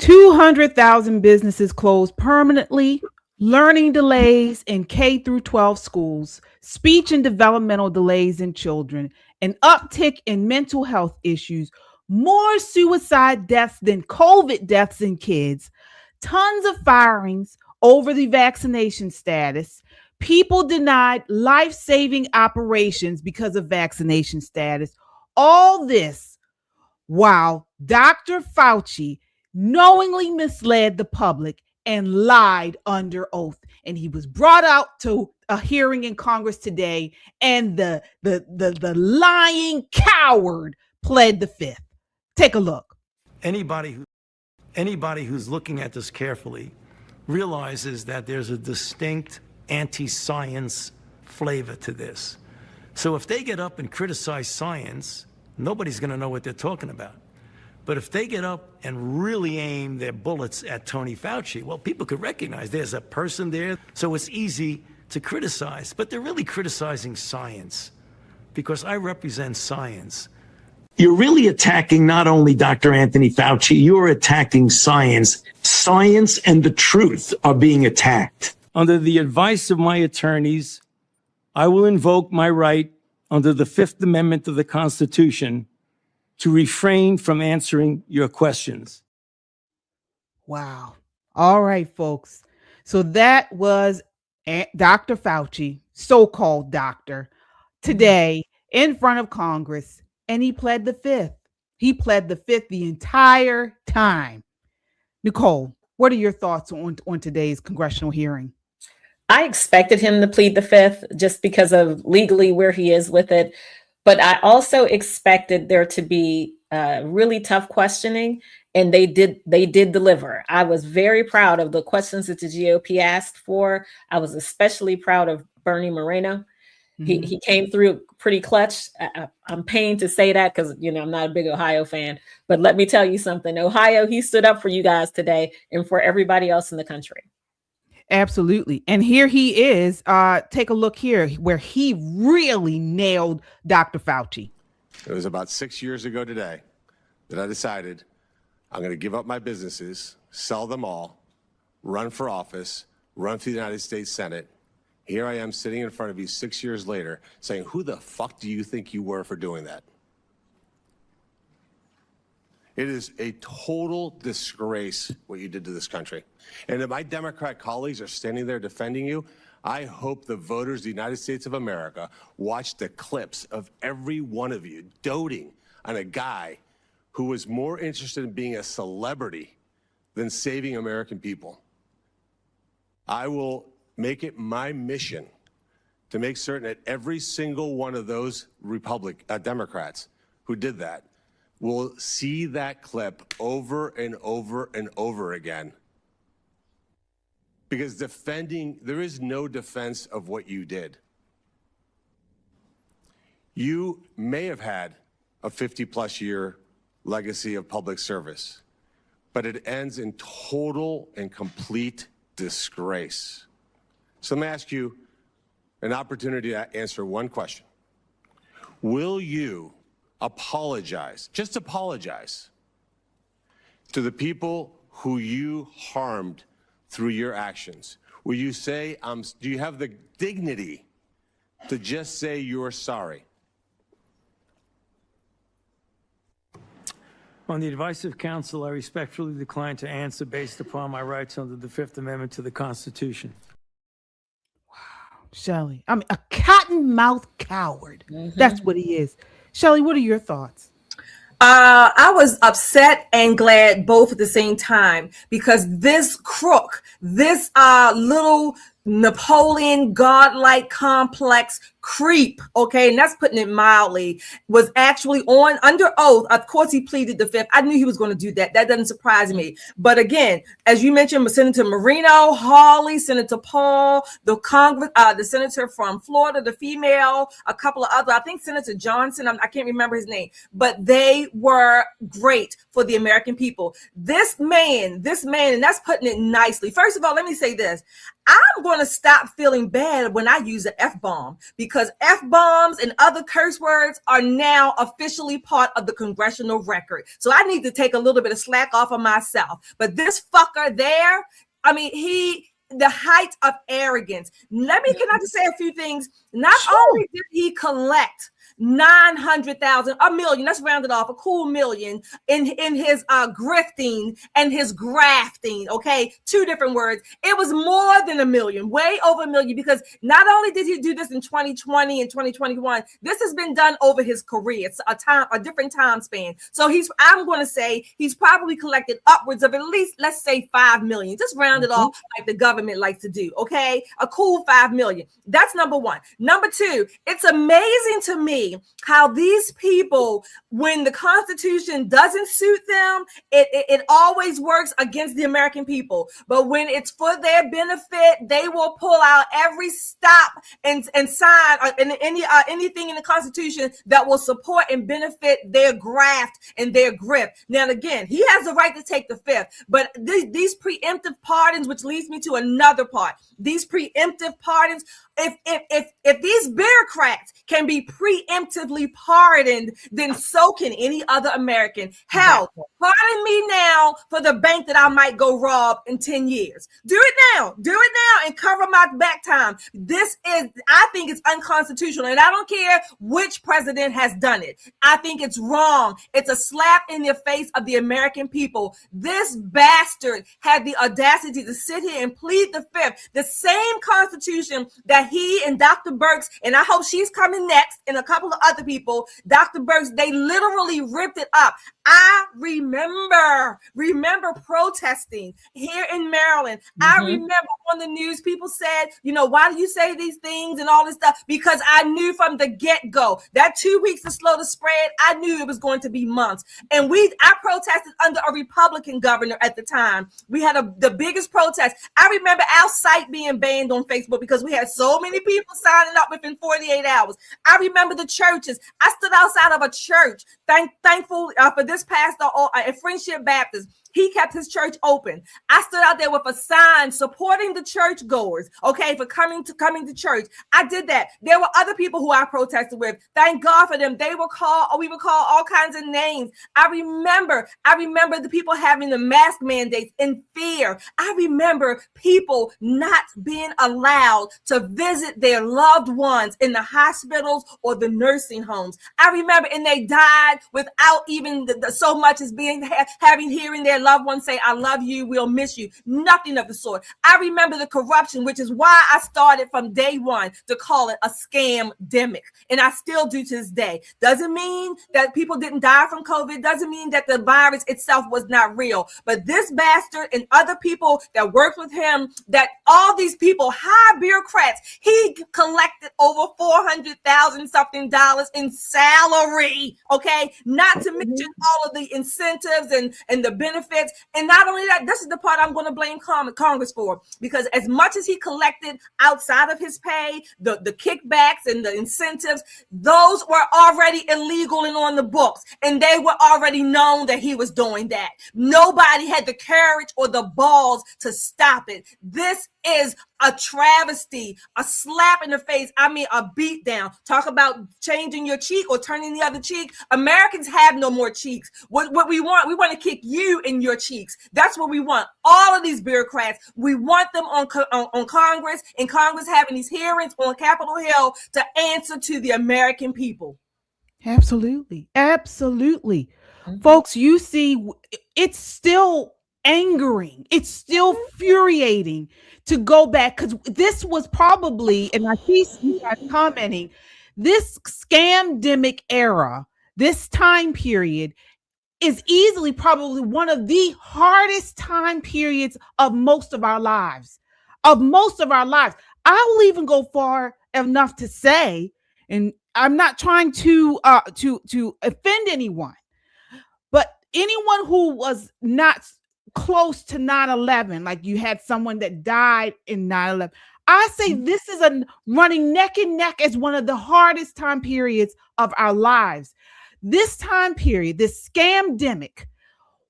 200,000 businesses closed permanently, learning delays in K through 12 schools, speech and developmental delays in children, an uptick in mental health issues, more suicide deaths than COVID deaths in kids, tons of firings over the vaccination status, people denied life-saving operations because of vaccination status. All this while Dr. Fauci knowingly misled the public and lied under oath. And he was brought out to a hearing in Congress today, and the lying coward pled the fifth. Take a look. Anybody who's looking at this carefully realizes that there's a distinct anti-science flavor to this. So if they get up and criticize science, nobody's going to know what they're talking about. But if they get up and really aim their bullets at Tony Fauci, well, people could recognize there's a person there, so it's easy to criticize. But they're really criticizing science, because I represent science. You're really attacking not only Dr. Anthony Fauci, you're attacking science. Science and the truth are being attacked. Under the advice of my attorneys, I will invoke my right under the Fifth Amendment of the Constitution to refrain from answering your questions. Wow. All right, folks. So that was Dr. Fauci, so-called doctor, today in front of Congress, and he pled the fifth. He pled the fifth the entire time. Nicole, what are your thoughts on today's congressional hearing? I expected him to plead the fifth just because of legally where he is with it. But I also expected there to be really tough questioning, and they did deliver. I was very proud of the questions that the GOP asked for. I was especially proud of Bernie Moreno. Mm-hmm. He came through pretty clutch. I'm pained to say that because, I'm not a big Ohio fan. But let me tell you something. Ohio, he stood up for you guys today and for everybody else in the country. Absolutely. And here he is. Take a look here where he really nailed Dr. Fauci. It was about 6 years ago today that I decided I'm going to give up my businesses, sell them all, run for office, run for the United States Senate. Here I am sitting in front of you 6 years later saying, who the fuck do you think you were for doing that? It is a total disgrace what you did to this country. And if my Democrat colleagues are standing there defending you, I hope the voters of the United States of America watch the clips of every one of you doting on a guy who was more interested in being a celebrity than saving American people. I will make it my mission to make certain that every single one of those Democrats who did that will see that clip over and over and over again. Because there is no defense of what you did. You may have had a 50-plus year legacy of public service, but it ends in total and complete disgrace. So let me ask you an opportunity to answer one question. Will you apologize, just apologize, to the people who you harmed through your actions? Will you say, do you have the dignity to just say you're sorry? On the advice of counsel, I respectfully decline to answer based upon my rights under the Fifth Amendment to the Constitution. Wow, Shelley, I mean, a cottonmouth coward. Mm-hmm. That's what he is. Shelley, what are your thoughts? I was upset and glad both at the same time, because this crook, this little Napoleon godlike complex creep, okay, and that's putting it mildly, was actually under oath. Of course, he pleaded the fifth. I knew he was going to do that. That doesn't surprise me. But again, as you mentioned, Senator Marino, Hawley, Senator Paul, the senator from Florida, the female, a couple of other, I think Senator Johnson, I can't remember his name, but they were great for the American people. This man, and that's putting it nicely. First of all, let me say this. I'm going to stop feeling bad when I use an F-bomb, because F-bombs and other curse words are now officially part of the congressional record. So I need to take a little bit of slack off of myself. But this fucker there, I mean, the height of arrogance. Can I just say a few things? Not only did he collect 900,000, a million, let's round it off, a cool million in his grifting and his grafting, okay? Two different words. It was more than a million, way over a million, because not only did he do this in 2020 and 2021, this has been done over his career. It's a different time span. So I'm going to say he's probably collected upwards of at least, let's say 5 million. Just round it off like the government likes to do, okay? A cool 5 million. That's number one. Number two, it's amazing to me how these people, when the Constitution doesn't suit them, it always works against the American people. But when it's for their benefit, they will pull out every stop and sign anything in the Constitution that will support and benefit their graft and their grip. Now, again, he has the right to take the fifth, but these preemptive pardons, which leads me to another part. These preemptive pardons, if these bureaucrats can be preemptively pardoned, then so can any other American. Hell, pardon me now for the bank that I might go rob in 10 years. Do it now and cover my back time. I think it's unconstitutional, and I don't care which president has done it. I think it's wrong. It's a slap in the face of the American people. This bastard had the audacity to sit here and plead the fifth, the same Constitution that he and Dr. Birx, and I hope she's coming next, and a couple of other people, Dr. Birx, they literally ripped it up. I remember protesting here in Maryland. I remember on the news, people said, why do you say these things and all this stuff? Because I knew from the get-go that 2 weeks to slow the spread, I knew it was going to be months. And I protested under a Republican governor at the time. We had the biggest protest. I remember our site being banned on Facebook because we had so many people signing up within 48 hours. I remember the churches. I stood outside of a church, thankful for this pastor at Friendship Baptist. He kept his church open. I stood out there with a sign supporting the churchgoers, okay, for coming to church. I did that. There were other people who I protested with. Thank God for them. We would call all kinds of names. I remember the people having the mask mandates in fear. I remember people not being allowed to visit their loved ones in the hospitals or the nursing homes. I remember, and they died without even so much as hearing their loved ones say, I love you, we'll miss you. Nothing of the sort. I remember the corruption, which is why I started from day one to call it a scam-demic. And I still do to this day. Doesn't mean that people didn't die from COVID. Doesn't mean that the virus itself was not real. But this bastard and other people that worked with him, that all these people, high bureaucrats, he collected over $400,000 something in salary. Okay. Not to mention all of the incentives and the benefits. And not only that, this is the part I'm going to blame Congress for, because as much as he collected outside of his pay, the kickbacks and the incentives, those were already illegal and on the books, and they were already known that he was doing that. Nobody had the courage or the balls to stop it. This is a travesty, a slap in the face. I mean, a beat down. Talk about changing your cheek or turning the other cheek. Americans have no more cheeks. What we want to kick you in your cheeks. That's what we want. All of these bureaucrats, we want them on Congress, and Congress having these hearings on Capitol Hill to answer to the American people. Absolutely. Folks, you see, it's still angering. It's still infuriating to go back, because this was probably, and I see you guys commenting, this scam-demic era, this time period is easily probably one of the hardest time periods of most of our lives. I will even go far enough to say, and I'm not trying to offend anyone, but anyone who was not close to 9/11, like you had someone that died in 9/11, I say this is running neck and neck as one of the hardest time periods of our lives. This time period, this scam-demic,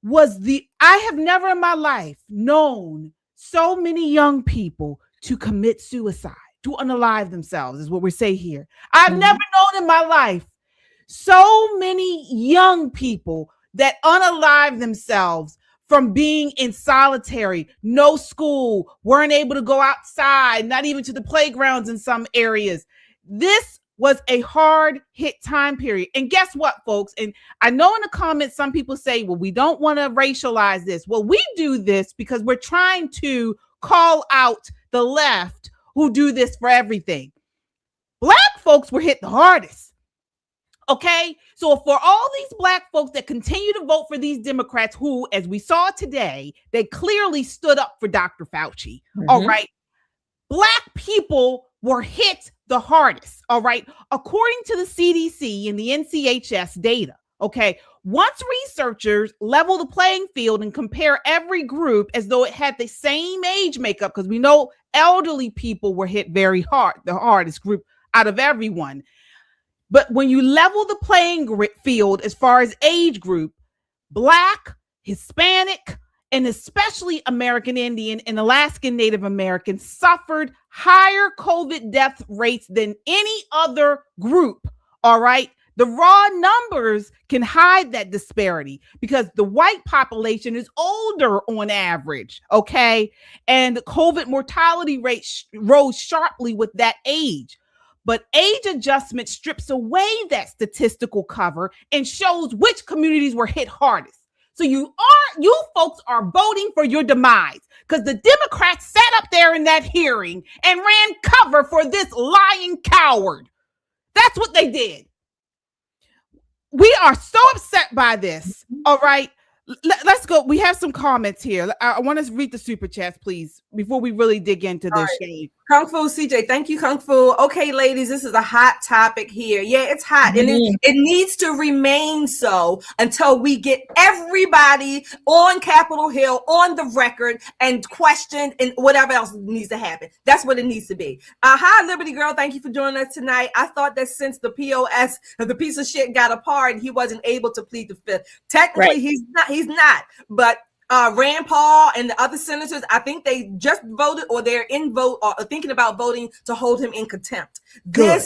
I have never in my life known so many young people to commit suicide, to unalive themselves, is what we say here. I've never known in my life so many young people that unalive themselves from being in solitary, no school, weren't able to go outside, not even to the playgrounds in some areas. This was a hard hit time period. And guess what, folks? And I know in the comments, some people say, well, we don't want to racialize this. Well, we do this because we're trying to call out the left who do this for everything. Black folks were hit the hardest. Okay, so for all these Black folks that continue to vote for these Democrats who, as we saw today, they clearly stood up for Dr. Fauci. All right, Black people were hit the hardest. All right, according to the CDC and the NCHS data. Okay, once researchers level the playing field and compare every group as though it had the same age makeup, because we know elderly people were hit very hard, the hardest group out of everyone. But when you level the playing field as far as age group, Black, Hispanic, and especially American Indian and Alaskan Native American suffered higher COVID death rates than any other group. All right. The raw numbers can hide that disparity because the white population is older on average. Okay. And the COVID mortality rate rose sharply with that age. But age adjustment strips away that statistical cover and shows which communities were hit hardest. So you folks are voting for your demise because the Democrats sat up there in that hearing and ran cover for this lying coward. That's what they did. We are so upset by this. All right. Let's go. We have some comments here. I want to read the super chats, please, before we really dig into this. Right. Kung Fu CJ, thank you, Kung Fu. Okay, ladies, this is a hot topic here. Yeah, it's hot, and it needs to remain so until we get everybody on Capitol Hill on the record and questioned, and whatever else needs to happen. That's what it needs to be. Hi, Liberty Girl. Thank you for joining us tonight. I thought that since the POS, the piece of shit, got a pardon, he wasn't able to plead the fifth. Technically, he's not, but Rand Paul and the other senators, I think they just voted or they're in vote or thinking about voting to hold him in contempt. Good.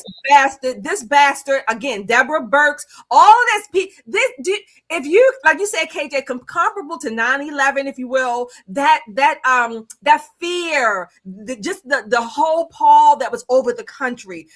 This bastard, again, Deborah Birx, all of if you, like you said, KJ, comparable to 9/11, if you will, that fear, the whole pall that was over the country.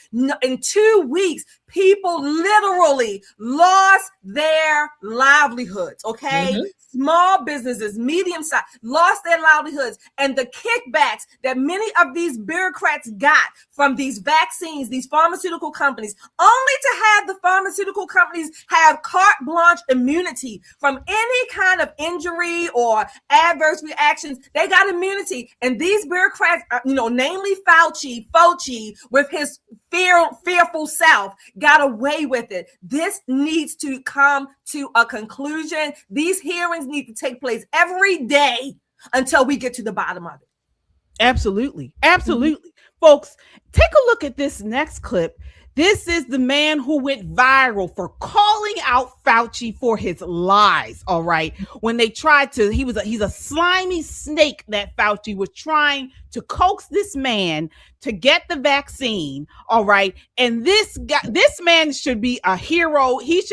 In 2 weeks, people literally lost their livelihoods, okay? Small businesses, medium size, lost their livelihoods. And the kickbacks that many of these bureaucrats got from these vaccines, these pharmaceutical companies, only to have the pharmaceutical companies have carte blanche immunity from any kind of injury or adverse reactions. They got immunity. And these bureaucrats, namely Fauci with his fearful self, got away with it. This needs to come to a conclusion. These hearings need to take place every day until we get to the bottom of it. Absolutely. Folks, take a look at this next clip. This is the man who went viral for calling out Fauci for his lies. All right. When they tried to, he's a slimy snake that Fauci was trying to coax this man to get the vaccine. All right. And this man should be a hero. His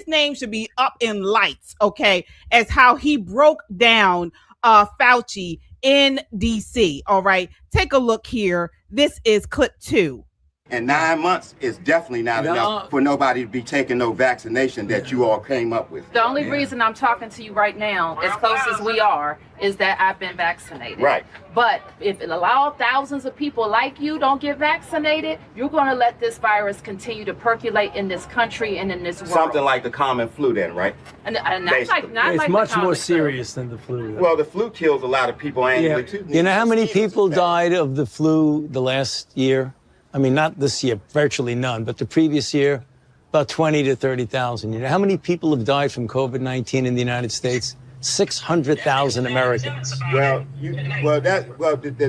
name should be up in lights. Okay. As how he broke down Fauci in DC. All right. Take a look here. This is clip 2. And 9 months is definitely not enough for nobody to be taking no vaccination that you all came up with. The only reason I'm talking to you right now, as close as we are, is that I've been vaccinated. Right. But if it allows thousands of people like you don't get vaccinated, you're going to let this virus continue to percolate in this country and in this world. Something like the common flu then, right? And not it's like much more serious than the flu. Well, the flu kills a lot of people annually too. You know how many people died of the flu the last year? I mean, not this year, virtually none, but the previous year, about 20 to 30,000. You know how many people have died from COVID-19 in the United States? 600,000 Americans. The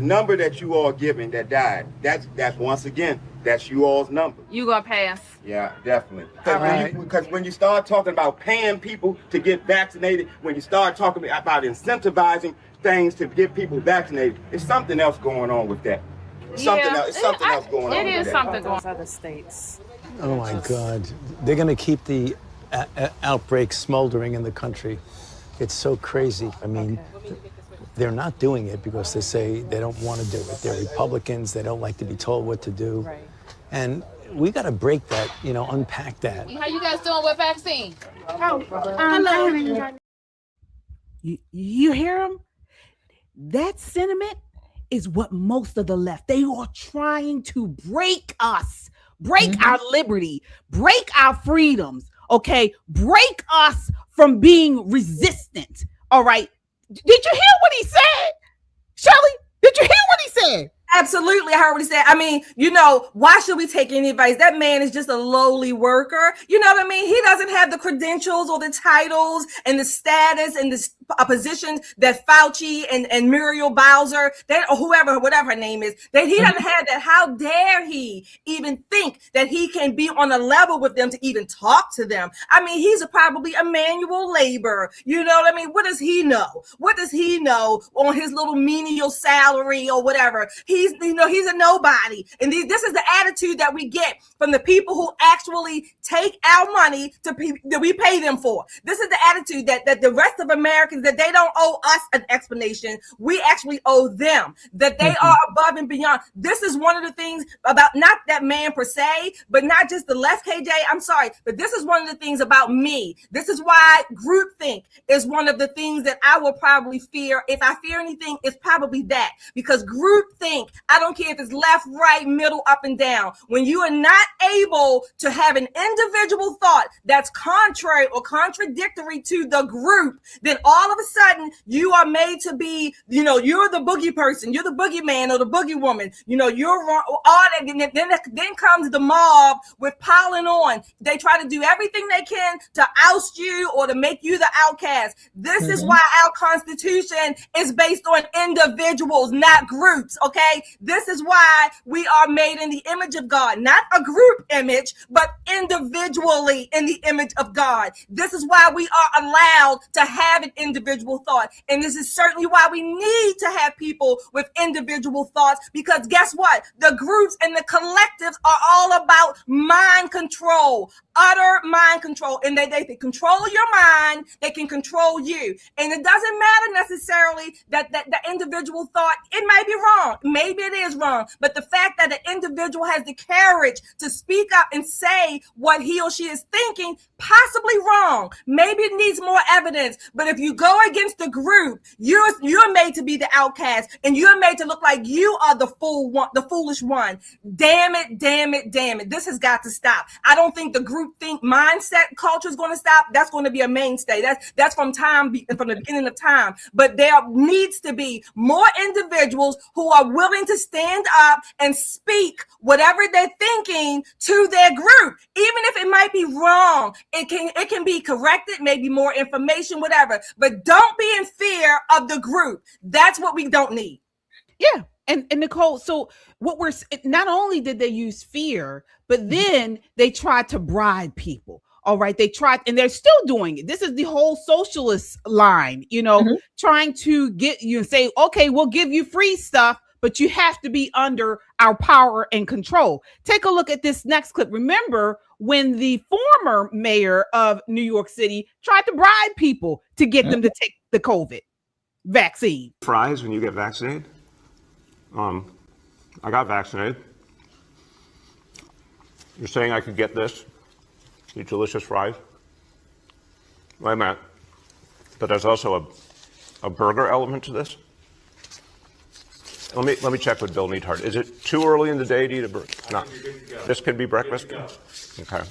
number that you all giving that died, that's once again, that's you all's number. You gonna pass? Yeah, definitely. Because when you start talking about paying people to get vaccinated, when you start talking about incentivizing things to get people vaccinated, there's something else going on with that. Something else. It's something else going on. It is today. something going on. Other states. Oh my God. They're going to keep the outbreak smoldering in the country. It's so crazy. I mean, they're not doing it because they say they don't want to do it. They're Republicans. They don't like to be told what to do. Right. And we got to break that, unpack that. How you guys doing with vaccine? Hello. You hear him? That sentiment is what most of the left, they are trying to break us, break our liberty, break our freedoms, okay? Break us from being resistant, all right? Did you hear what he said? Shelley, did you hear what he said? Absolutely, I heard what he said. I mean, why should we take any advice? That man is just a lowly worker. You know what I mean? He doesn't have the credentials or the titles and the status and the positions that Fauci and Muriel Bowser, or whoever, whatever her name is, that he doesn't have that. How dare he even think that he can be on a level with them to even talk to them? I mean, he's probably a manual laborer. You know what I mean? What does he know? What does he know on his little menial salary or whatever? He's a nobody. And this is the attitude that we get from the people who actually take our money that we pay them for. This is the attitude that the rest of Americans, that they don't owe us an explanation. We actually owe them, that they are above and beyond. This is one of the things about not that man per se, but not just the left, KJ. I'm sorry, but this is one of the things about me. This is why groupthink is one of the things that I will probably fear. If I fear anything, it's probably that, because groupthink, I don't care if it's left, right, middle, up, and down. When you are not able to have an individual thought that's contrary or contradictory to the group, then all of a sudden you are made to be, you're the boogie person, you're the boogeyman or the boogie woman. You're wrong. All that, then comes the mob with piling on. They try to do everything they can to oust you or to make you the outcast. This is why our Constitution is based on individuals, not groups. Okay. This is why we are made in the image of God, not a group image, but individually in the image of God. This is why we are allowed to have an individual thought. And this is certainly why we need to have people with individual thoughts, because guess what? The groups and the collectives are all about mind control, utter mind control. And they control your mind, they can control you. And it doesn't matter necessarily that the individual thought, it may be wrong. Maybe it is wrong. But the fact that an individual has the courage to speak up and say what he or she is thinking, possibly wrong. Maybe it needs more evidence. But if you go against the group, you're made to be the outcast, and you're made to look like you are the foolish one. Damn it, damn it, damn it. This has got to stop. I don't think the groupthink mindset culture is going to stop. That's going to be a mainstay. That's from the beginning of time. But there needs to be more individuals who are willing to stand up and speak whatever they're thinking to their group, even if it might be wrong. It can be corrected, maybe more information, whatever. But don't be in fear of the group. That's what we don't need. Yeah. And Nicole, so not only did they use fear, but then they tried to bribe people. All right. They tried, and they're still doing it. This is the whole socialist line, trying to get you and say, okay, we'll give you free stuff, but you have to be under our power and control. Take a look at this next clip. Remember when the former mayor of New York City tried to bribe people to get them to take the COVID vaccine. Fries when you get vaccinated? I got vaccinated. You're saying I could get this? These delicious fries? Wait a minute. But there's also a burger element to this? Let me check with Bill Neathart. Is it too early in the day to eat a burger? No. This could be breakfast? Okay.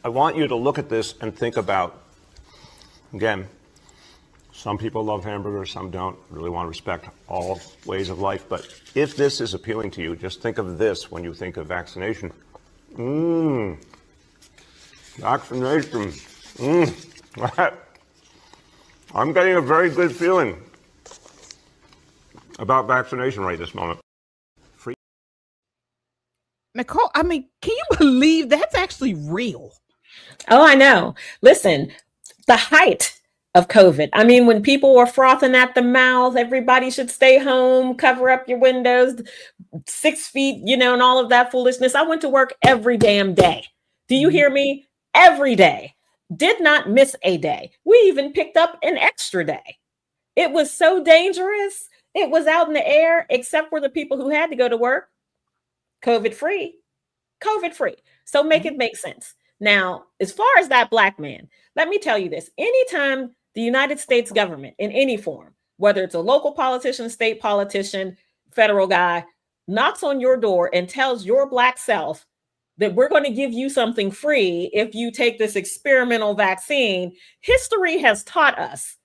I want you to look at this and think about, again, some people love hamburgers, some don't. Really want to respect all ways of life. But if this is appealing to you, just think of this when you think of vaccination. Vaccination. I'm getting a very good feeling about vaccination right this moment. Nicole, I mean, can you believe that's actually real? Oh, I know. Listen, the height of COVID. I mean, when people were frothing at the mouth, everybody should stay home, cover up your windows, 6 feet, and all of that foolishness. I went to work every damn day. Do you hear me? Every day. Did not miss a day. We even picked up an extra day. It was so dangerous. It was out in the air, except for the people who had to go to work. COVID free. So make it make sense. Now, as far as that black man, let me tell you this. Anytime the United States government in any form, whether it's a local politician, state politician, federal guy, knocks on your door and tells your black self that we're going to give you something free if you take this experimental vaccine, history has taught us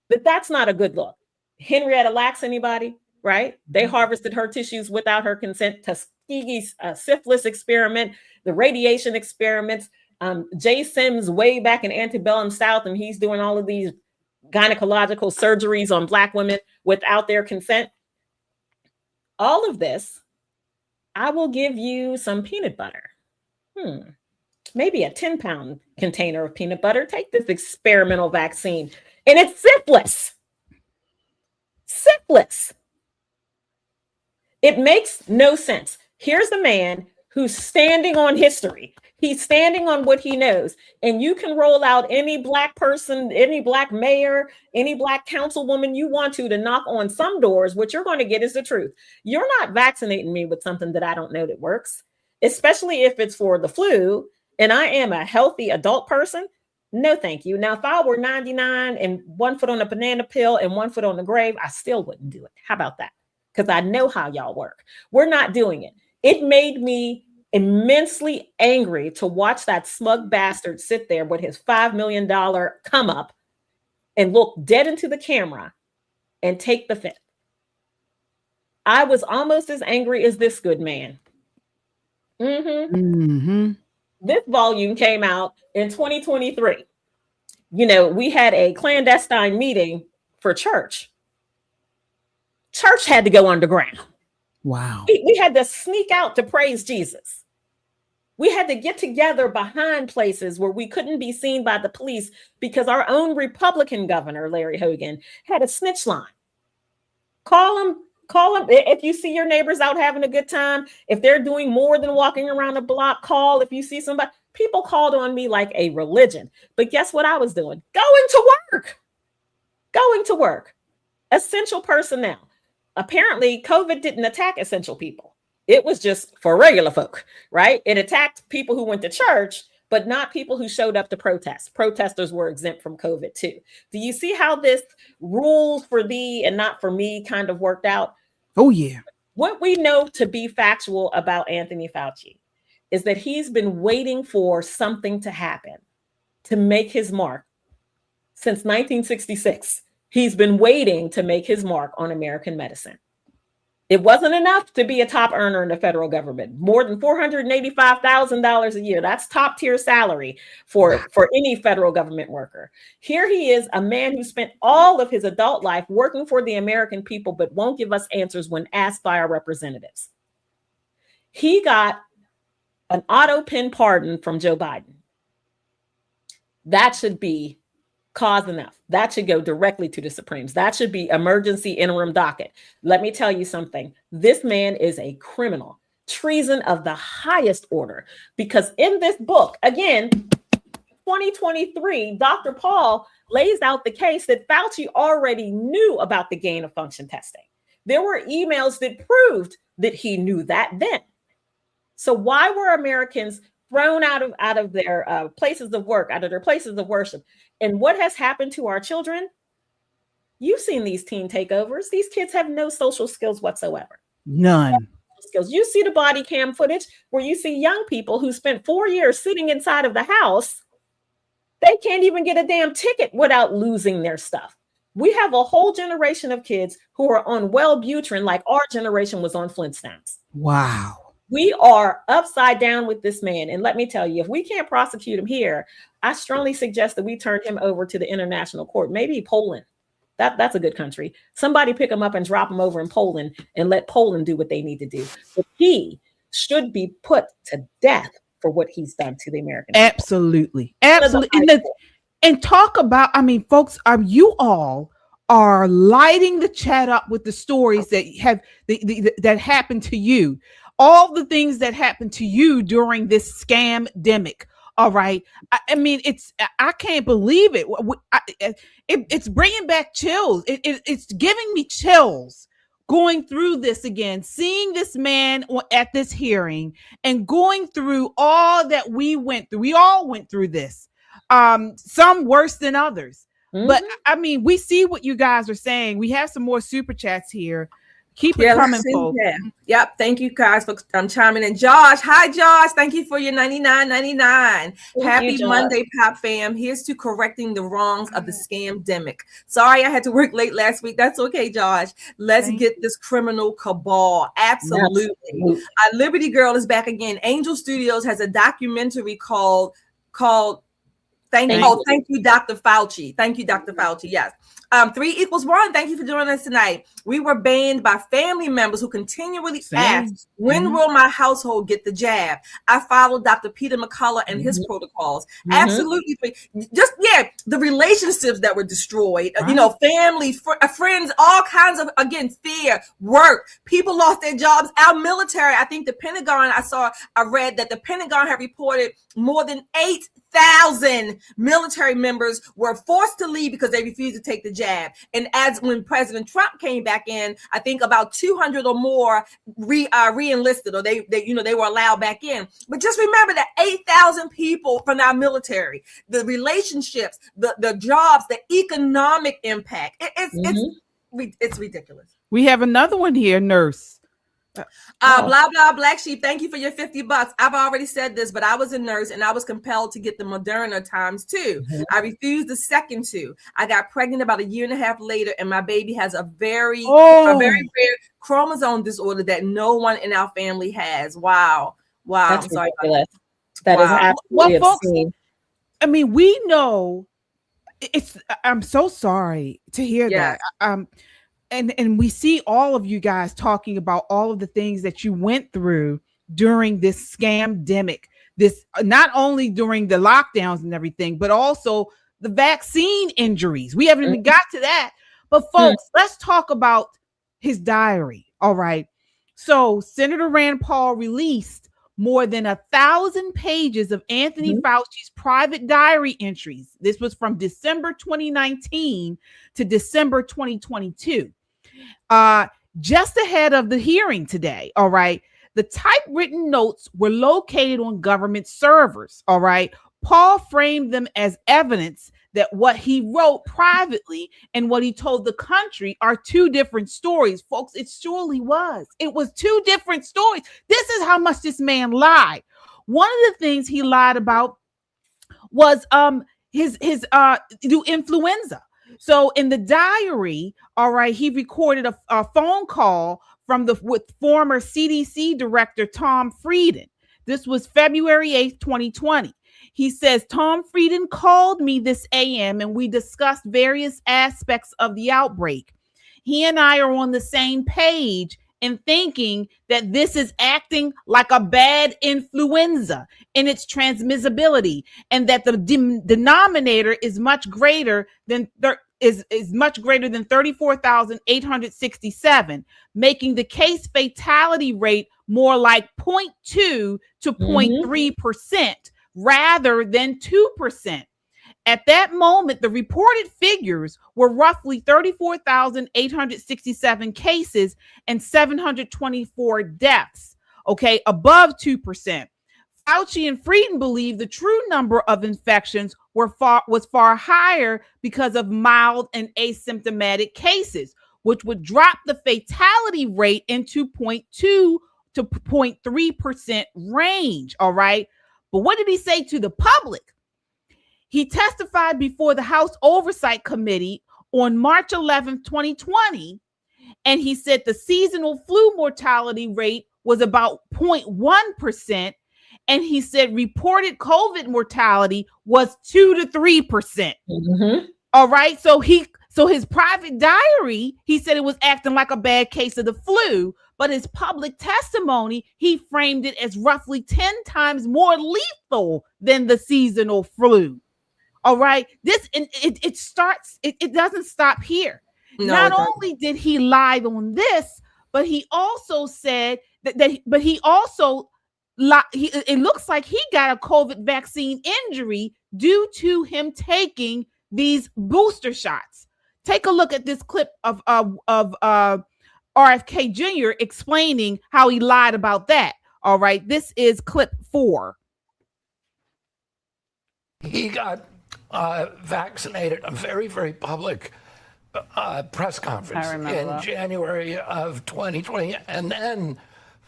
that that's not a good look. Henrietta Lacks, anybody? Right? They harvested her tissues without her consent. Tuskegee's syphilis experiment, the radiation experiments, Jay Sims way back in antebellum South, and he's doing all of these gynecological surgeries on black women without their consent. All of this, I will give you some peanut butter. Maybe a 10-pound container of peanut butter. Take this experimental vaccine, and it's syphilis. It makes no sense. Here's a man who's standing on history. He's standing on what he knows. And you can roll out any black person, any black mayor, any black councilwoman you want to knock on some doors. What you're going to get is the truth. You're not vaccinating me with something that I don't know that works, especially if it's for the flu and I am a healthy adult person. No, thank you. Now, if I were 99 and 1 foot on a banana peel and 1 foot on the grave, I still wouldn't do it. How about that? Because I know how y'all work. We're not doing it. It made me immensely angry to watch that smug bastard sit there with his $5 million come up and look dead into the camera and take the fifth. I was almost as angry as this good man. This volume came out in 2023. We had a clandestine meeting for church. Church had to go underground. Wow. We had to sneak out to praise Jesus. We had to get together behind places where we couldn't be seen by the police because our own Republican governor, Larry Hogan, had a snitch line. Call them. If you see your neighbors out having a good time, if they're doing more than walking around the block, call. If you see somebody, people called on me like a religion. But guess what I was doing? Going to work. Essential personnel. Apparently, COVID didn't attack essential people. It was just for regular folk, right? It attacked people who went to church, but not people who showed up to protest. Protesters were exempt from COVID too. Do you see how this rules for thee and not for me kind of worked out? Oh, yeah. What we know to be factual about Anthony Fauci is that he's been waiting for something to happen to make his mark since 1966. He's been waiting to make his mark on American medicine. It wasn't enough to be a top earner in the federal government. More than $485,000 a year. That's top tier salary for any federal government worker. Here he is, a man who spent all of his adult life working for the American people, but won't give us answers when asked by our representatives. He got an auto pen pardon from Joe Biden. That should be cause enough. That should go directly to the Supremes. That should be emergency interim docket. Let me tell you something. This man is a criminal. Treason of the highest order. Because in this book, again, 2023, Dr. Paul lays out the case that Fauci already knew about the gain of function testing. There were emails that proved that he knew that then. So why were Americans thrown out of their places of work, out of their places of worship? And what has happened to our children? You've seen these teen takeovers. These kids have no social skills whatsoever. None. Skills. You see the body cam footage where you see young people who spent 4 years sitting inside of the house. They can't even get a damn ticket without losing their stuff. We have a whole generation of kids who are on Wellbutrin like our generation was on Flintstones. Wow. We are upside down with this man. And let me tell you, if we can't prosecute him here, I strongly suggest that we turn him over to the international court, maybe Poland. That's a good country. Somebody pick him up and drop him over in Poland and let Poland do what they need to do. But he should be put to death for what he's done to the American people. Absolutely. Absolutely. and talk about, I mean, folks, you all are lighting the chat up with the stories that have that happened to you, all the things that happened to you during this scam-demic. All right. I mean, I can't believe it. It's bringing back chills. It's giving me chills going through this again, seeing this man at this hearing and going through all that we went through. We all went through this, some worse than others. But I mean, we see what you guys are saying. We have some more super chats here. Keep it coming, folks. Yeah. Yep. Thank you guys for chiming in. Josh, hi Josh. Thank you for your $99.99. Happy Monday, Pop fam. Here's to correcting the wrongs of the scam-demic. Sorry I had to work late last week. That's okay, Josh. Let's get this criminal cabal. Absolutely. Our Liberty Girl is back again. Angel Studios has a documentary called Thank you, Dr. Fauci. Thank you, Dr. Fauci. Yes. 3 = 1. Thank you for joining us tonight. We were banned by family members who continually asked, when will my household get the jab? I followed Dr. Peter McCullough and his protocols. Absolutely. Just, the relationships that were destroyed, family, friends, all kinds of, again, fear, work. People lost their jobs. Our military, I think the Pentagon, I read that the Pentagon had reported more than 8,000 military members were forced to leave because they refused to take the jab. And as when President Trump came back in, I think about 200 or more re-enlisted, or they were allowed back in. But just remember that 8,000 people from our military, the relationships, the jobs, the economic impact, it's ridiculous. We have another one here, nurse. Blah blah Black Sheep, thank you for your $50. I've already said this, but I was a nurse and I was compelled to get the Moderna ×2. I refused the second 2. I got pregnant about a year and a half later, and my baby has a very rare chromosome disorder that no one in our family has. Wow. That's I'm sorry. ridiculous. That is absolutely obscene. Folks, I mean, we know I'm so sorry to hear that. And we see all of you guys talking about all of the things that you went through during this scam-demic, this not only during the lockdowns and everything, but also the vaccine injuries. We haven't even got to that. But folks, let's talk about his diary. All right. So Senator Rand Paul released more than 1,000 pages of Anthony Fauci's private diary entries. This was from December 2019 to December 2022. Just ahead of the hearing today. All right. The typewritten notes were located on government servers. All right. Paul framed them as evidence that what he wrote privately and what he told the country are 2 different stories. Folks, it surely was. It was 2 different stories. This is how much this man lied. One of the things he lied about was his influenza. So in the diary, all right, he recorded a phone call with former CDC director Tom Frieden. This was February 8th, 2020. He says, Tom Frieden called me this AM and we discussed various aspects of the outbreak. He and I are on the same page in thinking that this is acting like a bad influenza in its transmissibility, and that the denominator is much greater than 34,867, making the case fatality rate more like 0.2 to 0.3% rather than 2%. At that moment, the reported figures were roughly 34,867 cases and 724 deaths, okay, above 2%. Fauci and Frieden believe the true number of infections was far higher because of mild and asymptomatic cases, which would drop the fatality rate into 0.2 to 0.3% range, all right? But what did he say to the public? He testified before the House Oversight Committee on March 11th, 2020, and he said the seasonal flu mortality rate was about 0.1%, and he said reported COVID mortality was 2 to 3%. All right, so his private diary, he said it was acting like a bad case of the flu, but his public testimony, he framed it as roughly 10 times more lethal than the seasonal flu. All right. It doesn't stop here. No, Not it doesn't. only did he lie on this, but he also said but he also it looks like he got a COVID vaccine injury due to him taking these booster shots. Take a look at this clip of RFK Jr. explaining how he lied about that. All right, this is clip 4. He got vaccinated, a very, very public press conference in January of 2020. And then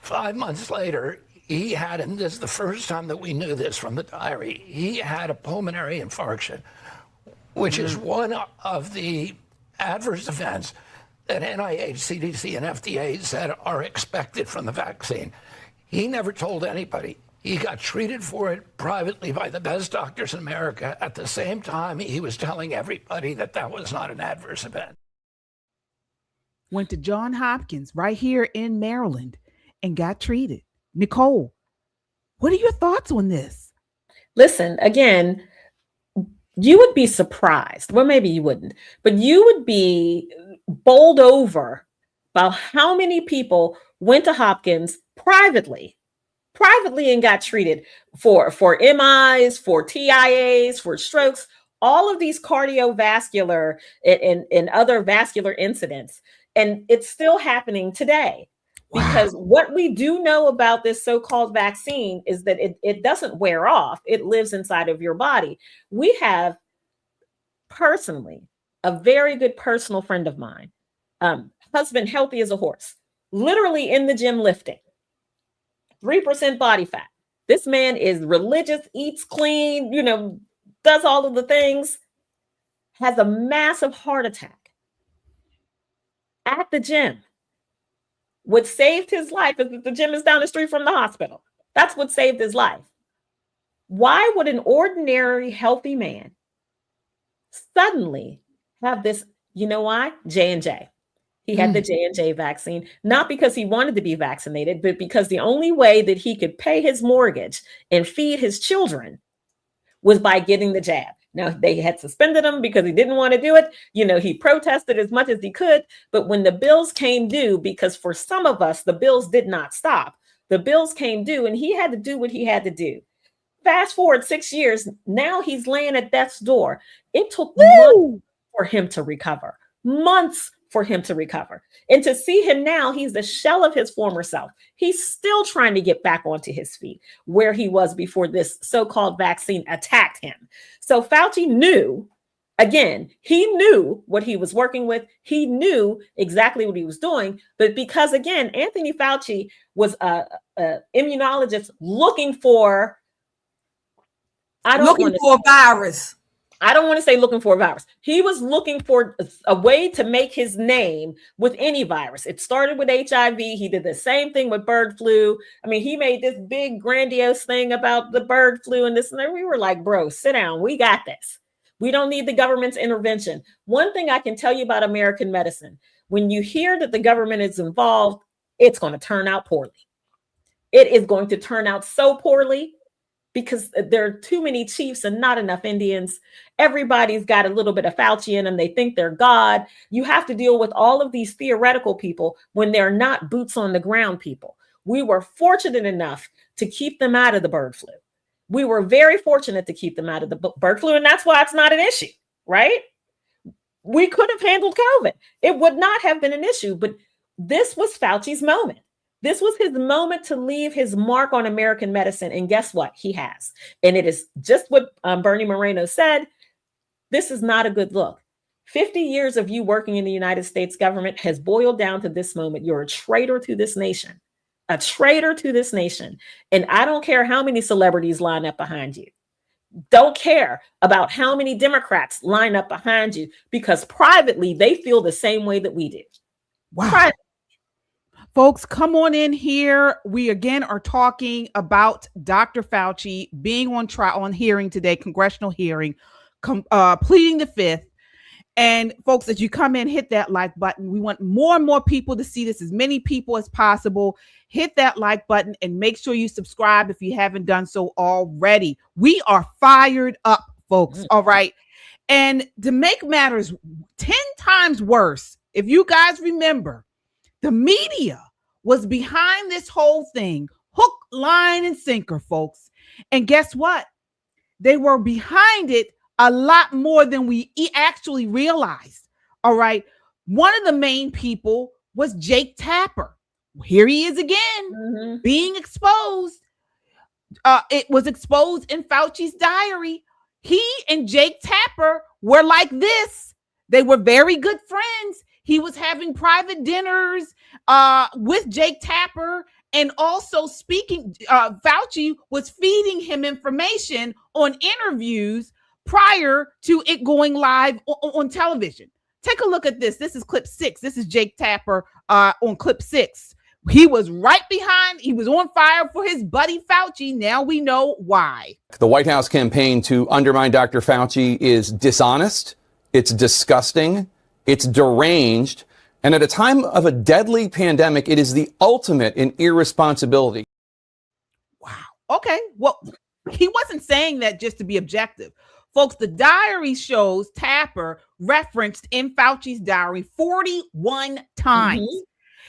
5 months later, he had, and this is the first time that we knew this from the diary, he had a pulmonary infarction, which is one of the adverse events that NIH, CDC, and FDA said are expected from the vaccine. He never told anybody. He got treated for it privately by the best doctors in America. At the same time, he was telling everybody that that was not an adverse event. Went to Johns Hopkins right here in Maryland and got treated. Nicole, what are your thoughts on this? Listen, again, you would be surprised. Well, maybe you wouldn't, but you would be bowled over by how many people went to Hopkins privately and got treated for MIs, for TIAs, for strokes, all of these cardiovascular and other vascular incidents. And it's still happening today. Because what we do know about this so-called vaccine is that it doesn't wear off. It lives inside of your body. We have personally a very good personal friend of mine, husband healthy as a horse, literally in the gym lifting, 3% body fat. This man is religious, eats clean, does all of the things, has a massive heart attack at the gym. What saved his life is that the gym is down the street from the hospital. That's what saved his life. Why would an ordinary healthy man suddenly have this? You know why? J&J. He had the J&J vaccine, not because he wanted to be vaccinated, but because the only way that he could pay his mortgage and feed his children was by getting the jab. Now, they had suspended him because he didn't want to do it. He protested as much as he could. But when the bills came due, because for some of us, the bills did not stop. The bills came due and he had to do what he had to do. Fast forward 6 years. Now he's laying at death's door. It took months for him to recover. Months for him to recover. And to see him now, he's the shell of his former self. He's still trying to get back onto his feet where he was before this so-called vaccine attacked him. So Fauci knew, again, he knew what he was working with. He knew exactly what he was doing. But because, again, Anthony Fauci was an immunologist looking for a virus. I don't want to say looking for a virus. He was looking for a way to make his name with any virus. It started with HIV. He did the same thing with bird flu. I mean, he made this big grandiose thing about the bird flu and this and that. We were like, bro, sit down. We got this. We don't need the government's intervention. One thing I can tell you about American medicine, when you hear that the government is involved, it's going to turn out poorly. It is going to turn out so poorly because there are too many chiefs and not enough Indians. Everybody's got a little bit of Fauci in them. They think they're God. You have to deal with all of these theoretical people when they're not boots on the ground people. We were fortunate enough to keep them out of the bird flu. We were very fortunate to keep them out of the bird flu, and that's why it's not an issue, right? We could have handled COVID. It would not have been an issue, but this was Fauci's moment. This was his moment to leave his mark on American medicine. And guess what? He has. And it is just what Bernie Moreno said. This is not a good look. 50 years of you working in the United States government has boiled down to this moment. You're a traitor to this nation, a traitor to this nation. And I don't care how many celebrities line up behind you. Don't care about how many Democrats line up behind you, because privately they feel the same way that we do. Wow. Folks, come on in here. We again are talking about Dr. Fauci being on trial, on hearing today, congressional hearing, pleading the fifth. And folks, as you come in, hit that like button. We want more and more people to see this, as many people as possible. Hit that like button and make sure you subscribe if you haven't done so already. We are fired up, folks. All right. And to make matters 10 times worse, if you guys remember, the media was behind this whole thing, hook, line, and sinker, folks. And guess what? They were behind it a lot more than we actually realized. All right. One of the main people was Jake Tapper. Here he is again, being exposed. It was exposed in Fauci's diary. He and Jake Tapper were like this. They were very good friends. He was having private dinners with Jake Tapper, and also speaking, Fauci was feeding him information on interviews prior to it going live on television. Take a look at this. This is clip 6. This is Jake Tapper on clip 6. He was right behind. He was on fire for his buddy Fauci. Now we know why. The White House campaign to undermine Dr. Fauci is dishonest. It's disgusting. It's deranged. And at a time of a deadly pandemic, it is the ultimate in irresponsibility. Wow. Okay. Well, he wasn't saying that just to be objective. Folks, the diary shows Tapper referenced in Fauci's diary 41 times.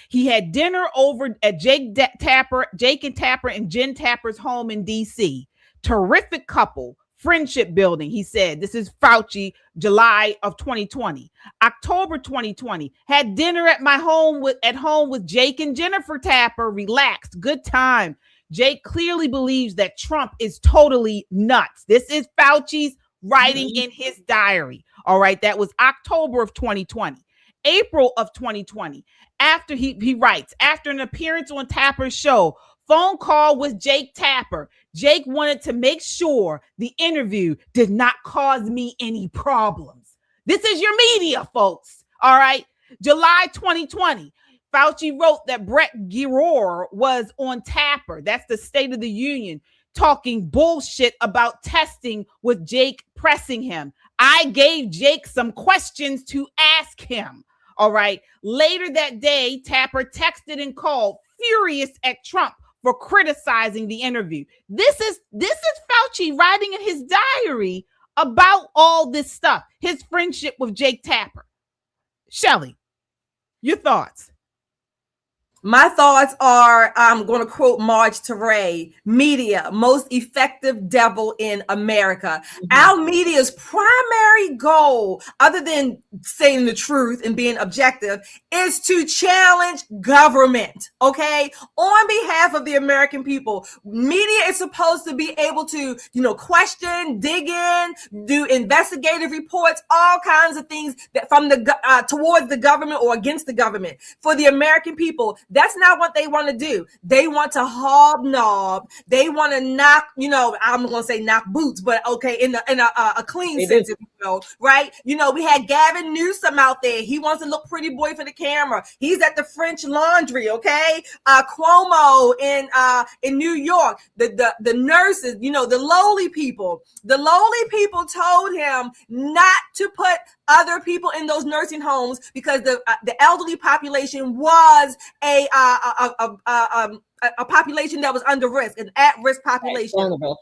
He had dinner over at Jake and Tapper and Jen Tapper's home in D.C. Terrific couple, friendship building, he said. This is Fauci, July of 2020. October 2020, had dinner at my home with Jake and Jennifer Tapper. Relaxed, good time. Jake clearly believes that Trump is totally nuts. This is Fauci's writing in his diary. All right, that was October of 2020. April of 2020, after he writes, after an appearance on Tapper's show, phone call with Jake Tapper. Jake wanted to make sure the interview did not cause me any problems. This is your media, folks. All right. July 2020, Fauci wrote that Brett Giroir was on Tapper. That's the State of the Union, talking bullshit about testing with Jake pressing him. I gave Jake some questions to ask him. All right. Later that day, Tapper texted and called, furious at Trump for criticizing the interview. This is Fauci writing in his diary about all this stuff, his friendship with Jake Tapper. Shelley, your thoughts? My thoughts are, I'm going to quote Marge Teray, media, most effective devil in America. Our media's primary goal, other than saying the truth and being objective, is to challenge government, okay? On behalf of the American people. Media is supposed to be able to, question, dig in, do investigative reports, all kinds of things that from the towards the government or against the government. For the American people, that's not what they want to do. They want to hobnob. They want to knock, I'm going to say knock boots, but okay, in a clean sense, if you will, right? We had Gavin Newsom out there. He wants to look pretty boy for the camera. He's at the French Laundry, okay? Cuomo in New York, the nurses, the lowly people. The lowly people told him not to put other people in those nursing homes because the elderly population was a population that was under risk, an at-risk population.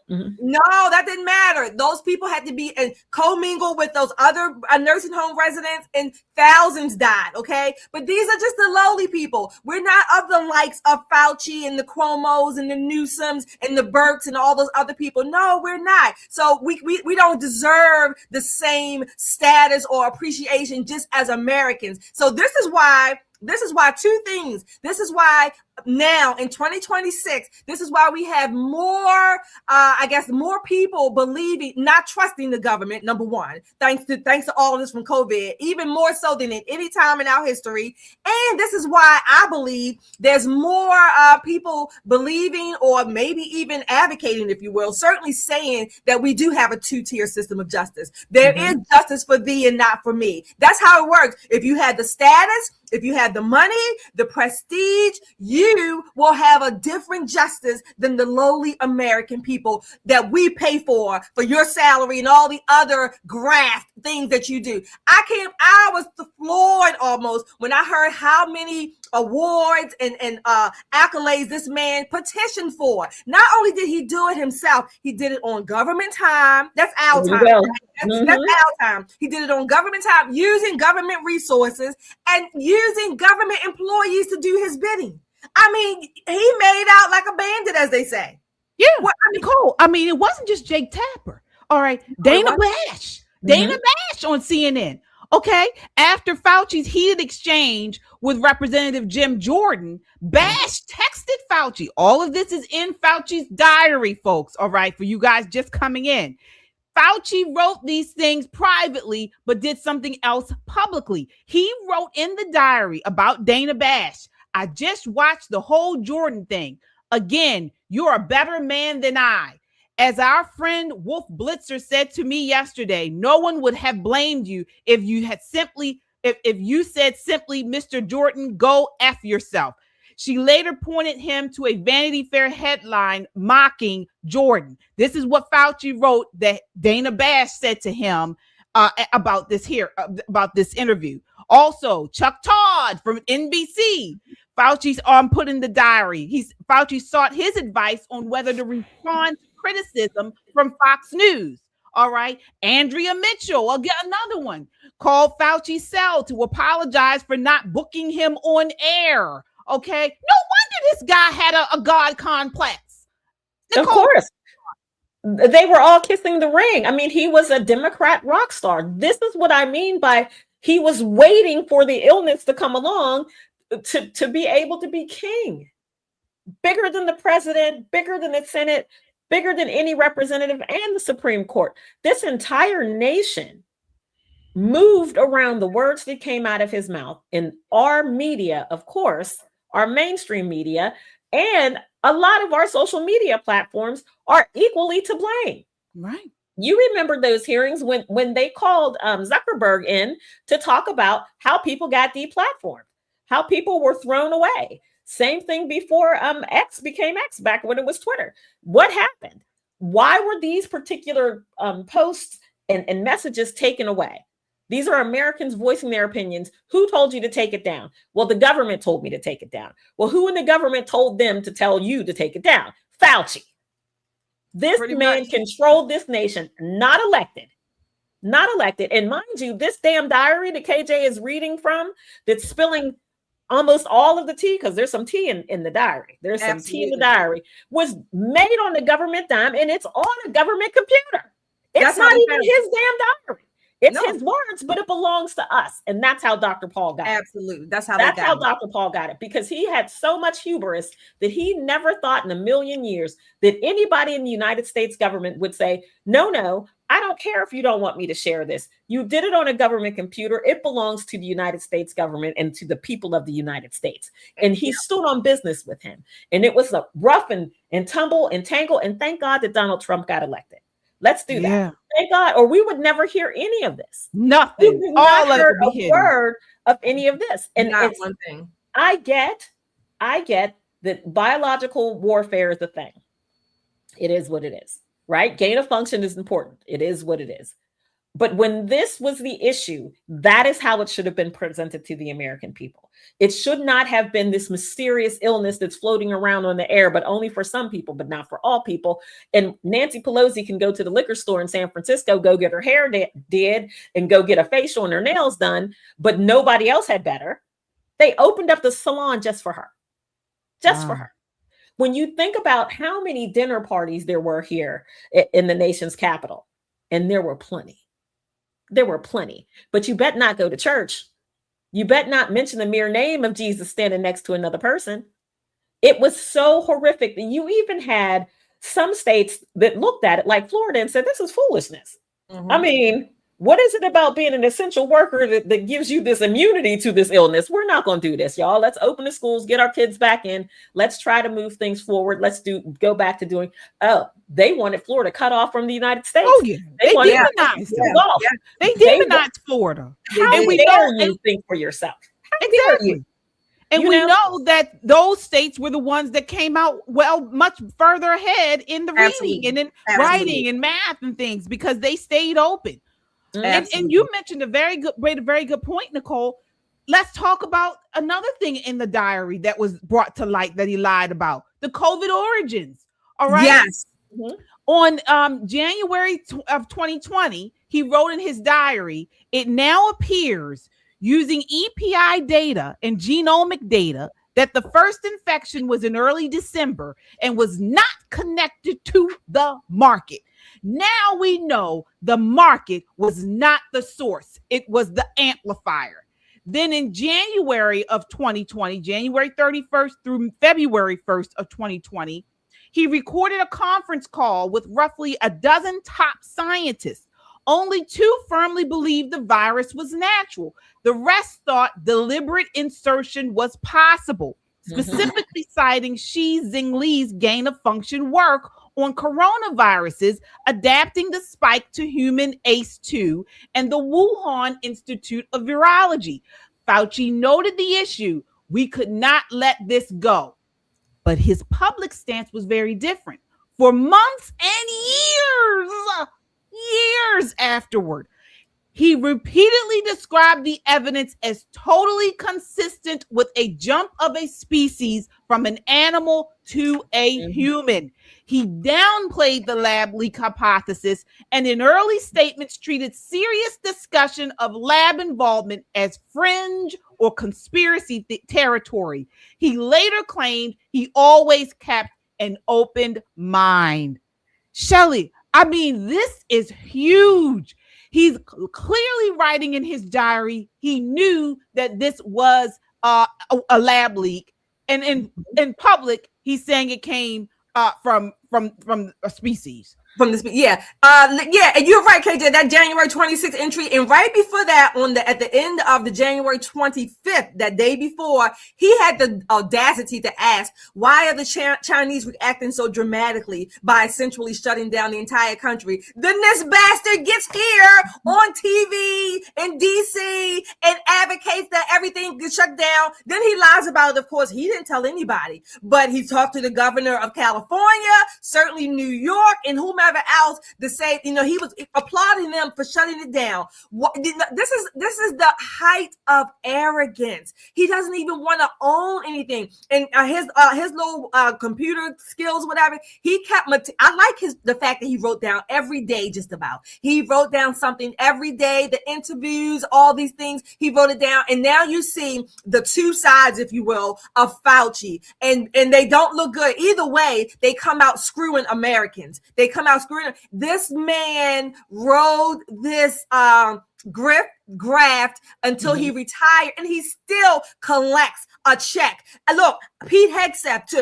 No, that didn't matter. Those people had to be commingled with those other nursing home residents, and thousands died, okay? But these are just the lowly people. We're not of the likes of Fauci and the Cuomos and the Newsoms and the Burks and all those other people. No, we're not. So we don't deserve the same status or appreciation just as Americans. So this is why two things. This is why now in 2026, this is why we have more, more people believing, not trusting the government, number one, thanks to all of this from COVID, even more so than at any time in our history. And this is why I believe there's more people believing, or maybe even advocating, if you will, certainly saying that we do have a two-tier system of justice. There is justice for thee and not for me. That's how it works. If you had the status, if you have the money, the prestige, you will have a different justice than the lowly American people that we pay for your salary and all the other graft things that you do. I was floored almost when I heard how many awards and accolades this man petitioned for. Not only did he do it himself, he did it on government time. That's our time. That's our time. He did it on government time, using government resources and using government employees to do his bidding. I mean, he made out like a bandit, as they say. Yeah, Nicole. I mean, it wasn't just Jake Tapper. All right, Dana Bash on CNN. Okay, after Fauci's heated exchange with Representative Jim Jordan, Bash texted Fauci. All of this is in Fauci's diary, folks. All right, for you guys just coming in. Fauci wrote these things privately, but did something else publicly. He wrote in the diary about Dana Bash. I just watched the whole Jordan thing. Again, you're a better man than I. As our friend Wolf Blitzer said to me yesterday, no one would have blamed you if you had simply, if you said simply, Mr. Jordan, go F yourself. She later pointed him to a Vanity Fair headline mocking Jordan. This is what Fauci wrote that Dana Bash said to him about this interview. Also, Chuck Todd from NBC. Fauci's put in the diary. Fauci sought his advice on whether to respond to criticism from Fox News. All right. Andrea Mitchell, again, another one, called Fauci's cell to apologize for not booking him on air. Okay. No wonder this guy had a God complex. Nicole, of course. They were all kissing the ring. I mean, he was a Democrat rock star. This is what I mean by he was waiting for the illness to come along to be able to be king. Bigger than the president, bigger than the Senate, bigger than any representative and the Supreme Court. This entire nation moved around the words that came out of his mouth. In our media, of course, our mainstream media, and a lot of our social media platforms are equally to blame. Right. You remember those hearings when they called Zuckerberg in to talk about how people got deplatformed, how people were thrown away. Same thing before X became X, back when it was Twitter. What happened? Why were these particular posts and messages taken away? These are Americans voicing their opinions. Who told you to take it down? Well, the government told me to take it down. Well, who in the government told them to tell you to take it down? Fauci. This man controlled this nation, not elected. Not elected. And mind you, this damn diary that KJ is reading from, that's spilling almost all of the tea, because there's some tea in the diary. There's some tea in the diary, was made on the government dime, and it's on a government computer. It's not even his damn diary. It's his words, but it belongs to us. And that's how Dr. Paul got it. Absolutely. That's how Dr. Paul got it, because he had so much hubris that he never thought in a million years that anybody in the United States government would say, no, I don't care if you don't want me to share this. You did it on a government computer. It belongs to the United States government and to the people of the United States. And he stood on business with him. And it was a rough and tumble and tangle. And thank God that Donald Trump got elected. Let's do that. Thank God, or we would never hear any of this. Nothing. We all of it a word of any of this. And it's one thing. I get that biological warfare is a thing. It is what it is, right? Gain of function is important. It is what it is. But when this was the issue, that is how it should have been presented to the American people. It should not have been this mysterious illness that's floating around on the air, but only for some people, but not for all people. And Nancy Pelosi can go to the liquor store in San Francisco, go get her hair did, and go get a facial and her nails done, but nobody else had better. They opened up the salon just for her. Just for her. When you think about how many dinner parties there were here in the nation's capital, and there were plenty. There were plenty, but you bet not go to church. You bet not mention the mere name of Jesus standing next to another person. It was so horrific that you even had some states that looked at it like Florida and said, this is foolishness. Mm-hmm. I mean, what is it about being an essential worker that gives you this immunity to this illness? We're not going to do this, y'all. Let's open the schools, get our kids back in. Let's try to move things forward. Let's go back to doing. Oh, they wanted Florida cut off from the United States. Oh yeah, they demonized They demonized Florida. How dare you think for yourself? How dare you? And we know that those states were the ones that came out much further ahead in the reading and in writing and math and things, because they stayed open. And you mentioned a very good point, Nicole. let's talk about another thing in the diary that was brought to light that he lied about: the COVID origins. All right. Yes. On January of 2020, he wrote in his diary, "It now appears, using EPI data and genomic data, that the first infection was in early December and was not connected to the market." Now we know the market was not the source. It was the amplifier. Then in January of 2020, January 31st through February 1st of 2020, he recorded a conference call with roughly a dozen top scientists. Only 2 firmly believed the virus was natural. The rest thought deliberate insertion was possible, specifically citing Xi Jinping's gain-of-function work on coronaviruses, adapting the spike to human ACE2, and the Wuhan Institute of Virology. Fauci noted the issue. We could not let this go. But his public stance was very different. For months and years afterward, he repeatedly described the evidence as totally consistent with a jump of a species from an animal to a human. He downplayed the lab leak hypothesis and in early statements treated serious discussion of lab involvement as fringe or conspiracy territory. He later claimed he always kept an open mind. Shelley, I mean, this is huge. He's clearly writing in his diary. He knew that this was a lab leak, and in public, he's saying it came from a species. From this, yeah, and you're right, KJ. That January 26th entry, and right before that, at the end of the January 25th, that day before, he had the audacity to ask, "Why are the Chinese reacting so dramatically by essentially shutting down the entire country?" Then this bastard gets here on TV in DC and advocates that everything gets shut down. Then he lies about it. Of course, he didn't tell anybody, but he talked to the governor of California, certainly New York, and whomever else to say, he was applauding them for shutting it down. This is the height of arrogance. He doesn't even want to own anything. And his little computer skills, whatever, he kept. I like the fact that he wrote down every day, just about. He wrote down something every day. The interviews, all these things, he wrote it down. And now you see the two sides, if you will, of Fauci, and they don't look good either way. They come out screwing Americans. They come out screwing. This man rode this graft until he retired, and he still collects a check. And look, Pete Hegseth,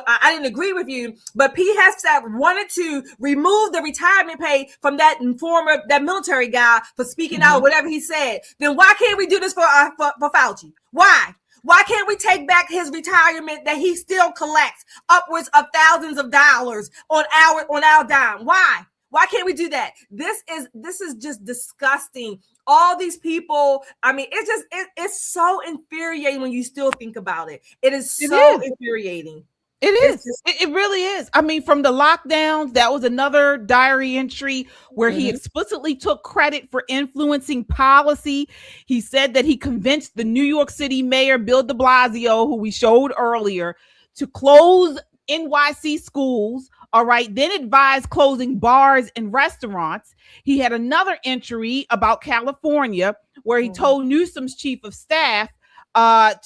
I didn't agree with you, but Pete Hegseth wanted to remove the retirement pay from that military guy for speaking out, whatever he said. Then why can't we do this for Fauci? Why? Why can't we take back his retirement that he still collects upwards of thousands of dollars on our dime? Why? Why can't we do that? This is just disgusting. All these people, I mean, it's so infuriating when you still think about it. It is infuriating. It is. It really is. I mean, from the lockdowns, that was another diary entry where he explicitly took credit for influencing policy. He said that he convinced the New York City mayor, Bill de Blasio, who we showed earlier, to close NYC schools. All right. Then advised closing bars and restaurants. He had another entry about California where he told Newsom's chief of staff told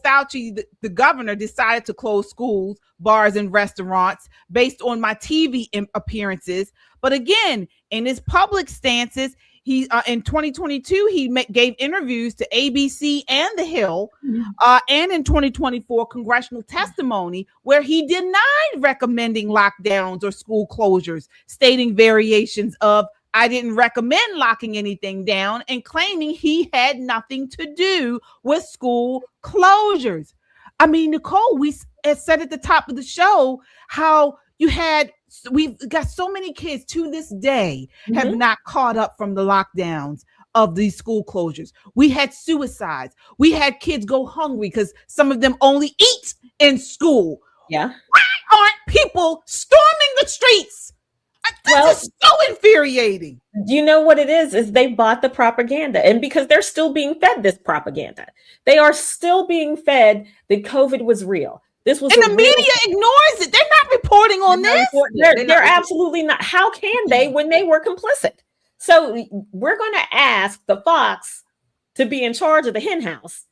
Fauci, the governor, decided to close schools, bars, and restaurants based on my TV appearances. But again, in his public stances, he in 2022 he gave interviews to ABC and The Hill, and in 2024 congressional testimony where he denied recommending lockdowns or school closures, stating variations of "I didn't recommend locking anything down," and claiming he had nothing to do with school closures. I mean, Nicole, we said at the top of the show how we've got so many kids to this day have not caught up from the lockdowns of these school closures. We had suicides. We had kids go hungry because some of them only eat in school. Yeah. Why aren't people storming the streets? That's so infuriating. You know what it is they bought the propaganda. And because they're still being fed this propaganda, they are still being fed that COVID was real. This was, and the media ignores it. They're not reporting on this. They're absolutely not. How can they when they were complicit? So we're going to ask the Fox to be in charge of the hen house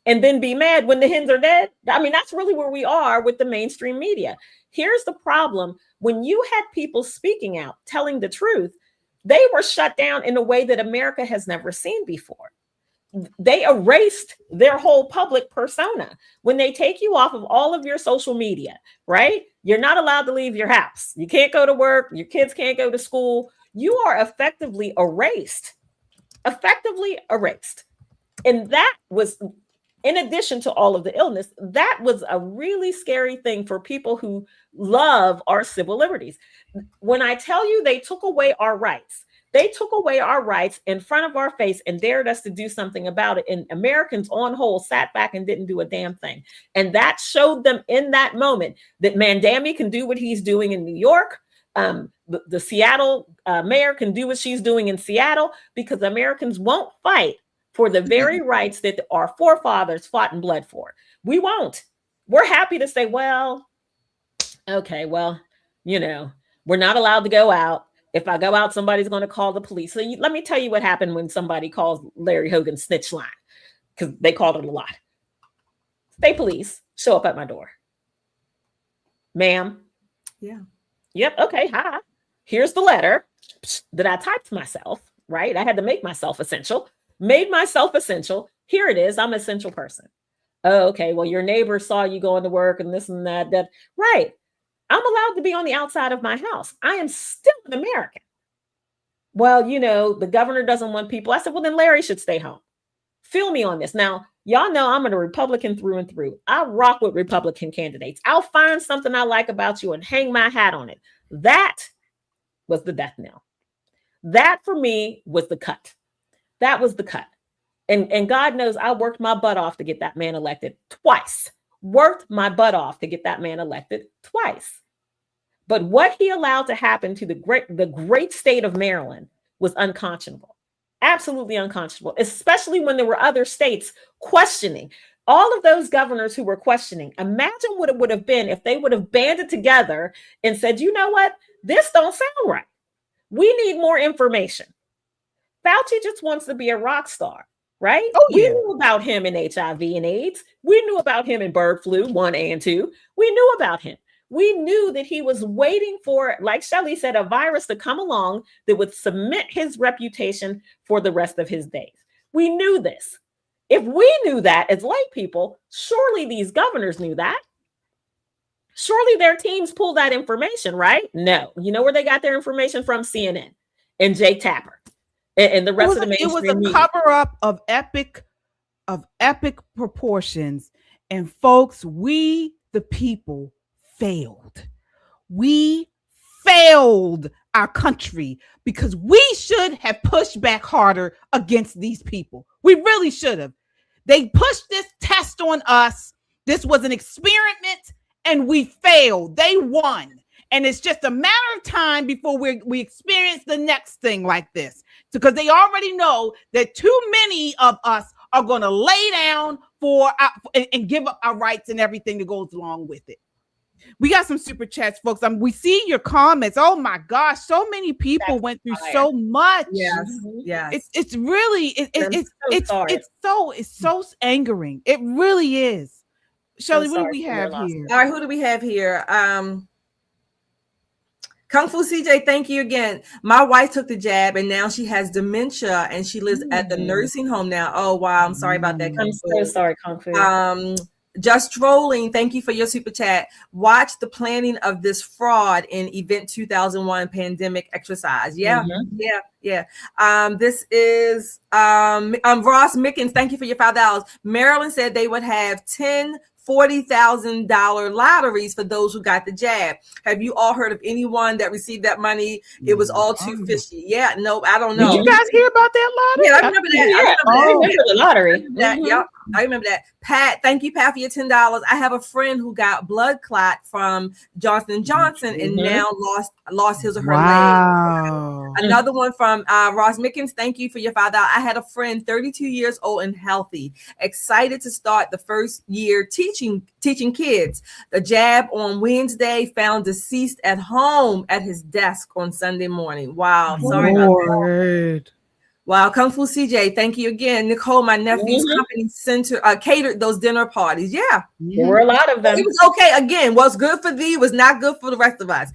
and then be mad when the hens are dead. I mean, that's really where we are with the mainstream media. Here's the problem. When you had people speaking out, telling the truth, they were shut down in a way that America has never seen before. They erased their whole public persona. When they take you off of all of your social media, right? You're not allowed to leave your house. You can't go to work. Your kids can't go to school. You are effectively erased. Effectively erased. And that was, in addition to all of the illness, that was a really scary thing for people who love our civil liberties. When I tell you they took away our rights, they took away our rights in front of our face and dared us to do something about it. And Americans on whole sat back and didn't do a damn thing. And that showed them in that moment that Mandami can do what he's doing in New York. The Seattle mayor can do what she's doing in Seattle, because Americans won't fight for the very rights that our forefathers fought and bled for. We won't. We're happy to say, well, okay, well, you know, we're not allowed to go out. If I go out, somebody's going to call the police. So let me tell you what happened when somebody calls Larry Hogan's snitch line, because they called it a lot. State police show up at my door. Ma'am. Yeah. Yep. Okay. Hi. Here's the letter that I typed myself, right? I had to make myself essential. Made myself essential. Here it is. I'm an essential person. Oh, okay. Well, your neighbor saw you going to work and this and that. Right. I'm allowed to be on the outside of my house. I am still an American. Well, you know, the governor doesn't want people. I said, well, then Larry should stay home. Feel me on this. Now, y'all know I'm a Republican through and through. I rock with Republican candidates. I'll find something I like about you and hang my hat on it. That was the death knell. That for me was the cut. That was the cut. And God knows I worked my butt off to get that man elected twice. Worked my butt off to get that man elected twice. But what he allowed to happen to the great state of Maryland was unconscionable. Absolutely unconscionable, especially when there were other states questioning. All of those governors who were questioning, imagine what it would have been if they would have banded together and said, you know what? This don't sound right. We need more information. Fauci just wants to be a rock star. Right? Oh, yeah. We knew about him in HIV and AIDS. We knew about him in bird flu 1 and 2. We knew about him. We knew that he was waiting for, like Shelley said, a virus to come along that would cement his reputation for the rest of his days. We knew this. If we knew that as lay people, surely these governors knew that. Surely their teams pulled that information, right? No. You know where they got their information from? CNN and Jake Tapper. And the rest of the mainstream it was a cover-up of epic proportions. And folks, we, the people, failed. We failed our country because we should have pushed back harder against these people. We really should have. They pushed this test on us. This was an experiment and we failed. They won. And it's just a matter of time before we experience the next thing like this. Because they already know that too many of us are going to lay down and give up our rights and everything that goes along with it. We got some super chats, folks. We see your comments. Oh my gosh, so many people went through so much. Yes, yes. It's really it's so angering. It really is. Shelley, what do we have here? All right, who do we have here? Kung Fu CJ, thank you again. My wife took the jab and now she has dementia and she lives at the nursing home now. Oh, wow. I'm sorry about that. I'm so sorry, Kung Fu. Just trolling. Thank you for your super chat. Watch the planning of this fraud in Event 2001 pandemic exercise. Yeah. This is Ross Mickens. Thank you for your $5. Maryland said they would have 10 $40,000 lotteries for those who got the jab. Have you all heard of anyone that received that money? It was all too fishy. Yeah, no, I don't know. Did you guys hear about that lottery? Yeah, I remember that. I remember the lottery. Yep. I remember that. Pat, thank you, Pat, for your $10. I have a friend who got blood clot from Johnson & Johnson and now lost his or her leg. Another one from Ross Mickens. Thank you for your $5. I had a friend, 32 years old and healthy, excited to start the first year teaching kids. The jab on Wednesday, found deceased at home at his desk on Sunday morning. Wow. Sorry about that. Wow, Kung Fu CJ, thank you again. Nicole, my nephew's company catered those dinner parties. Yeah. There were a lot of them. It was okay. Again, what's good for thee was not good for the rest of us.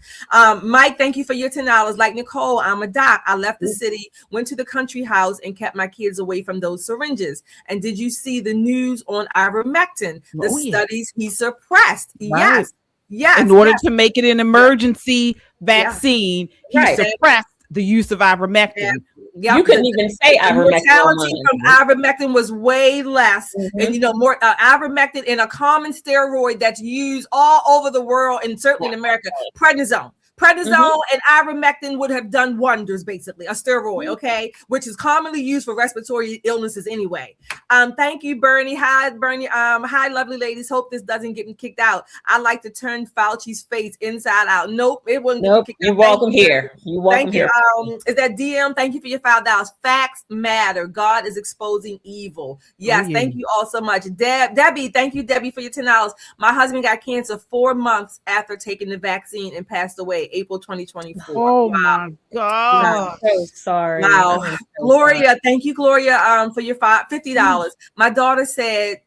Mike, thank you for your $10. Like Nicole, I'm a doc. I left the city, went to the country house, and kept my kids away from those syringes. And did you see the news on ivermectin? The studies he suppressed. Right. Yes. In order to make it an emergency vaccine, he suppressed the use of ivermectin. Yep. You couldn't even say ivermectin. Mortality from ivermectin was way less, and more ivermectin and a common steroid that's used all over the world and certainly in America, prednisone. Prednisone and ivermectin would have done wonders, basically, a steroid, okay, which is commonly used for respiratory illnesses anyway. Thank you, Bernie. Hi, Bernie. Hi, lovely ladies. Hope this doesn't get me kicked out. I like to turn Fauci's face inside out. Nope, it wouldn't get me kicked out. You're welcome here. You're welcome here. Is that DM? Thank you for your $5. Facts matter. God is exposing evil. Yes, thank you all so much. Debbie, thank you, Debbie, for your $10. My husband got cancer 4 months after taking the vaccine and passed away. April 2024. Oh my God. I'm so sorry. Wow. So Gloria, sorry. Thank you, Gloria, for your $50. My daughter said,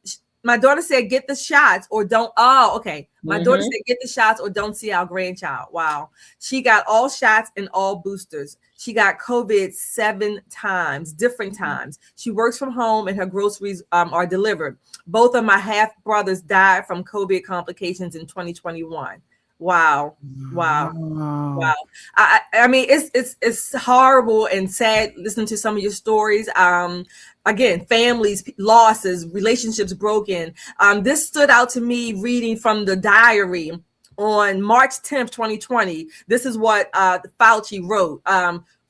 get the shots or don't. Oh, okay. My daughter said, get the shots or don't see our grandchild. Wow. She got all shots and all boosters. She got COVID 7 times, different times. She works from home and her groceries are delivered. Both of my half brothers died from COVID complications in 2021. Wow. I mean, it's horrible and sad listening to some of your stories. Again, families, losses, relationships broken. This stood out to me reading from the diary on March 10th, 2020. This is what Fauci wrote.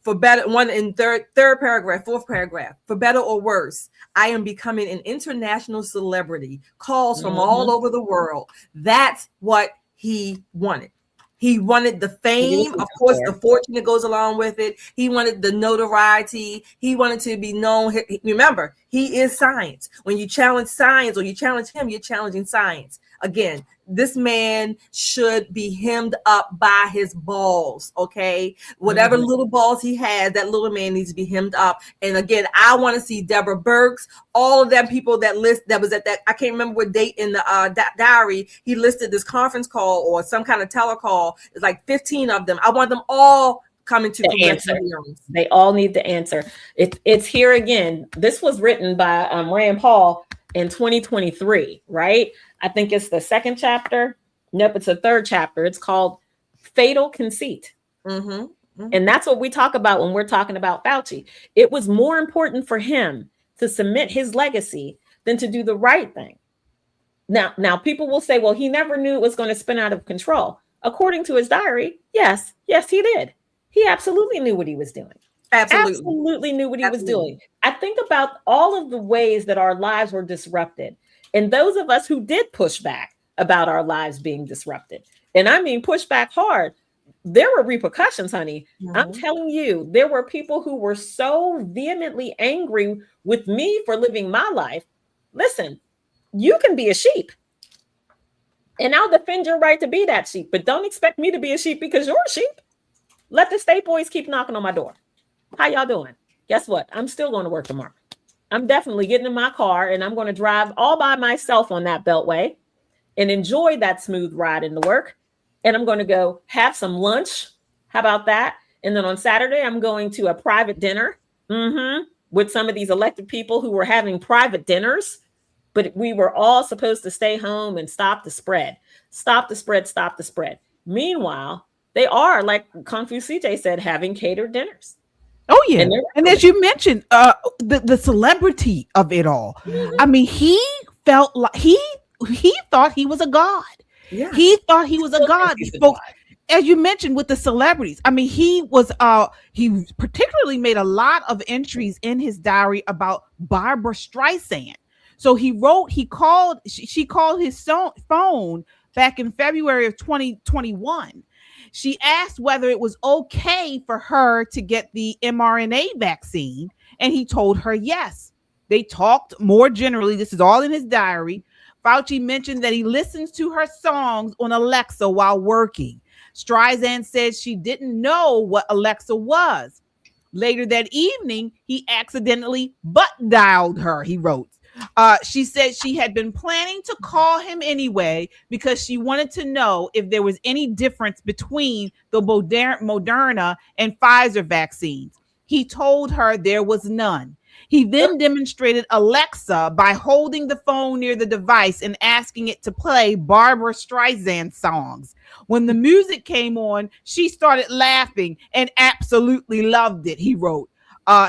For better, one in fourth paragraph, for better or worse, I am becoming an international celebrity. Calls from all over the world. That's what he wanted. He wanted the fame, of course, the fortune that goes along with it. He wanted the notoriety. He wanted to be known. Remember, he is science. When you challenge science or you challenge him, you're challenging science. Again, this man should be hemmed up by his balls, okay? Whatever little balls he has, that little man needs to be hemmed up. And again, I want to see Deborah Birx, all of them people that was at that, I can't remember what date in the diary, he listed this conference call or some kind of telecall. It's like 15 of them. I want them all coming to answer. They all need the answer. It's here again. This was written by Rand Paul in 2023, right? I think it's the second chapter. Nope, it's the third chapter. It's called Fatal Conceit. And that's what we talk about when we're talking about Fauci. It was more important for him to submit his legacy than to do the right thing. Now people will say, well, he never knew it was going to spin out of control. According to his diary, yes, he did. He absolutely knew what he was doing. Absolutely knew what he was doing. I think about all of the ways that our lives were disrupted. And those of us who did push back about our lives being disrupted, and I mean push back hard, there were repercussions, honey. I'm telling you, there were people who were so vehemently angry with me for living my life. Listen, you can be a sheep. And I'll defend your right to be that sheep, but don't expect me to be a sheep because you're a sheep. Let the state boys keep knocking on my door. How y'all doing? Guess what? I'm still going to work tomorrow. I'm definitely getting in my car and I'm going to drive all by myself on that beltway and enjoy that smooth ride into work. And I'm going to go have some lunch. How about that? And then on Saturday, I'm going to a private dinner with some of these elected people who were having private dinners. But we were all supposed to stay home and stop the spread. Stop the spread, stop the spread. Meanwhile, they are, like Kung Fu CJ said, having catered dinners. Oh, yeah. And as you mentioned, the celebrity of it all. I mean, he felt like he thought he was a god. Yeah. He thought he was a god. As you mentioned with the celebrities, I mean, he particularly made a lot of entries in his diary about Barbara Streisand. So she called his phone back in February of 2021. She asked whether it was okay for her to get the mRNA vaccine, and he told her yes. They talked more generally. This is all in his diary. Fauci mentioned that he listens to her songs on Alexa while working. Streisand said she didn't know what Alexa was. Later that evening, he accidentally butt dialed her, he wrote. She said she had been planning to call him anyway because she wanted to know if there was any difference between the Moderna and Pfizer vaccines. He told her there was none. He then demonstrated Alexa by holding the phone near the device and asking it to play Barbra Streisand songs. When the music came on, she started laughing and absolutely loved it, he wrote.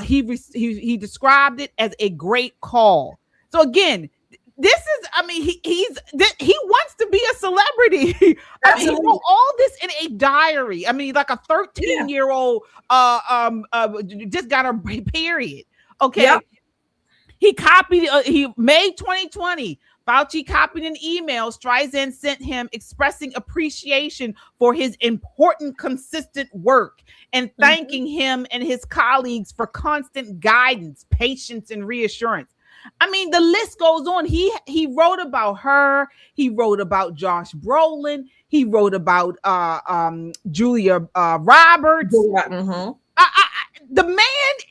He described it as a great call. So again, this is, I mean, he wants to be a celebrity. I mean, he wrote all this in a diary. I mean, like a 13-year-old just got a period. Okay. Yep. He copied, May 2020, Fauci copied an email Streisand sent him expressing appreciation for his important, consistent work and thanking him and his colleagues for constant guidance, patience, and reassurance. I mean, the list goes on. He wrote about her. He wrote about Josh Brolin. He wrote about Julia Roberts. The man,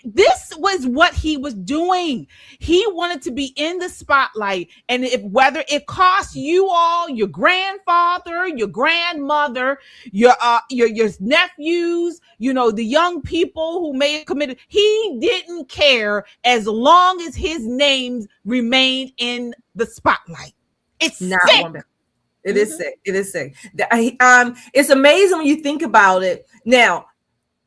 this was what he was doing. He wanted to be in the spotlight, and whether it costs you all, your grandfather, your grandmother, your nephews, the young people who may have committed, he didn't care as long as his names remained in the spotlight. It's sick. It is sick. It is sick. It's amazing when you think about it. Now,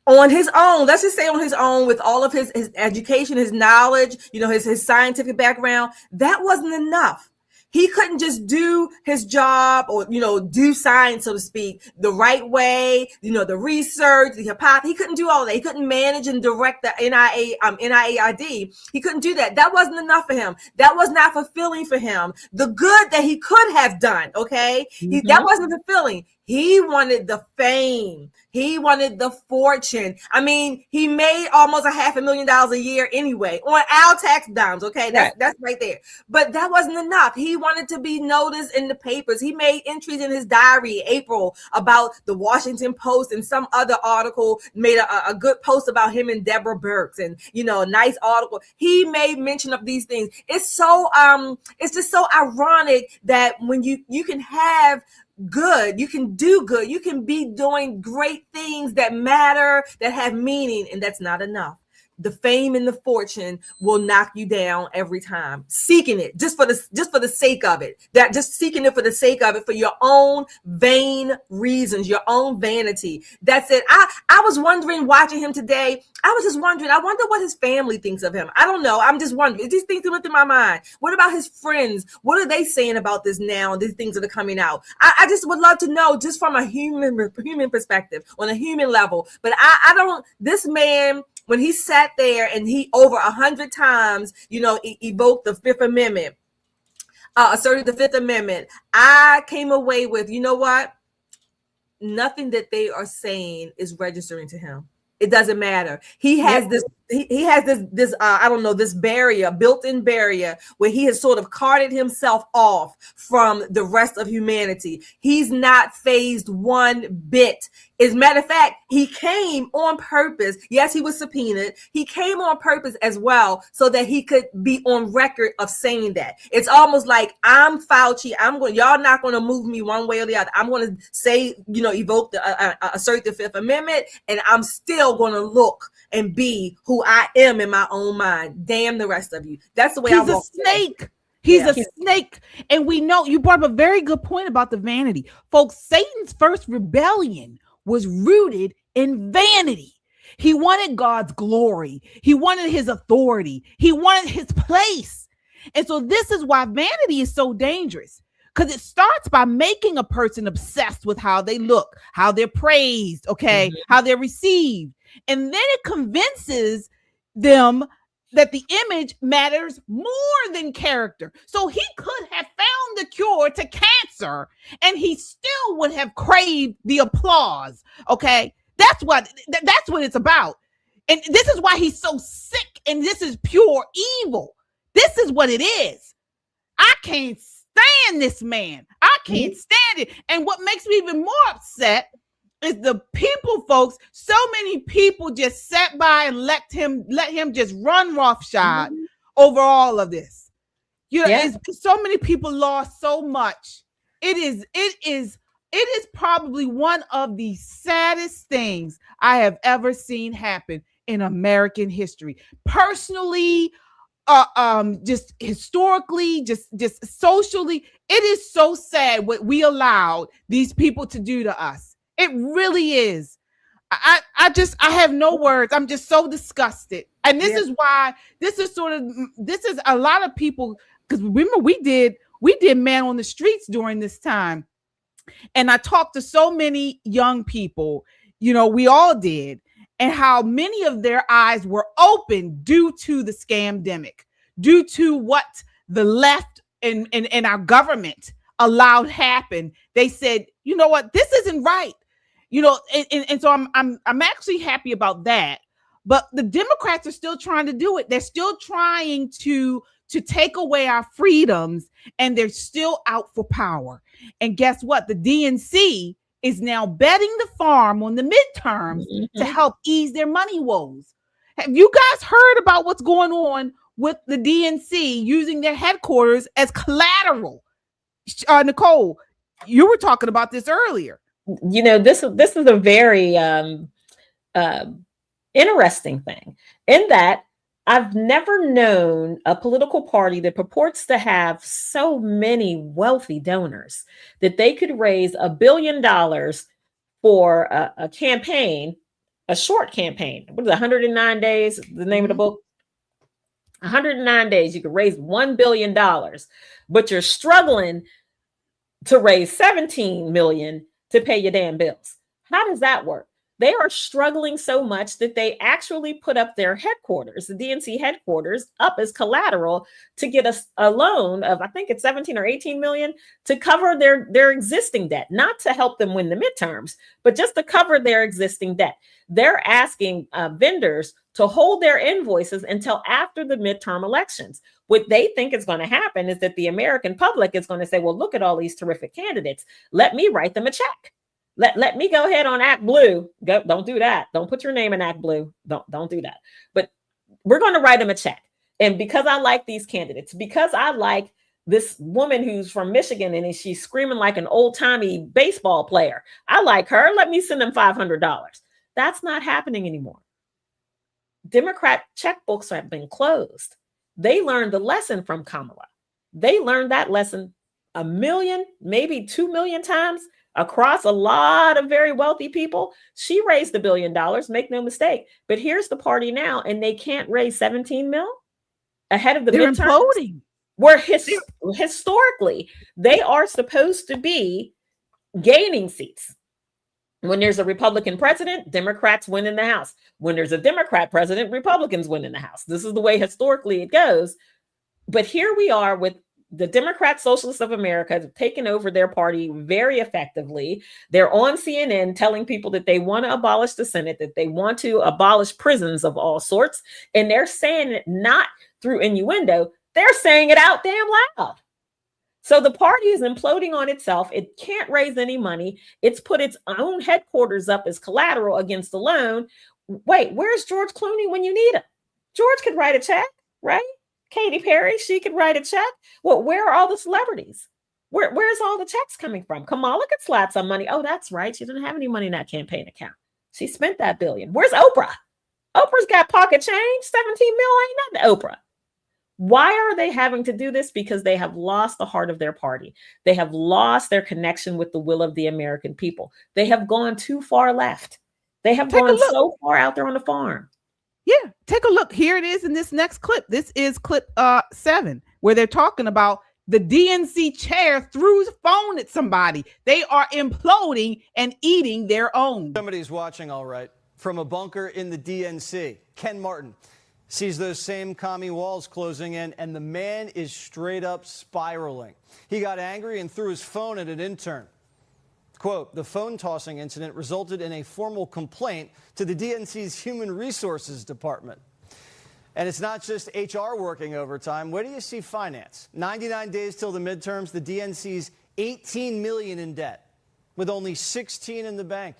on his own, let's just say on his own, with all of his education, his knowledge, his scientific background, that wasn't enough. He couldn't just do his job or, do science, so to speak, the right way, the research, the hypothesis. He couldn't do all that. He couldn't manage and direct the NIAID. He couldn't do that. That wasn't enough for him. That was not fulfilling for him. The good that he could have done, okay? That wasn't fulfilling. He wanted the fame. He wanted the fortune. I mean, he made almost $500,000 a year anyway on our tax dimes. Okay, that's right there. But that wasn't enough. He wanted to be noticed in the papers. He made entries in his diary, April, about the Washington Post, and some other article made a good post about him and Deborah Birx, and a nice article. He made mention of these things. It's so it's just so ironic that when you can have good, you can do good, you can be doing great things that matter, that have meaning, and that's not enough. The fame and the fortune will knock you down every time. Seeking it just for the sake of it, seeking it for the sake of it, for your own vain reasons, your own vanity. That's it. I was wondering, watching him today, I wonder what his family thinks of him. I don't know. I'm just wondering. These things went through my mind. What about his friends? What are they saying about this now? These things that are coming out. I just would love to know, just from a human perspective, on a human level. But I don't. This man, when he sat there and he over 100 times, evoked the Fifth Amendment, asserted the Fifth Amendment, I came away with, what? Nothing that they are saying is registering to him. It doesn't matter. He has this. He has this. I don't know, this barrier, built-in barrier, where he has sort of carted himself off from the rest of humanity. He's not fazed one bit. As a matter of fact, he came on purpose. Yes, he was subpoenaed. He came on purpose as well, so that he could be on record of saying that. It's almost like, I'm Fauci. Y'all not going to move me one way or the other. I'm going to say, evoke assert the Fifth Amendment, and I'm still going to look and be who I am in my own mind. Damn the rest of you. That's the way He's a snake. He's a snake. And we know, you brought up a very good point about the vanity. Folks, Satan's first rebellion was rooted in vanity. He wanted God's glory. He wanted his authority. He wanted his place. And so this is why vanity is so dangerous, because it starts by making a person obsessed with how they look, how they're praised, how they're received. And then it convinces them that the image matters more than character. So he could have found the cure to cancer and he still would have craved the applause. Okay. That's what it's about. And this is why he's so sick. And this is pure evil. This is what it is. I can't stand this man. I can't stand it. And what makes me even more upset is the people, folks. So many people just sat by and let him just run roughshod over all of this. You know, so many people lost so much. It is probably one of the saddest things I have ever seen happen in American history. Personally, just historically, just socially, it is so sad what we allowed these people to do to us. It really is. I have no words. I'm just so disgusted. And this is why this is a lot of people, because remember we did Man on the Streets during this time. And I talked to so many young people, you know, we all did, and how many of their eyes were open due to the scamdemic, due to what the left and our government allowed happen. They said, you know what, this isn't right. You know, and so I'm actually happy about that. But the Democrats are still trying to do it. They're still trying to take away our freedoms, and they're still out for power. And guess what? The DNC is now betting the farm on the midterms to help ease their money woes. Have you guys heard about what's going on with the DNC using their headquarters as collateral? Nicole, you were talking about this earlier. You know, this is a very interesting thing, in that I've never known a political party that purports to have so many wealthy donors that they could raise $1 billion for a campaign, a short campaign. What is it, 109 days? The name of the book? 109 days, you could raise $1 billion, but you're struggling to raise 17 million to pay your damn bills. How does that work? They are struggling so much that they actually put up their headquarters, the DNC headquarters, up as collateral to get a loan of, I think it's 17 or 18 million to cover their existing debt, not to help them win the midterms, but just to cover their existing debt. They're asking vendors to hold their invoices until after the midterm elections. What they think is going to happen is that the American public is going to say, well, look at all these terrific candidates. Let me write them a check. Let me go ahead on Act Blue. Don't do that. Don't put your name in Act Blue. Don't do that. But we're going to write them a check. And because I like these candidates, because I like this woman who's from Michigan and she's screaming like an old-timey baseball player, I like her. Let me send them $500. That's not happening anymore. Democrat checkbooks have been closed. They learned the lesson from Kamala. They learned that lesson 1 million, maybe 2 million times across a lot of very wealthy people. She raised $1 billion, make no mistake. But here's the party now, and they can't raise 17 mil ahead of the midterms. They're imploding. Where historically, they are supposed to be gaining seats. When there's a Republican president, Democrats win in the House. When there's a Democrat president, Republicans win in the House. This is the way historically it goes. But here we are with the Democrat Socialists of America have taken over their party very effectively. They're on CNN telling people that they want to abolish the Senate, that they want to abolish prisons of all sorts. And they're saying it not through innuendo. They're saying it out damn loud. So the party is imploding on itself. It can't raise any money. It's put its own headquarters up as collateral against the loan. Wait, where's George Clooney when you need him? George could write a check, right? Katy Perry, she could write a check. Well, where are all the celebrities? Where's all the checks coming from? Kamala could slide some money. Oh, that's right. She didn't have any money in that campaign account. She spent that $1 billion. Where's Oprah? Oprah's got pocket change. 17 mil ain't nothing to Oprah. Why are they having to do this? Because they have lost the heart of their party. They have lost their connection with the will of the American people. They have gone too far left. They have gone so far out there on the farm. Yeah, take a look. Here it is in this next clip. This is clip 7, where they're talking about the DNC chair threw his phone at somebody. They are imploding and eating their own. Somebody's watching, all right, from a bunker in the DNC. Ken Martin. sees those same commie walls closing in, and the man is straight up spiraling. He got angry and threw his phone at an intern. Quote, the phone tossing incident resulted in a formal complaint to the DNC's Human Resources Department. And it's not just HR working overtime. Where do you see finance? 99 days till the midterms, the DNC's $18 million in debt, with only 16 in the bank.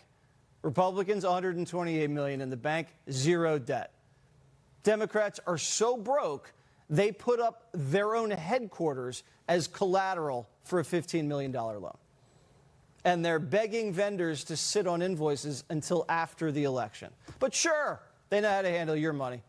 Republicans, $128 million in the bank, zero debt. Democrats are so broke, they put up their own headquarters as collateral for a $15 million loan. And they're begging vendors to sit on invoices until after the election. But sure, they know how to handle your money.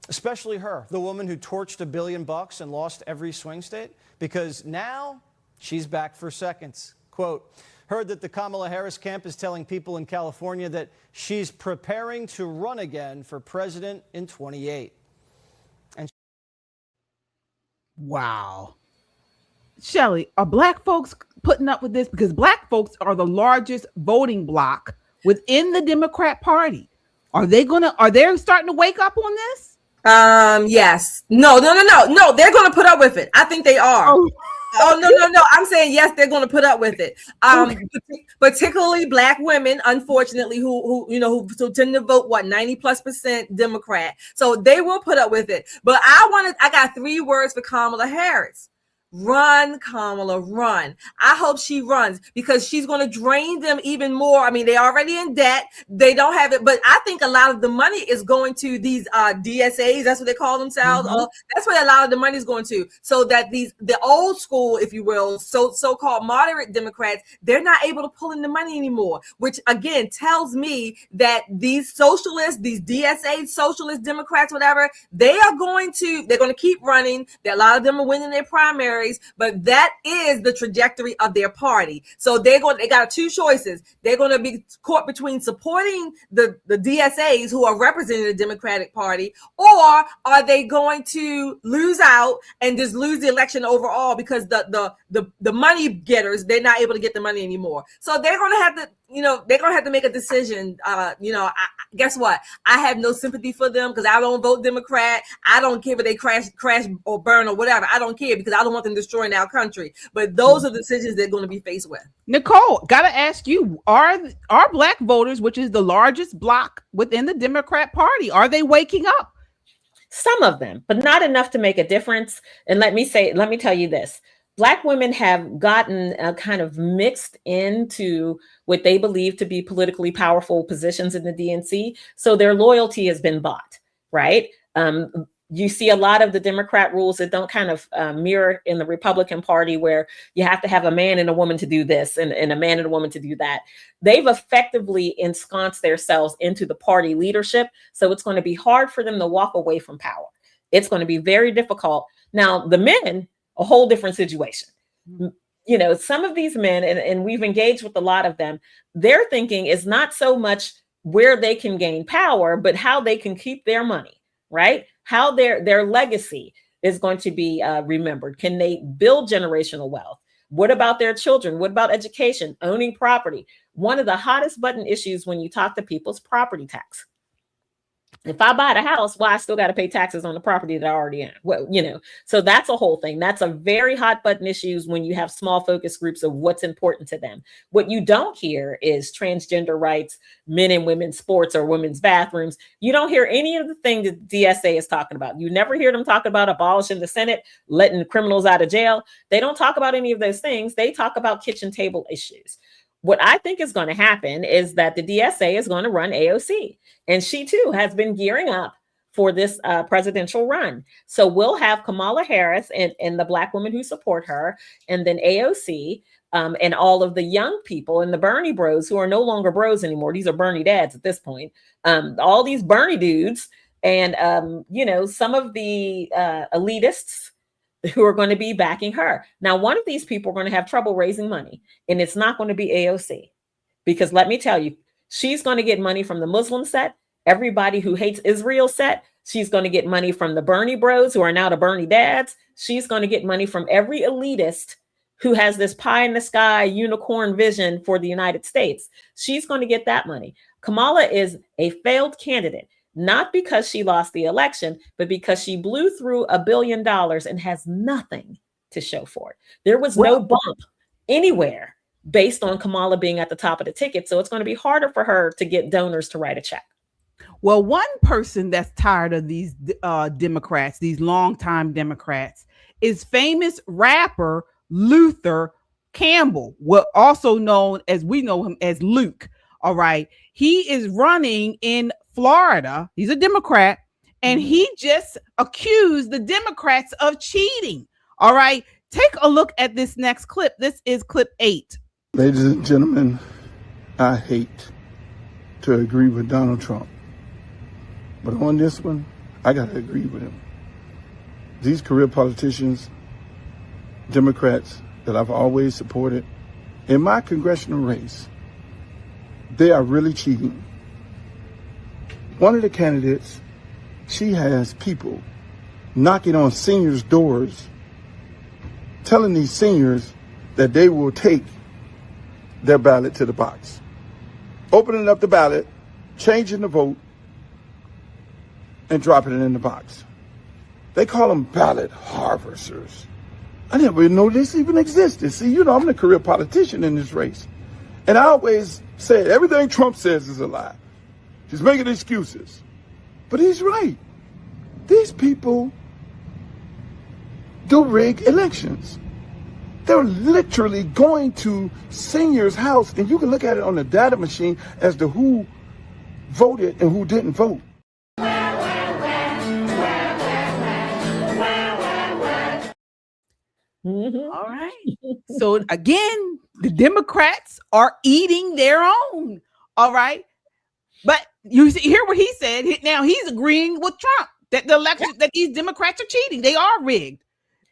Especially her, the woman who torched $1 billion and lost every swing state, because now she's back for seconds. Quote, heard that the Kamala Harris camp is telling people in California that she's preparing to run again for president in 28. And wow. Shelley, are black folks putting up with this? Because black folks are the largest voting bloc within the Democrat Party. Are they starting to wake up on this? Yes. No. They're going to put up with it. I think they are. Oh, no. I'm saying, yes, they're going to put up with it. Particularly black women, unfortunately, who tend to vote, 90+% Democrat. So they will put up with it. But I got 3 words for Kamala Harris. Run, Kamala, run. I hope she runs, because she's going to drain them even more. I mean, they're already in debt. They don't have it. But I think a lot of the money is going to these DSAs. That's what they call themselves. Mm-hmm. That's where a lot of the money is going to. So that the old school, if you will, so-called moderate Democrats, they're not able to pull in the money anymore, which again tells me that these socialists, these DSA socialist Democrats, whatever, they're going to keep running. A lot of them are winning their primaries. But that is the trajectory of their party. So they got 2 choices. They're going to be caught between supporting the DSAs who are representing the Democratic Party, or are they going to lose out and just lose the election overall because the money getters, they're not able to get the money anymore. So they're going to have to, they're going to have to make a decision. Guess what? I have no sympathy for them because I don't vote Democrat. I don't care if they crash or burn or whatever. I don't care because I don't want them destroying our country. But those are the decisions they're going to be faced with. Nicole, gotta ask you, are black voters, which is the largest bloc within the Democrat Party, are they waking up? Some of them, but not enough to make a difference. And let me tell you this. Black women have gotten kind of mixed into what they believe to be politically powerful positions in the DNC. So their loyalty has been bought, right? You see a lot of the Democrat rules that don't kind of mirror in the Republican Party, where you have to have a man and a woman to do this and a man and a woman to do that. They've effectively ensconced themselves into the party leadership. So it's going to be hard for them to walk away from power. It's going to be very difficult. Now, the men, a whole different situation. Some of these men, and we've engaged with a lot of them, their thinking is not so much where they can gain power, but how they can keep their money, right? How their legacy is going to be remembered. Can they build generational wealth? What about their children? What about education, owning property? One of the hottest button issues when you talk to people is property tax. If I buy the house, I still got to pay taxes on the property that I already own. Well, so that's a whole thing. That's a very hot button issues when you have small focus groups of what's important to them. What you don't hear is transgender rights, men and women's sports or women's bathrooms. You don't hear any of the things that DSA is talking about. You never hear them talk about abolishing the Senate, letting criminals out of jail. They don't talk about any of those things. They talk about kitchen table issues. What I think is going to happen is that the DSA is going to run AOC, and she too has been gearing up for this presidential run. So we'll have Kamala Harris and the Black women who support her, and then AOC and all of the young people and the Bernie bros who are no longer bros anymore. These are Bernie dads at this point. All these Bernie dudes and, some of the elitists who are going to be backing her. Now, one of these people are going to have trouble raising money, and it's not going to be AOC, because let me tell you, she's going to get money from the Muslim set, everybody who hates Israel set. She's going to get money from the Bernie bros who are now the Bernie dads. She's going to get money from every elitist who has this pie in the sky unicorn vision for the United States. She's going to get that money. Kamala is a failed candidate. not because she lost the election, but because she blew through $1 billion and has nothing to show for it. There was no bump anywhere based on Kamala being at the top of the ticket. So it's going to be harder for her to get donors to write a check. Well, one person that's tired of these Democrats, these longtime Democrats, is famous rapper Luther Campbell, also known as, we know him as Luke. All right. He is running in Florida. He's a Democrat, and he just accused the Democrats of cheating. All right. Take a look at this next clip. This is clip 8. Ladies and gentlemen, I hate to agree with Donald Trump, but on this one, I got to agree with him. These career politicians, Democrats that I've always supported, in my congressional race, they are really cheating. One of the candidates, she has people knocking on seniors' doors, telling these seniors that they will take their ballot to the box, opening up the ballot, changing the vote, and dropping it in the box. They call them ballot harvesters. I never even know this even existed. See, you know, I'm the career politician in this race. And I always said everything Trump says is a lie. He's making excuses. But he's right. These people do rig elections. They're literally going to seniors' house, and you can look at it on the data machine as to who voted and who didn't vote. All right. So again, the Democrats are eating their own. All right. But you hear what he said. Now he's agreeing with Trump that the election, that these Democrats are cheating. They are rigged.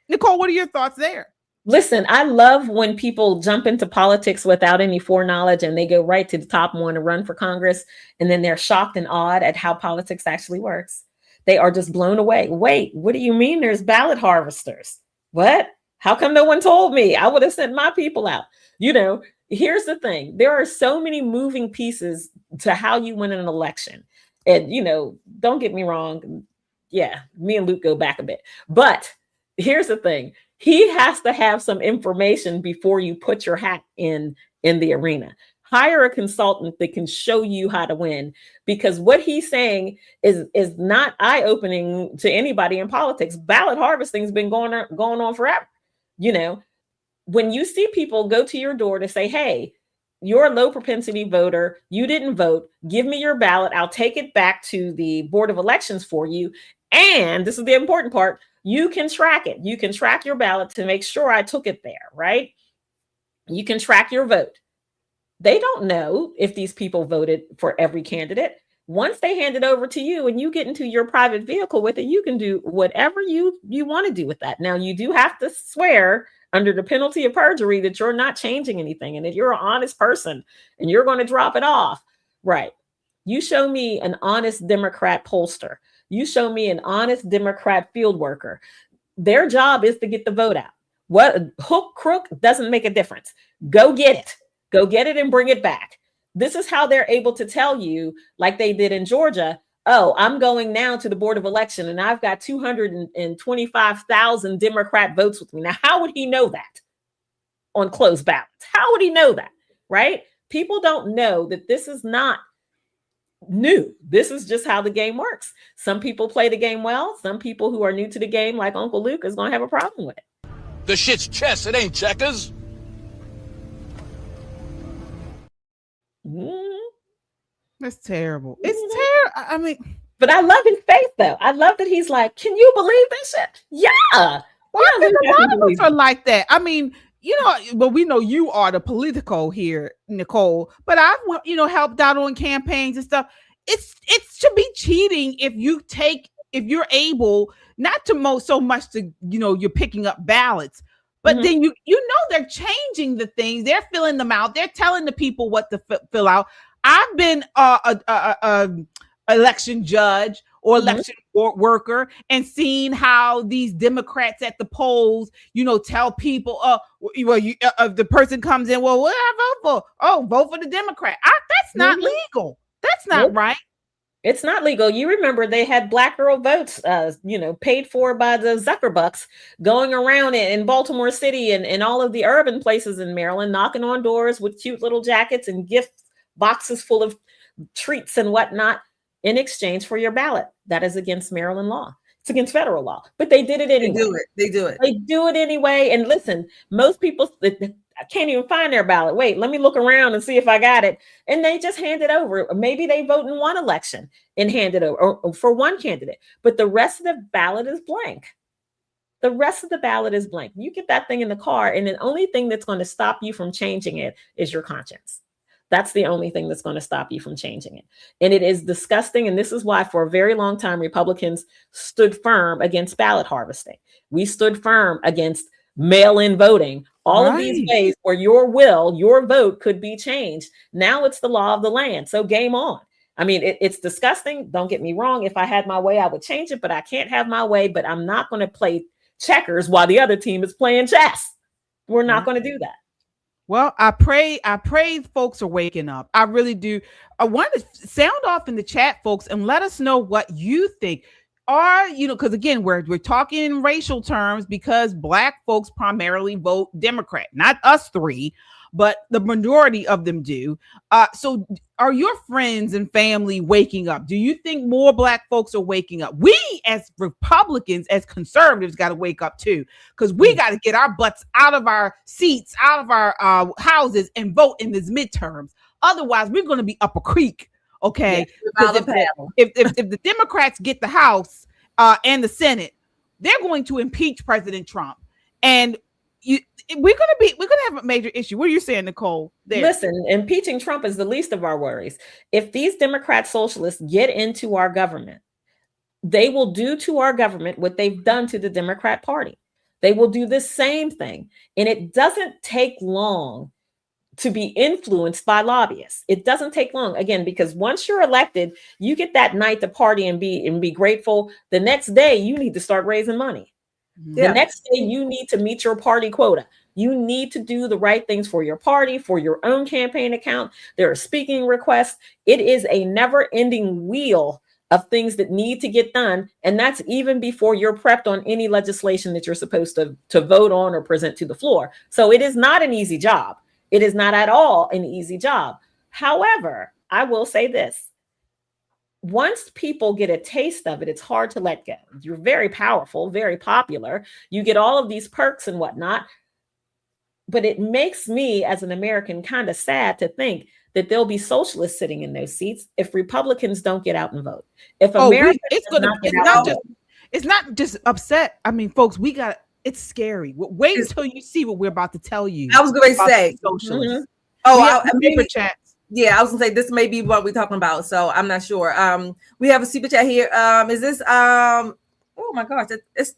Nicole, what are your thoughts there? Listen, I love when people jump into politics without any foreknowledge and they go right to the top and want to run for Congress. And then they're shocked and awed at how politics actually works. They are just blown away. Wait, what do you mean there's ballot harvesters? What? How come no one told me? I would have sent my people out. You know, here's the thing. There are so many moving pieces to how you win an election. And, you know, don't get me wrong. Yeah, me and Luke go back a bit. But here's the thing. He has to have some information before you put your hat in the arena. Hire a consultant that can show you how to win, because what he's saying is not eye-opening to anybody in politics. Ballot harvesting has been going on forever. You know, when you see people go to your door to say, hey, you're a low propensity voter, you didn't vote, give me your ballot, I'll take it back to the Board of Elections for you. And this is the important part, you can track it. You can track your ballot to make sure I took it there, right? You can track your vote. They don't know if these people voted for every candidate. Once they hand it over to you and you get into your private vehicle with it, you can do whatever you want to do with that. Now, you do have to swear under the penalty of perjury that you're not changing anything and that you're an honest person and you're going to drop it off. Right. You show me an honest Democrat pollster. You show me an honest Democrat field worker. Their job is to get the vote out. What hook, crook doesn't make a difference. Go get it. Go get it and bring it back. This is how they're able to tell you, like they did in Georgia, oh, I'm going now to the Board of Election and I've got 225,000 Democrat votes with me. Now, how would he know that on closed ballots? How would he know that, right? People don't know that this is not new. This is just how the game works. Some people play the game well. Some people who are new to the game, like Uncle Luke, is going to have a problem with it. The shit's chess. It ain't checkers. That's terrible. It's terrible. I mean, but I love his faith, though. I love that he's like, can you believe this shit? Yeah. Why a lot of us are like that? I mean, you know, but we know you are the political here, Nicole. But I've, you know, helped out on campaigns and stuff. It should be cheating if you're able not to so much to, you know, you're picking up ballots. But then you know they're changing the things. They're filling them out. They're telling the people what to fill out. I've been a election judge or election worker and seen how these Democrats at the polls, you know, tell people, the person comes in, well, what do I vote for? Oh, vote for the Democrat. That's not legal. That's not right. It's not legal. You remember they had black girl votes, paid for by the Zuckerbucks, going around in Baltimore City and all of the urban places in Maryland, knocking on doors with cute little jackets and gift boxes full of treats and whatnot in exchange for your ballot. That is against Maryland law. It's against federal law, but they did it anyway. They do it. They do it anyway. And listen, most people I can't even find their ballot. Wait, let me look around and see if I got it. And they just hand it over. Maybe they vote in one election and hand it over or for one candidate, but the rest of the ballot is blank. The rest of the ballot is blank. You get that thing in the car, and the only thing that's going to stop you from changing it is your conscience. That's the only thing that's going to stop you from changing it. And it is disgusting. And this is why for a very long time, Republicans stood firm against ballot harvesting. We stood firm against mail-in voting, all of these ways where your will, your vote could be changed. Now it's the law of the land. So game on. I mean, it's disgusting. Don't get me wrong. If I had my way, I would change it, but I can't have my way. But I'm not going to play checkers while the other team is playing chess. We're not going to do that. Well, I pray folks are waking up. I really do. I want to sound off in the chat, folks, and let us know what you think. Because again, we're talking in racial terms because Black folks primarily vote Democrat, not us three, but the majority of them do. So are your friends and family waking up? Do you think more Black folks are waking up? We as Republicans, as conservatives, got to wake up too, because we got to get our butts out of our seats, out of our houses and vote in these midterms. Otherwise, we're going to be up a creek. Okay. If the Democrats get the House and the Senate, they're going to impeach President Trump. And we're gonna have a major issue. What are you saying, Nicole? There. Listen, impeaching Trump is the least of our worries. If these Democrat socialists get into our government, they will do to our government what they've done to the Democrat Party. They will do the same thing. And it doesn't take long to be influenced by lobbyists. It doesn't take long, again, because once you're elected, you get that night to party and be grateful. The next day, you need to start raising money. The next day, you need to meet your party quota. You need to do the right things for your party, for your own campaign account. There are speaking requests. It is a never-ending wheel of things that need to get done. And that's even before you're prepped on any legislation that you're supposed to vote on or present to the floor. So it is not an easy job. It is not at all an easy job. However, I will say this. Once people get a taste of it, it's hard to let go. You're very powerful, very popular. You get all of these perks and whatnot. But it makes me, as an American, kind of sad to think that there'll be socialists sitting in those seats if Republicans don't get out and vote. If America it's not just upset. I mean, folks, it's scary. Wait until you see what we're about to tell you. I was going to say socialists. Super chats. Yeah, I was gonna say this may be what we're talking about, so I'm not sure. We have a super chat here. Is this oh my gosh, it's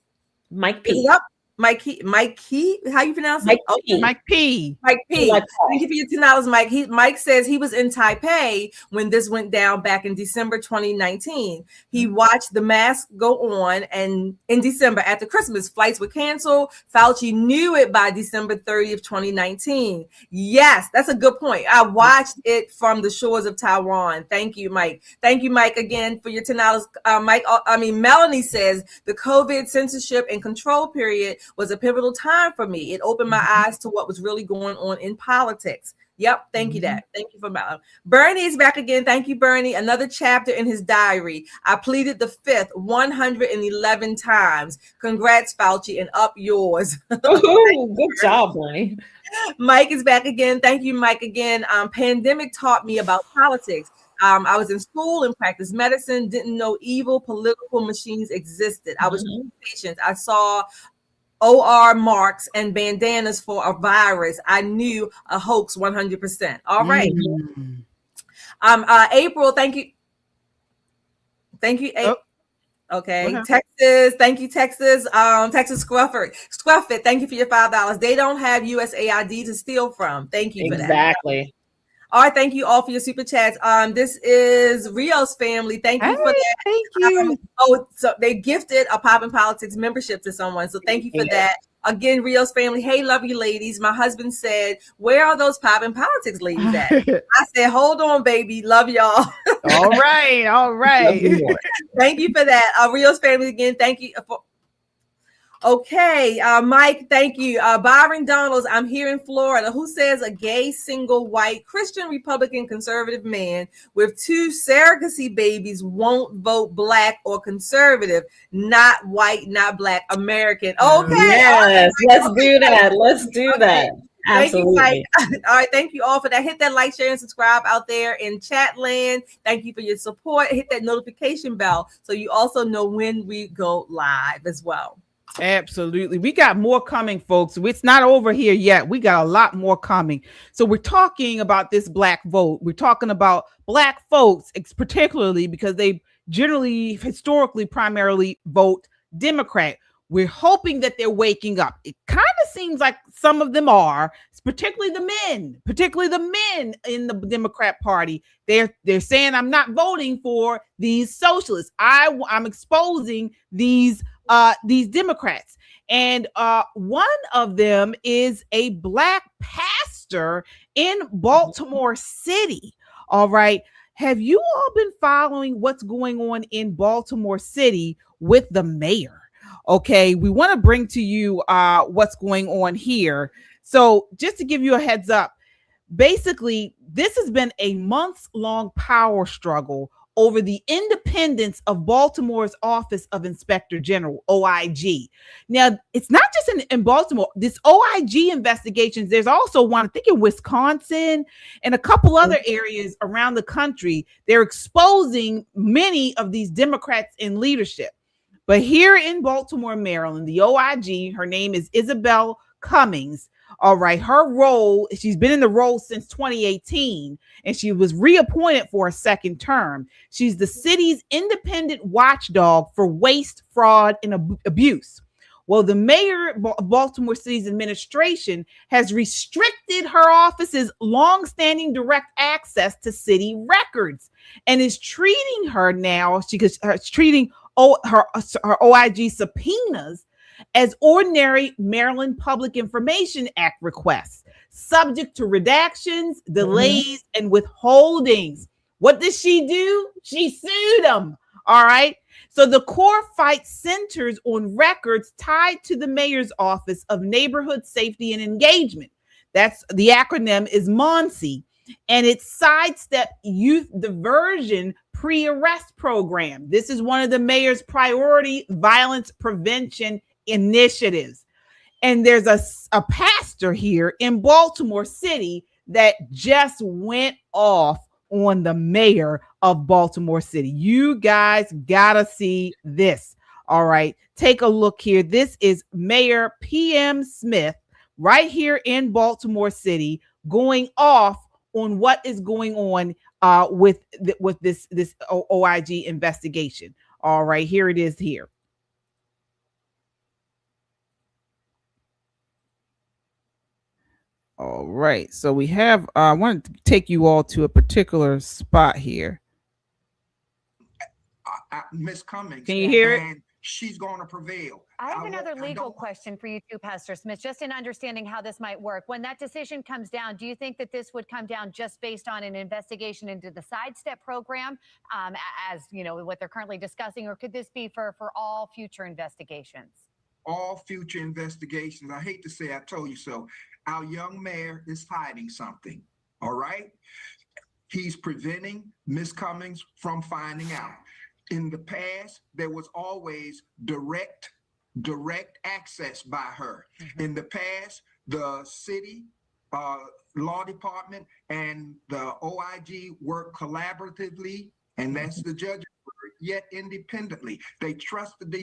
Mike P. Mike Key, how you pronounce it? Mike P. Thank you for your $10, Mike. Mike says he was in Taipei when this went down back in December 2019. He watched the mask go on, and in December after Christmas, flights were canceled. Fauci knew it by December 30th, 2019. Yes, that's a good point. I watched it from the shores of Taiwan. Thank you, Mike. Thank you, Mike, again for your $10. Melanie says the COVID censorship and control period was a pivotal time for me. It opened my eyes to what was really going on in politics. Yep. Thank you, Dad. Thank you for Malcolm. Bernie is back again. Thank you, Bernie. Another chapter in his diary. I pleaded the fifth 111 times. Congrats, Fauci, and up yours. Good job, Bernie. Mike is back again. Thank you, Mike, again. Pandemic taught me about politics. I was in school and practiced medicine, didn't know evil political machines existed. I was patient. I saw OR marks and bandanas for a virus. I knew a hoax 100%. All right. April, thank you. Thank you, April. Okay. Texas, thank you, Texas. Texas Scruffit, thank you for your $5. They don't have USAID to steal from. Thank you for that. Exactly. All right, thank you all for your super chats. This is Rio's family. Thank you for that. Thank you. So they gifted a Pop in Politics membership to someone. So thank you for that. Again, Rios family, hey, love you ladies. My husband said, where are those Poppin' Politics ladies at? I said, hold on, baby. Love y'all. All right. All right. Thank you for that. Rios family, again, thank you for. Okay, Mike, thank you. Byron Donalds, I'm here in Florida. Who says a gay, single, white, Christian, Republican, conservative man with 2 surrogacy babies won't vote black or conservative, not white, not black, American? Okay. Yes, let's do that. Let's do that. Absolutely. Thank you, Mike. All right, thank you all for that. Hit that like, share, and subscribe out there in chat land. Thank you for your support. Hit that notification bell so you also know when we go live as well. Absolutely. We got more coming, folks. It's not over here yet. We got a lot more coming. So we're talking about this black vote. We're talking about black folks, particularly because they generally, historically, primarily vote Democrat. We're hoping that they're waking up. It kind of seems like some of them are, particularly the men in the Democrat Party. They're saying, I'm not voting for these socialists. I'm exposing these Democrats. And one of them is a black pastor in Baltimore City. All right. Have you all been following what's going on in Baltimore City with the mayor? Okay, we want to bring to you what's going on here. So just to give you a heads up, basically, this has been a months-long power struggle over the independence of Baltimore's Office of Inspector General, OIG. Now, it's not just in Baltimore. This OIG investigations, there's also one, I think in Wisconsin and a couple other areas around the country. They're exposing many of these Democrats in leadership. But here in Baltimore, Maryland, the OIG, her name is Isabel Cummings. All right. Her role, she's been in the role since 2018, and she was reappointed for a second term. She's the city's independent watchdog for waste, fraud, and abuse. Well, the mayor of Baltimore City's administration has restricted her office's longstanding direct access to city records and is treating her now, she's treating her OIG subpoenas as ordinary Maryland Public Information Act requests, subject to redactions, delays, and withholdings. What did she do? She sued them. All right. So the core fight centers on records tied to the mayor's office of neighborhood safety and engagement. That's the acronym is MONSE, and it sidestepped youth diversion pre-arrest program. This is one of the mayor's priority violence prevention initiatives. And there's a pastor here in Baltimore City that just went off on the mayor of Baltimore City. You guys gotta see this. All right, take a look here. This is Mayor PM Smith right here in Baltimore City going off on what is going on with this OIG investigation. All right, here it is here. All right, so we have, I want to take you all to a particular spot here. Miss Cummings. Can you hear it? She's going to prevail. I have another legal question for you too, Pastor Smith, just in understanding how this might work. When that decision comes down, do you think that this would come down just based on an investigation into the sidestep program, as you know, what they're currently discussing, or could this be for all future investigations? All future investigations. I hate to say I told you so. Our young mayor is hiding something. All right. He's preventing Miss Cummings from finding out. In the past, there was always direct access by her. In the past, the city law department and the OIG worked collaboratively, and that's the judge's word, yet independently. They trusted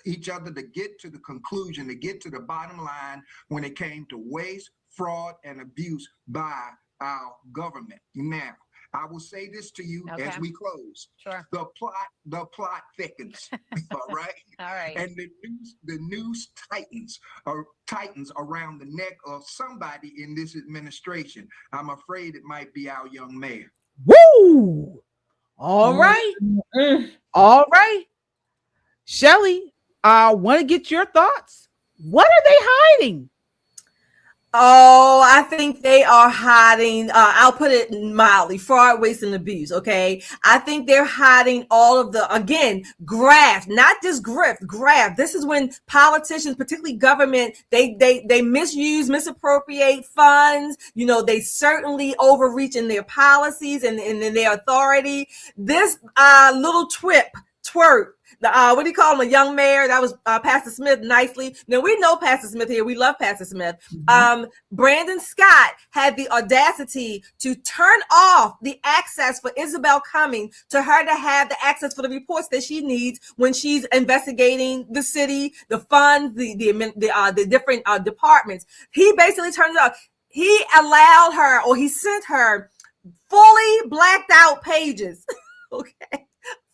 each other to get to the conclusion, to get to the bottom line when it came to waste, fraud, and abuse by our government. Now, I will say this to you as we close. Sure. The plot thickens. All right. All right. And the news tightens around the neck of somebody in this administration. I'm afraid it might be our young mayor. Woo! All right. All right. Shelly, I want to get your thoughts. What are they hiding? Oh, I think they are hiding, I'll put it mildly, fraud, waste, and abuse, okay? I think they're hiding all of the, again, graft, not just grift, graft. This is when politicians, particularly government, they misuse, misappropriate funds. You know, they certainly overreach in their policies and in their authority. This little twerp, what do you call him? A young mayor. That was Pastor Smith nicely. Now, we know Pastor Smith here. We love Pastor Smith. Brandon Scott had the audacity to turn off the access for Isabel Cumming to her to have the access for the reports that she needs when she's investigating the city, the funds, the different departments. He basically turned it off. He allowed her, or he sent her fully blacked out pages. Okay.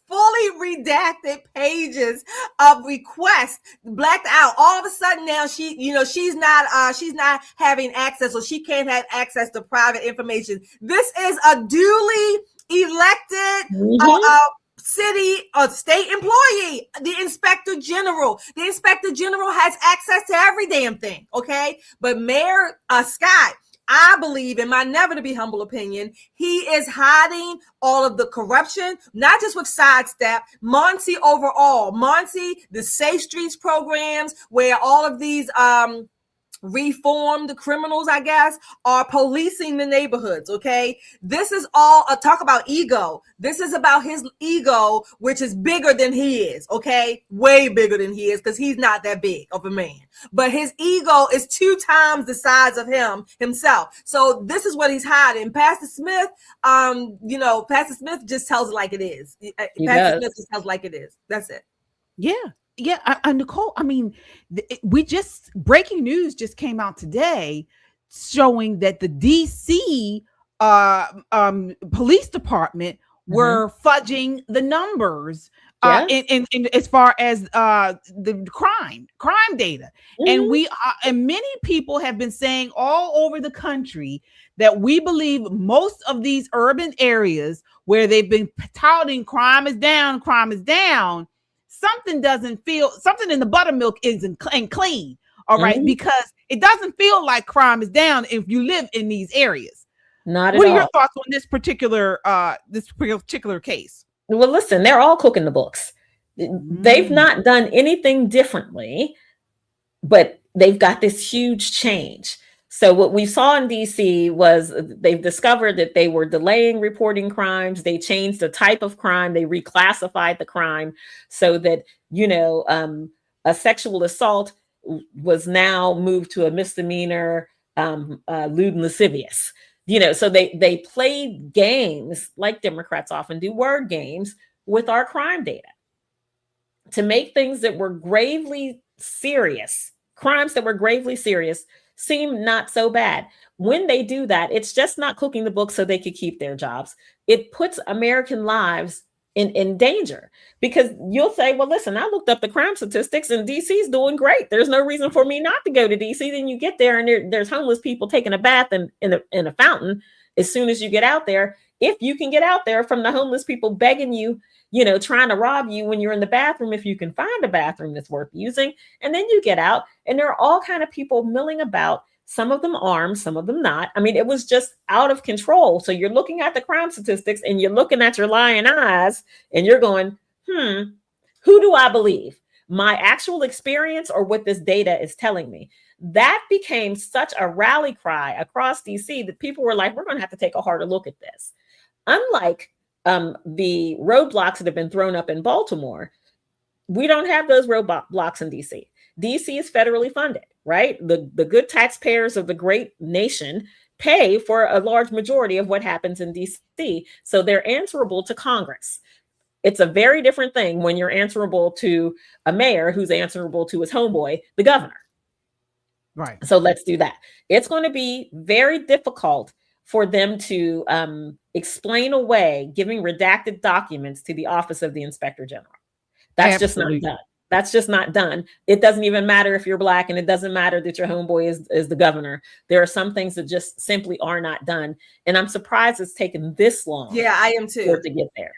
Fully redacted pages of requests blacked out. All of a sudden now she's not having access, or she can't have access to private information. This is a duly elected city or state employee, the inspector general. The inspector general has access to every damn thing. Okay. But Mayor Scott, I believe, in my never to be humble opinion, he is hiding all of the corruption, not just with Sidestep, Monty overall. Monty, the Safe Streets programs, where all of these reformed criminals, I guess, are policing the neighborhoods, okay? This is all talk about ego. This is about his ego, which is bigger than he is, okay? Way bigger than he is, because he's not that big of a man. But his ego is 2 times the size of himself. So this is what he's hiding. Pastor Smith, Pastor Smith just tells it like it is. Pastor Smith just tells it like it is. That's it. Yeah. Yeah, Nicole, I mean, breaking news just came out today showing that the DC police department were fudging the numbers in as far as the crime data. And and many people have been saying all over the country that we believe most of these urban areas where they've been touting crime is down, something in the buttermilk isn't clean. All right. Because it doesn't feel like crime is down if you live in these areas. Not at all. What are your thoughts on this particular case? Well, listen, they're all cooking the books. They've not done anything differently, but they've got this huge change. So what we saw in DC was they've discovered that they were delaying reporting crimes. They changed the type of crime. They reclassified the crime so that, a sexual assault was now moved to a misdemeanor, lewd and lascivious. So they played games like Democrats often do, word games with our crime data to make things that were gravely serious, crimes that were gravely serious, seem not so bad. When they do that, it's just not cooking the books so they could keep their jobs. It puts American lives in danger, because you'll say, well, listen, I looked up the crime statistics and DC's doing great. There's no reason for me not to go to DC. Then you get there and there's homeless people taking a bath in a fountain as soon as you get out there. If you can get out there from the homeless people begging you, trying to rob you when you're in the bathroom, if you can find a bathroom that's worth using, and then you get out and there are all kind of people milling about, some of them armed, some of them not. I mean, it was just out of control. So you're looking at the crime statistics and you're looking at your lying eyes and you're going, who do I believe? My actual experience or what this data is telling me? That became such a rally cry across DC that people were like, we're going to have to take a harder look at this. Unlike the roadblocks that have been thrown up in Baltimore, we don't have those roadblocks in DC. DC is federally funded, right? The good taxpayers of the great nation pay for a large majority of what happens in DC. So they're answerable to Congress. It's a very different thing when you're answerable to a mayor who's answerable to his homeboy, the governor. Right. So let's do that. It's going to be very difficult for them to explain away giving redacted documents to the Office of the Inspector General. That's just not done. That's just not done. It doesn't even matter if you're Black, and it doesn't matter that your homeboy is the governor. There are some things that just simply are not done. And I'm surprised it's taken this long. Yeah, I am too. To get there.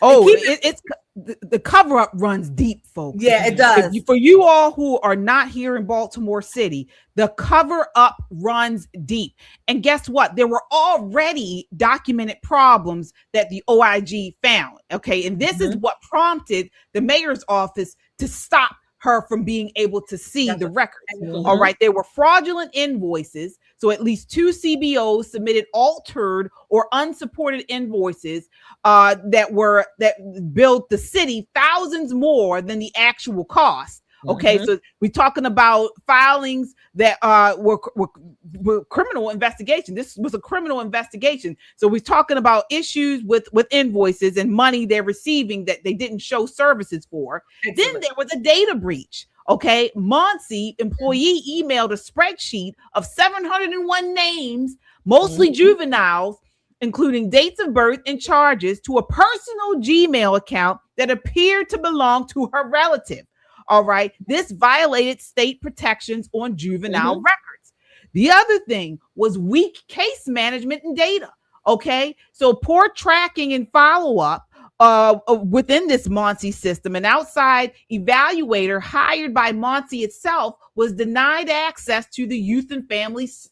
Oh, it's the cover up runs deep, folks. Yeah, it does. For you all who are not here in Baltimore City, the cover up runs deep. And guess what? There were already documented problems that the OIG found. Okay. And this is what prompted the mayor's office to stop her from being able to see the records. All right. There were fraudulent invoices. So at least 2 CBOs submitted altered or unsupported invoices that billed the city thousands more than the actual cost. Okay, so we're talking about filings that were criminal investigation. This was a criminal investigation. So we're talking about issues with invoices and money they're receiving that they didn't show services for. Excellent. Then there was a data breach. Okay, Muncie employee emailed a spreadsheet of 701 names, mostly juveniles, including dates of birth and charges, to a personal Gmail account that appeared to belong to her relative. All right. This violated state protections on juvenile records. The other thing was weak case management and data. Okay. So poor tracking and follow-up within this Muncie system. An outside evaluator hired by Muncie itself was denied access to the youth and families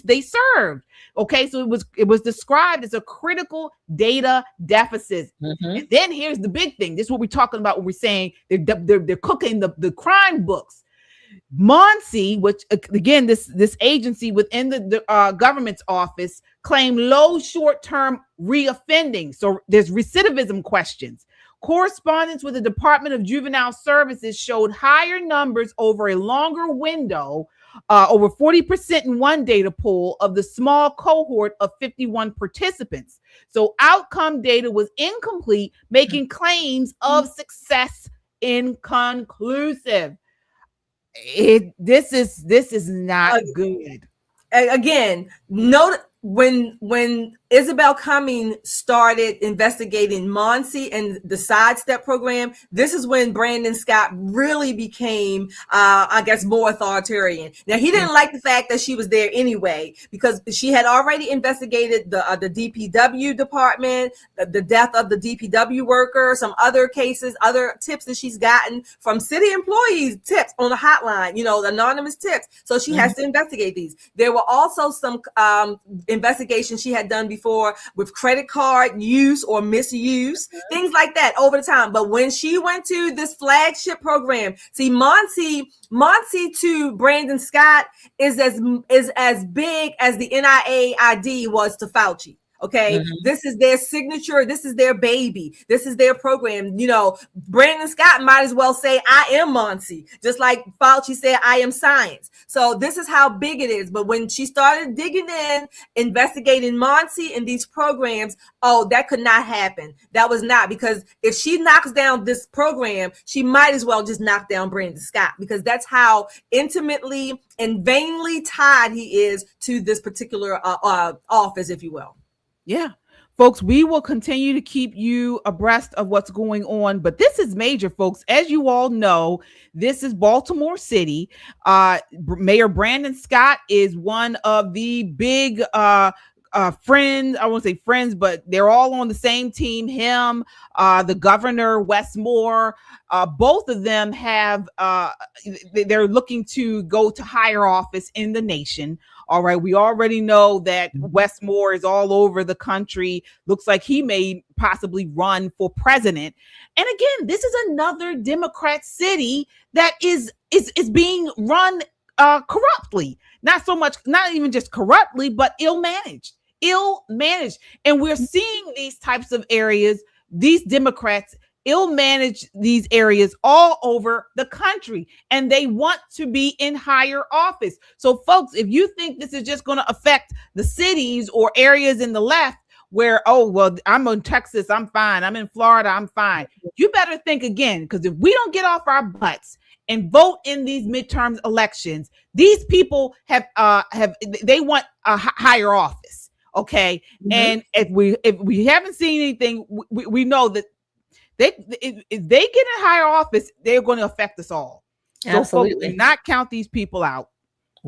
they served. Okay, so it was described as a critical data deficit. And then here's the big thing. This is what we're talking about when we're saying they're cooking the crime books. Muncie, which again, this agency within the government's office, claimed low short-term reoffending. So there's recidivism questions. Correspondence with the Department of Juvenile Services showed higher numbers over a longer window, over 40% in one data pool of the small cohort of 51 participants. So outcome data was incomplete, making claims of success inconclusive. This is not good. Again, note when Isabel Cumming started investigating Muncie and the sidestep program, this is when Brandon Scott really became, I guess, more authoritarian. Now, he didn't like the fact that she was there anyway, because she had already investigated the DPW department, the death of the DPW worker, some other cases, other tips that she's gotten from city employees, tips on the hotline, the anonymous tips. So she has to investigate these. There were also some investigations she had done before with credit card use or misuse, things like that over the time. But when she went to this flagship program, see, Muncie to Brandon Scott is as big as the NIAID was to Fauci. Okay, this is their signature. This is their baby. This is their program. Brandon Scott might as well say, I am Muncie, just like Fauci said, I am science. So this is how big it is. But when she started digging in, investigating Muncie and these programs, that could not happen. That was not, because if she knocks down this program, she might as well just knock down Brandon Scott, because that's how intimately and vainly tied he is to this particular office, if you will. Yeah, folks, we will continue to keep you abreast of what's going on, but this is major, folks. As you all know, this is Baltimore City. Mayor Brandon Scott is one of the big friends. I won't say friends, but they're all on the same team. Him, the governor, Wes Moore, both of them have, they're looking to go to higher office in the nation. All right. We already know that Wes Moore is all over the country. Looks like he may possibly run for president. And again, this is another Democrat city that is being run corruptly. Not so much, not even just corruptly, but ill-managed. And we're seeing these types of areas, these Democrats ill-manage these areas all over the country, and they want to be in higher office. So folks, if you think this is just going to affect the cities or areas in the left where, I'm in Texas, I'm fine. I'm in Florida, I'm fine. You better think again, because if we don't get off our butts and vote in these midterm elections, these people they want a higher office. Okay. And if we haven't seen anything, we know that If they get in higher office, they're going to affect us all. So folks, Absolutely. do not count these people out.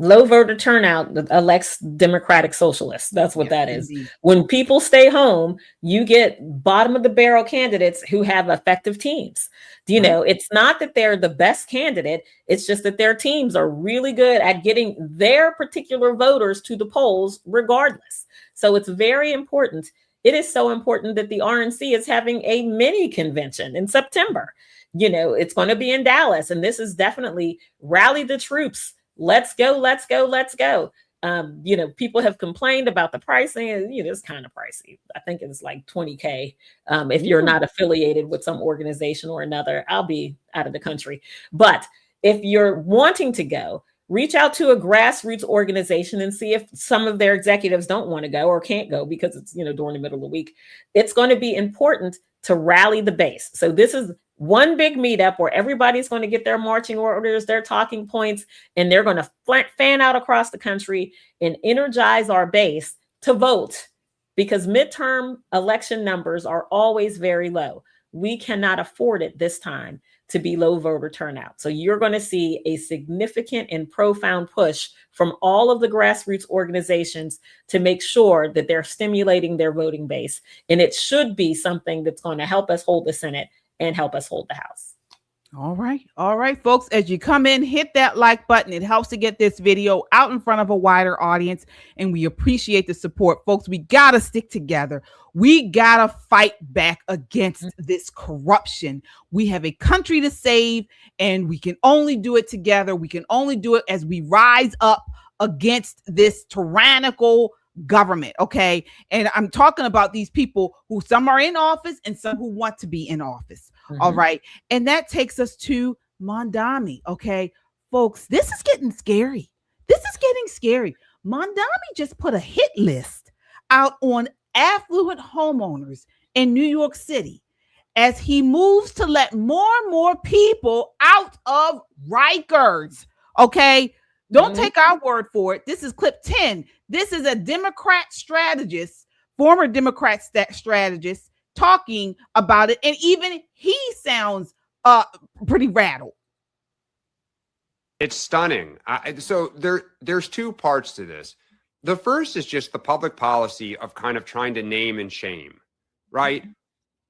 Low voter turnout elects Democratic socialists. That's what that is. Indeed. When people stay home, you get bottom of the barrel candidates who have effective teams. You know, it's not that they're the best candidate. It's just that their teams are really good at getting their particular voters to the polls regardless. So it's very important. It is so important that the RNC is having a mini convention in September. You know, it's going to be in Dallas, and this is definitely rally the troops. Let's go, let's go, let's go. You know, people have complained about the pricing, and you know, it's kind of pricey. I think it's like $20K if you're not affiliated with some organization or another. I'll be out of the country. But if you're wanting to go, reach out to a grassroots organization and see if some of their executives don't want to go or can't go because it's, you know, during the middle of the week. It's going to be important to rally the base. So this is one big meetup where everybody's going to get their marching orders, their talking points, and they're going to fan out across the country and energize our base to vote, because midterm election numbers are always very low. We cannot afford it this time to be low voter turnout. So you're going to see a significant and profound push from all of the grassroots organizations to make sure that they're stimulating their voting base. And it should be something that's going to help us hold the Senate and help us hold the House. All right, folks, as you come in, hit that like button. It helps to get this video out in front of a wider audience, and we appreciate the support. Folks, we got to stick together. We got to fight back against this corruption. We have a country to save, and we can only do it together. We can only do it as we rise up against this tyrannical government, okay? And I'm talking about these people who some are in office and some who want to be in office. All right. And that takes us to Mondami. Okay, folks, this is getting scary. Mondami just put a hit list out on affluent homeowners in New York City as he moves to let more and more people out of Rikers. Okay, don't take our word for it. This is clip 10. This is a Democrat strategist, former Democrat strategist, talking about it, and even he sounds pretty rattled. It's stunning. So there's two parts to this. The first is just the public policy of kind of trying to name and shame, right?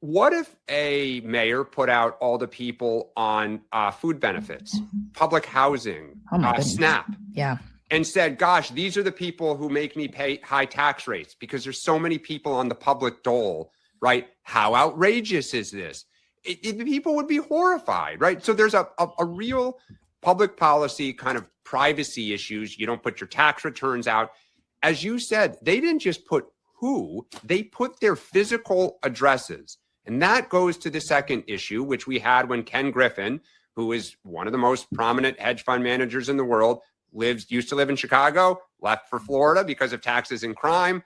What if a mayor put out all the people on food benefits, public housing, SNAP, and said, gosh, these are the people who make me pay high tax rates because there's so many people on the public dole, right? How outrageous is this? People would be horrified, right? So there's a real public policy kind of privacy issues. You don't put your tax returns out. As you said, they didn't just put who, they put their physical addresses. And that goes to the second issue, which we had when Ken Griffin, who is one of the most prominent hedge fund managers in the world, used to live in Chicago, left for Florida because of taxes and crime.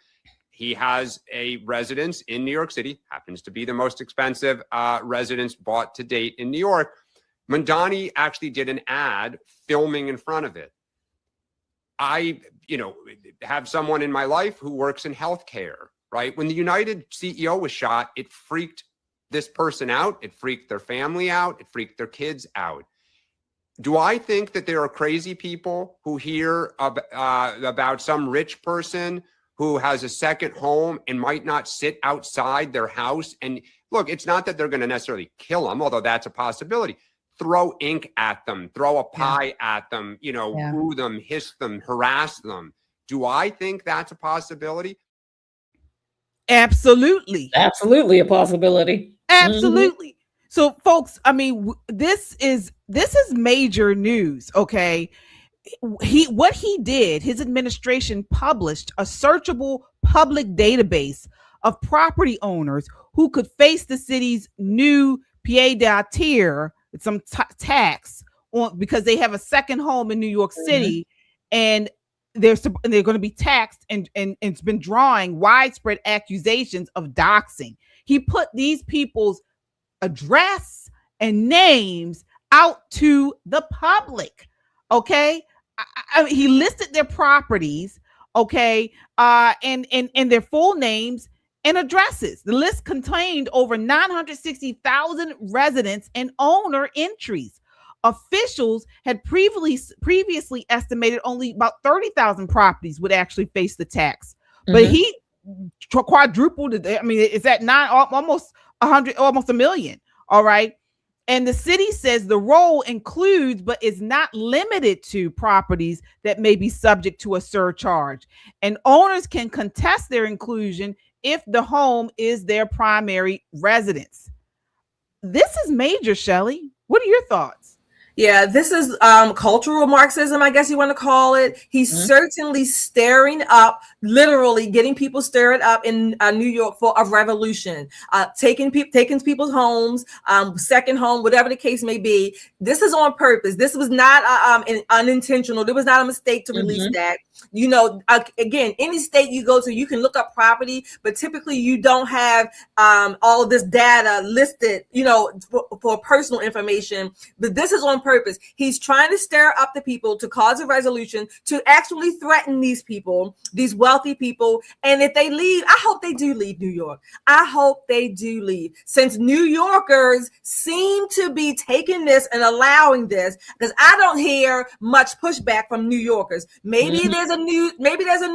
He has a residence in New York City, happens to be the most expensive residence bought to date in New York. Mondani actually did an ad filming in front of it. I, have someone in my life who works in healthcare, right? When the United CEO was shot, it freaked this person out. It freaked their family out. It freaked their kids out. Do I think that there are crazy people who hear about some rich person who has a second home and might not sit outside their house? And look, it's not that they're going to necessarily kill them, although that's a possibility. Throw ink at them, throw a pie at them, woo them, hiss them, harass them. Do I think that's a possibility? Absolutely. Absolutely a possibility. Absolutely. So folks, I mean, this is major news, okay? What he did, his administration published a searchable public database of property owners who could face the city's new pied à terre, some tax on because they have a second home in New York City, and they're going to be taxed, and it's been drawing widespread accusations of doxing. He put these people's address and names out to the public. Okay, he listed their properties. Okay, and their full names, and addresses. The list contained over 960,000 residents and owner entries. Officials had previously estimated only about 30,000 properties would actually face the tax, but he quadrupled it. I mean, it's at almost 100, almost a million. All right. And the city says the role includes, but is not limited to, properties that may be subject to a surcharge. And owners can contest their inclusion if the home is their primary residence. This is major, Shelley. What are your thoughts? Yeah, this is cultural Marxism, I guess you want to call it. He's certainly stirring up, literally getting people stirred up in New York for a revolution, taking people's homes, second home, whatever the case may be. This is on purpose. This was not unintentional. There was not a mistake to release that. You know, again, any state you go to, you can look up property, but typically you don't have all of this data listed, you know, for personal information. But this is on purpose. He's trying to stir up the people to cause a resolution to actually threaten these people, these wealthy people. And if they leave, I hope they do leave New York. I hope they do leave, since New Yorkers seem to be taking this and allowing this, because I don't hear much pushback from New Yorkers. Maybe there's a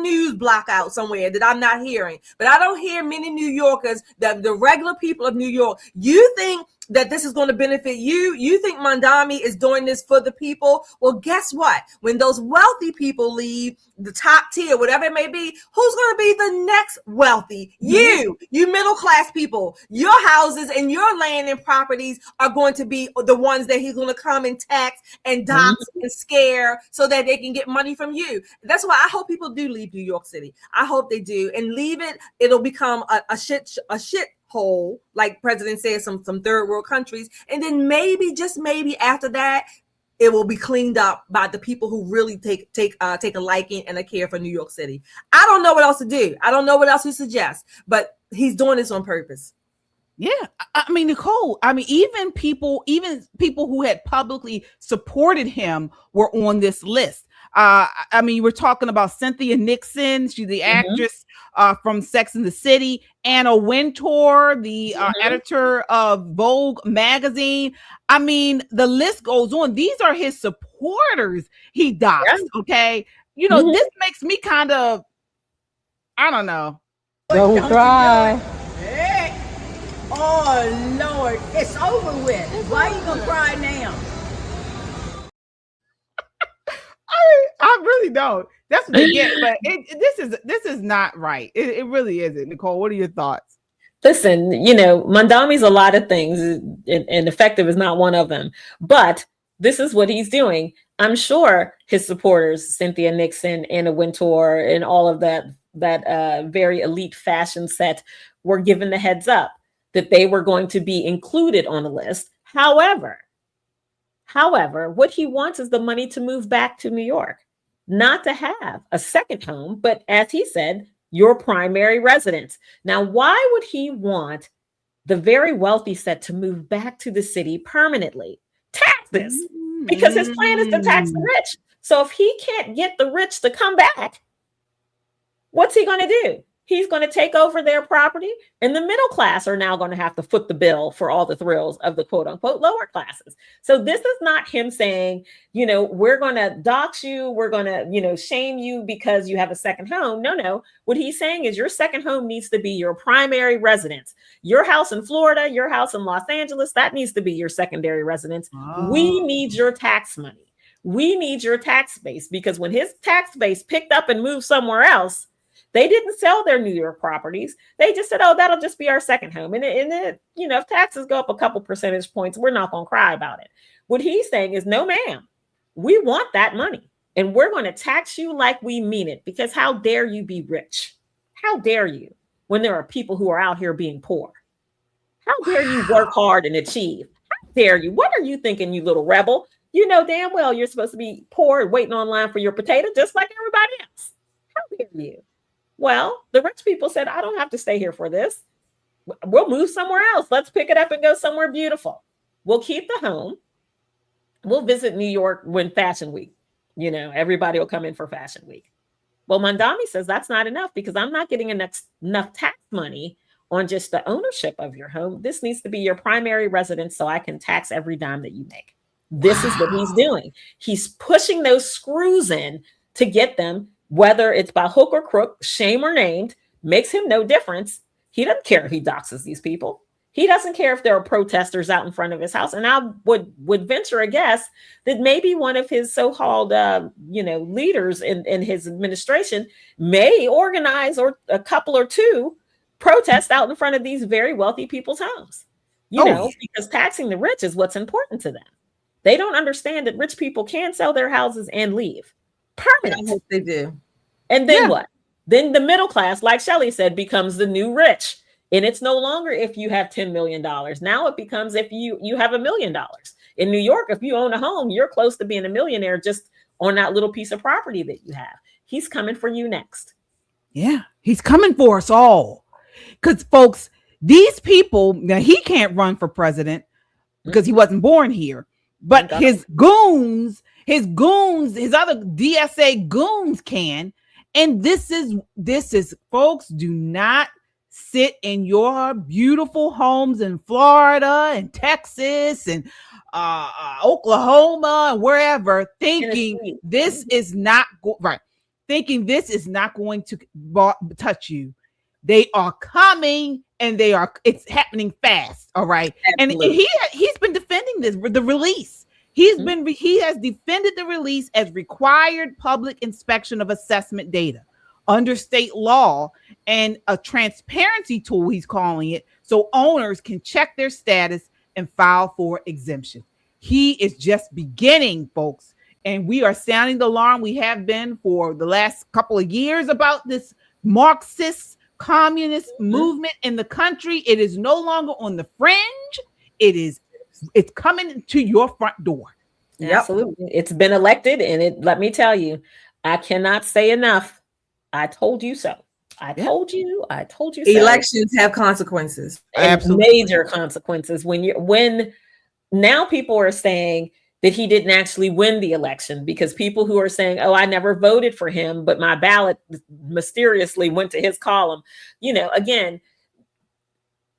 news block out somewhere that I'm not hearing, but I don't hear many New Yorkers, the regular people of New York. You think that this is going to benefit you? You think Mondami is doing this for the people? Well, guess what? When those wealthy people leave, the top tier, whatever it may be, who's going to be the next wealthy? You middle class people. Your houses and your land and properties are going to be the ones that he's going to come and tax and dox and scare so that they can get money from you. That's why I hope people do leave New York City. I hope they do, and leave it. It'll become a shit hole, like President says, some third world countries, and then maybe, just maybe, after that, it will be cleaned up by the people who really take a liking and a care for New York City. I don't know what else to do. I don't know what else to suggest, but he's doing this on purpose. Yeah, I mean, Nicole, I mean, even people who had publicly supported him were on this list. I mean, we're talking about Cynthia Nixon. She's the actress from Sex and the City. Anna Wintour, the editor of Vogue magazine. I mean, the list goes on. These are his supporters he doxed, okay? You know, this makes me kind of, I don't know. Don't cry. Hey. Oh, Lord. It's over with. Why are you going to cry now? I really don't. That's what they get, but this is not right. It really isn't. Nicole, what are your thoughts? Listen, you know, Mondami's a lot of things, and effective is not one of them. But this is what he's doing. I'm sure his supporters, Cynthia Nixon, Anna Wintour, and all of that very elite fashion set, were given the heads up that they were going to be included on the list. However, what he wants is the money to move back to New York, not to have a second home, but, as he said, your primary residence. Now, why would he want the very wealthy set to move back to the city permanently? Taxes, because his plan is to tax the rich. So if he can't get the rich to come back, what's he going to do? He's going to take over their property, and the middle class are now going to have to foot the bill for all the thrills of the quote unquote lower classes. So this is not him saying, you know, we're going to dox you, we're going to, you know, shame you because you have a second home. No. What he's saying is your second home needs to be your primary residence. Your house in Florida, your house in Los Angeles, that needs to be your secondary residence. Oh. We need your tax money. We need your tax base, because when his tax base picked up and moved somewhere else, they didn't sell their New York properties. They just said, oh, that'll just be our second home. And it, you know, if taxes go up a couple percentage points, we're not going to cry about it. What he's saying is, no, ma'am, we want that money, and we're going to tax you like we mean it, because how dare you be rich? How dare you, when there are people who are out here being poor? How dare you work hard and achieve? How dare you? What are you thinking, you little rebel? You know damn well you're supposed to be poor and waiting online for your potato just like everybody else. How dare you? Well, the rich people said, I don't have to stay here for this. We'll move somewhere else. Let's pick it up and go somewhere beautiful. We'll keep the home. We'll visit New York when Fashion Week. You know, everybody will come in for Fashion Week. Well, Mondami says that's not enough, because I'm not getting enough tax money on just the ownership of your home. This needs to be your primary residence so I can tax every dime that you make. This is what he's doing. He's pushing those screws in to get them, whether it's by hook or crook, shame or named, makes him no difference. He doesn't care if he doxes these people. He doesn't care if there are protesters out in front of his house. And I would venture a guess that maybe one of his so-called, leaders in his administration may organize or a couple or two protests out in front of these very wealthy people's homes. Because taxing the rich is what's important to them. They don't understand that rich people can sell their houses and leave permanently. I hope they do. And then what? Then the middle class, like Shelley said, becomes the new rich. And it's no longer if you have $10 million. Now it becomes if you have $1 million. In New York, if you own a home, you're close to being a millionaire just on that little piece of property that you have. He's coming for you next. Yeah, he's coming for us all. Because, folks, these people, now he can't run for president because he wasn't born here. But his goons, his other DSA goons can. And this is, folks, do not sit in your beautiful homes in Florida and Texas and Oklahoma and wherever, thinking this is not thinking this is not going to touch you. They are coming, and it's happening fast. All right. Absolutely. And he's been defending the release. He has defended the release as required public inspection of assessment data under state law and a transparency tool, he's calling it, so owners can check their status and file for exemption. He is just beginning, folks, and we are sounding the alarm. We have been for the last couple of years about this Marxist communist movement in the country. It is no longer on the fringe. It's coming to your front door. Absolutely. It's been elected, and let me tell you, I cannot say enough. I told you so. I told you so. Elections have consequences. Major consequences. When now people are saying that he didn't actually win the election, because people who are saying, oh, I never voted for him, but my ballot mysteriously went to his column. Again,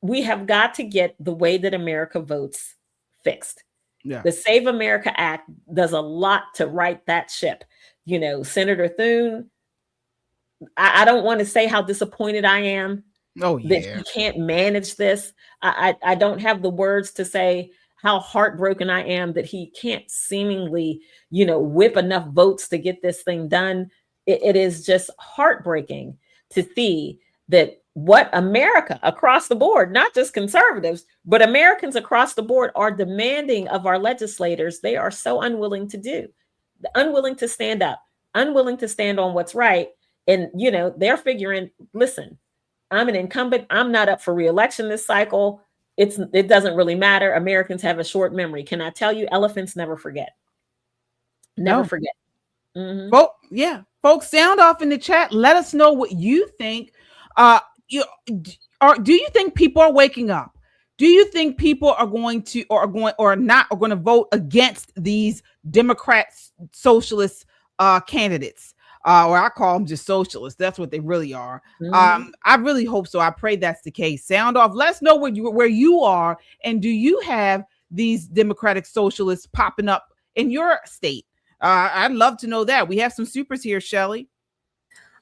we have got to get the way that America votes fixed. Yeah. The Save America Act does a lot to right that ship. Senator Thune, I don't want to say how disappointed I am that he can't manage this. I don't have the words to say how heartbroken I am that he can't seemingly, whip enough votes to get this thing done. It is just heartbreaking to see that what America across the board, not just conservatives, but Americans across the board are demanding of our legislators. They are so unwilling to do, unwilling to stand up, unwilling to stand on what's right. And, they're figuring, listen, I'm an incumbent. I'm not up for re-election this cycle. It doesn't really matter. Americans have a short memory. Can I tell you, elephants never forget. Never forget. Mm-hmm. Well, yeah. Folks, sound off in the chat. Let us know what you think. Do you think people are waking up? Do you think people are going to vote against these Democrats, socialist candidates? Or I call them just socialists. That's what they really are. Mm-hmm. I really hope so. I pray that's the case. Sound off. Let us know where you are, and do you have these Democratic socialists popping up in your state? I'd love to know that. We have some supers here, Shelley.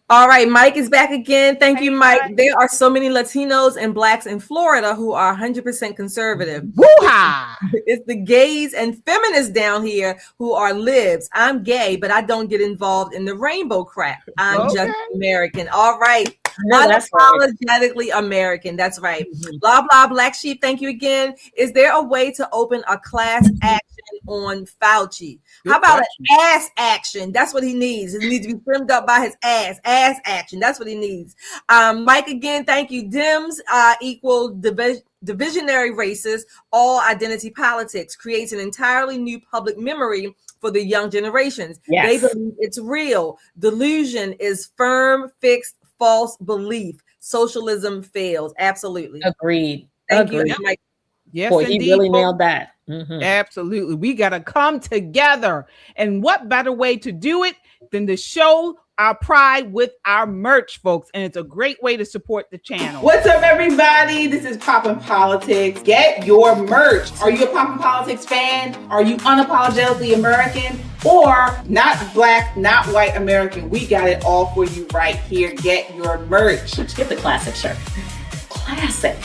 All right, Mike is back again. Thank you, Mike. There are so many Latinos and Blacks in Florida who are 100% conservative. Woo-ha! It's the gays and feminists down here who are libs. I'm gay, but I don't get involved in the rainbow crap. I'm just American. All right. Unapologetically American. That's right. Mm-hmm. Blah, blah, Black Sheep. Thank you again. Is there a way to open a class action on Fauci? How about an ass action? That's what he needs. He needs to be trimmed up by his ass. Ass action. That's what he needs. Mike again. Thank you. Dems equal divisionary races. All identity politics creates an entirely new public memory for the young generations. Yes. They believe it's real. Delusion is firm, fixed, false belief. Socialism fails. Absolutely. Agreed. Thank you, Mike. Yes, boy, indeed, he really nailed that. Mm-hmm. Absolutely. We got to come together. And what better way to do it than to show our pride with our merch, folks, and it's a great way to support the channel. What's up, everybody? This is Poppin' Politics. Get your merch. Are you a Poppin' Politics fan? Are you unapologetically American? Or not black, not white American? We got it all for you right here. Get your merch. Get the classic shirt. Classic.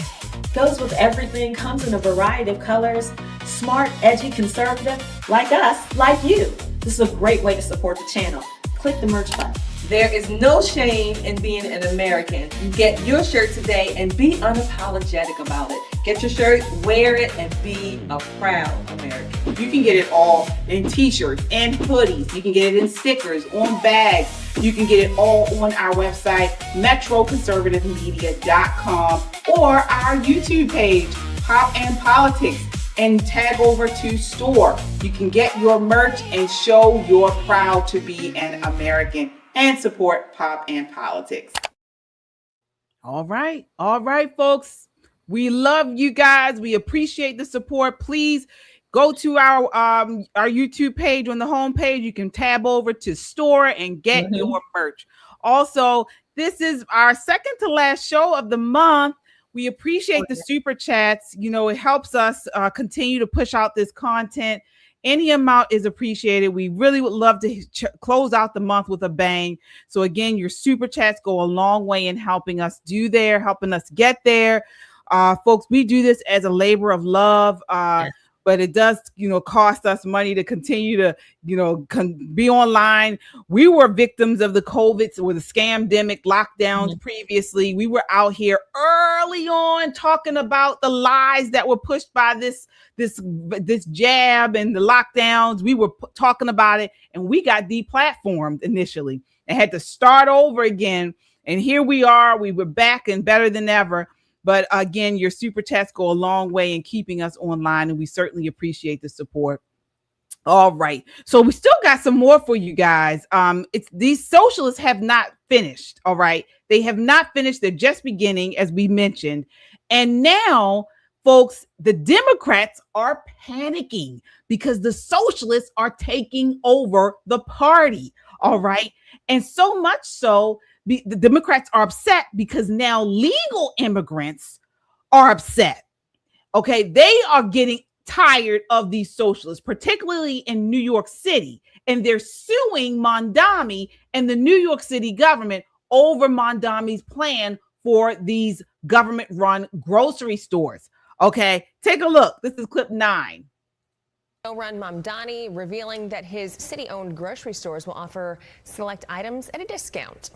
Goes with everything, comes in a variety of colors. Smart, edgy, conservative, like us, like you. This is a great way to support the channel. Click the merch button. There is no shame in being an American. Get your shirt today and be unapologetic about it. Get your shirt, wear it, and be a proud American. You can get it all in t-shirts and hoodies. You can get it in stickers, on bags. You can get it all on our website, metroconservativemedia.com, or our YouTube page, Pop and Politics, and tag over to store. You can get your merch and show you're proud to be an American and support Pop and Politics. All right, folks. We love you guys. We appreciate the support. Please go to our YouTube page. On the home page, you can tab over to store and get your merch. Also, this is our second to last show of the month. We appreciate the super chats. You know, it helps us continue to push out this content. Any amount is appreciated. We really would love to close out the month with a bang. So again, your super chats go a long way in helping us helping us get there. Folks, we do this as a labor of love. But it does, cost us money to continue to, be online. We were victims of the COVID with the scamdemic lockdowns previously. We were out here early on talking about the lies that were pushed by this jab and the lockdowns. We were talking about it, and we got deplatformed initially and had to start over again. And here we are. We were back and better than ever. But again, your super chats go a long way in keeping us online, and we certainly appreciate the support. All right. So we still got some more for you guys. These socialists have not finished. All right. They have not finished. They're just beginning, as we mentioned. And now, folks, the Democrats are panicking because the socialists are taking over the party. All right. And so much so, the Democrats are upset because now legal immigrants are upset. Okay, they are getting tired of these socialists, particularly in New York City, and they're suing Mondami and the New York City government over Mondami's plan for these government-run grocery stores. Okay, take a look. This is clip 9. Run Mamdani revealing that his city-owned grocery stores will offer select items at a discount.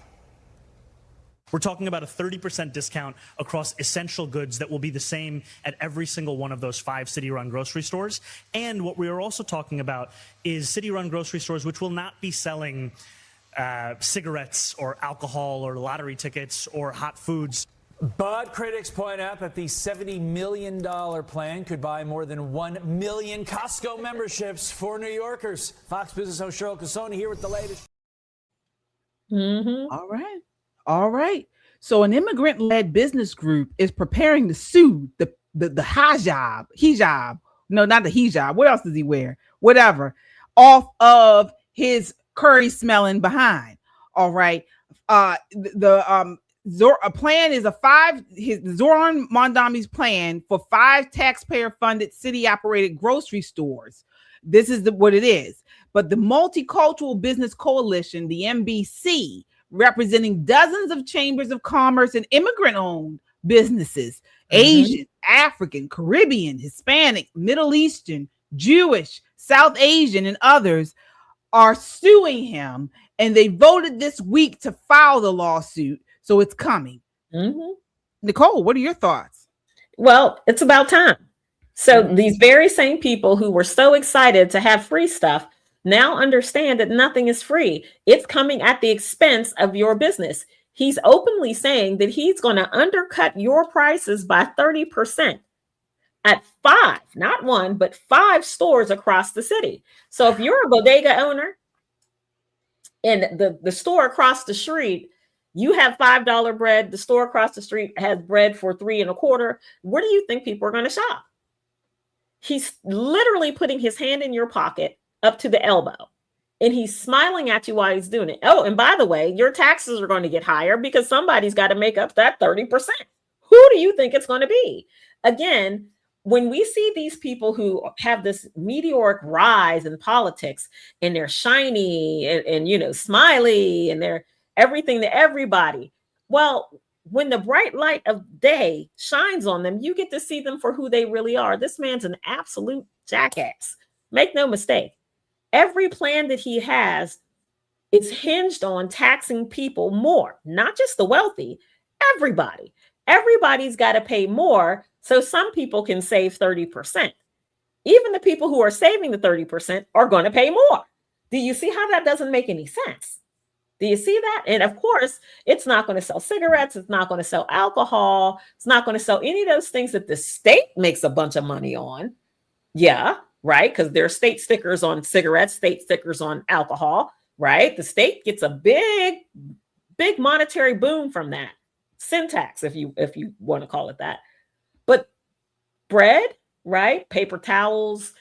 We're talking about a 30% discount across essential goods that will be the same at every single one of those 5 city-run grocery stores. And what we are also talking about is city-run grocery stores which will not be selling cigarettes or alcohol or lottery tickets or hot foods. But critics point out that the $70 million plan could buy more than 1 million Costco memberships for New Yorkers. Fox Business host Cheryl Casoni here with the latest. All right. So an immigrant-led business group is preparing to sue the hijab. No, not the hijab. What else does he wear? Whatever. Off of his curry-smelling behind. All right. Zoran Mondami's plan for 5 taxpayer-funded city-operated grocery stores. This is what it is. But the Multicultural Business Coalition, the MBC, representing dozens of chambers of commerce and immigrant-owned businesses, Asian, African, Caribbean, Hispanic, Middle Eastern, Jewish, South Asian, and others, are suing him, and they voted this week to file the lawsuit, so it's coming. Nicole, what are your thoughts? Well, it's about time. So these very same people who were so excited to have free stuff now understand that nothing is free. It's coming at the expense of your business. He's openly saying that he's going to undercut your prices by 30% at 5, not 1, but 5 stores across the city. So if you're a bodega owner and the store across the street, you have $5 bread, the store across the street has bread for $3.25. Where do you think people are going to shop? He's literally putting his hand in your pocket up to the elbow and he's smiling at you while he's doing it. Oh, and by the way, your taxes are going to get higher because somebody's got to make up that 30%. Who do you think it's going to be? Again, when we see these people who have this meteoric rise in politics and they're shiny and you know, smiley and they're everything to everybody. Well, when the bright light of day shines on them, you get to see them for who they really are. This man's an absolute jackass. Make no mistake. Every plan that he has is hinged on taxing people more, not just the wealthy, everybody. Everybody's got to pay more so some people can save 30%. Even the people who are saving the 30% are going to pay more. Do you see how that doesn't make any sense? Do you see that? And of course, it's not going to sell cigarettes. It's not going to sell alcohol. It's not going to sell any of those things that the state makes a bunch of money on. Yeah, right? Because there are state stickers on cigarettes, state stickers on alcohol, right? The state gets a big monetary boom from that. Syntax, if you want to call it that. But bread, right? Paper towels,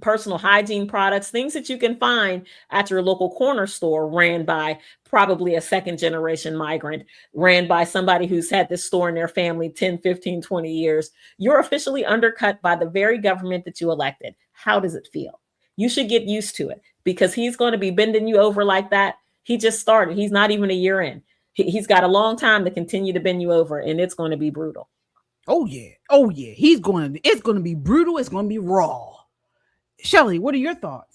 personal hygiene products, things that you can find at your local corner store ran by probably a second generation migrant, ran by somebody who's had this store in their family 10, 15, 20 years. You're officially undercut by the very government that you elected. How does it feel? You should get used to it because he's going to be bending you over like that. He just started. He's not even a year in. He's got a long time to continue to bend you over, and it's going to be brutal. Oh yeah. It's going to be brutal. It's going to be raw. Shelly, what are your thoughts?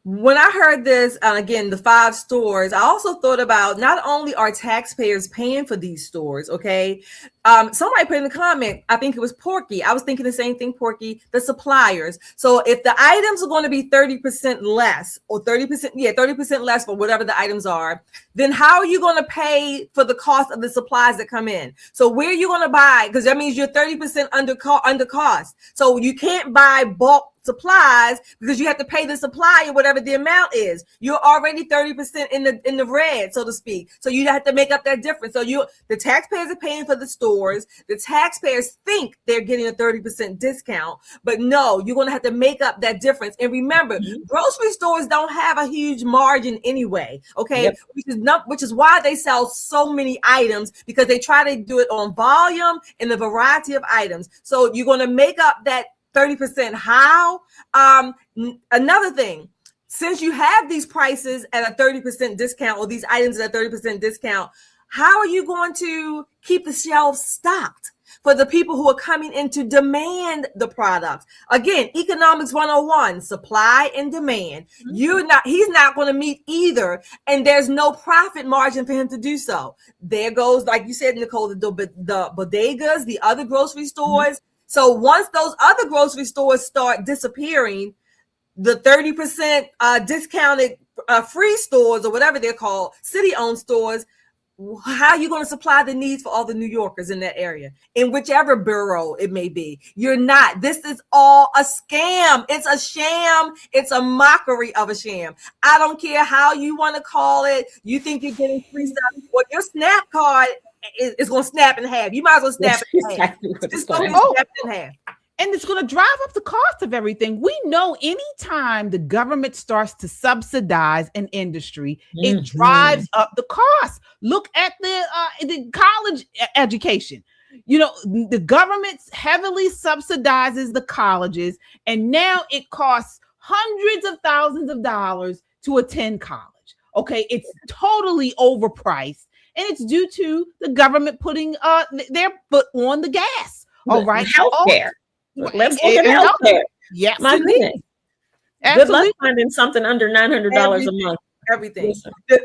When I heard this, again, the 5 stores, I also thought about not only are taxpayers paying for these stores, okay? Somebody put in the comment, I think it was Porky. I was thinking the same thing, Porky, the suppliers. So if the items are going to be 30% less or 30% less for whatever the items are, then how are you going to pay for the cost of the supplies that come in? So where are you going to buy? Because that means you're 30% under cost. So you can't buy bulk supplies because you have to pay the supplier whatever the amount is. You're already 30% in the red, so to speak. So you have to make up that difference. So the taxpayers are paying for the stores. The taxpayers think they're getting a 30% discount, but no, you're going to have to make up that difference. And remember, grocery stores don't have a huge margin anyway. Okay, yep. which is why they sell so many items, because they try to do it on volume and the variety of items. So you're going to make up that 30%. How? Another thing, since you have these prices at a 30% discount or these items at a 30% discount, how are you going to keep the shelves stocked for the people who are coming in to demand the products? Again, economics 101, supply and demand. He's not going to meet either, and there's no profit margin for him to do so. There goes, like you said, Nicole, the bodegas, the other grocery stores. So once those other grocery stores start disappearing, the 30% discounted free stores or whatever they're called, city-owned stores, how are you going to supply the needs for all the New Yorkers in that area, in whichever borough it may be? You're not. This is all a scam. It's a sham. It's a mockery of a sham. I don't care how you want to call it. You think you're getting free stuff. Well, your SNAP card is going to snap in half. You might as well snap it in half. It's going to snap in half. And it's going to drive up the cost of everything. We know anytime the government starts to subsidize an industry, it drives up the cost. Look at the college education. You know, the government heavily subsidizes the colleges, and now it costs hundreds of thousands of dollars to attend college. Okay, it's totally overpriced, and it's due to the government putting their foot on the gas. All right, healthcare. Let's look at healthcare. Yes, my goodness. Good luck finding something under $900 a month. Everything.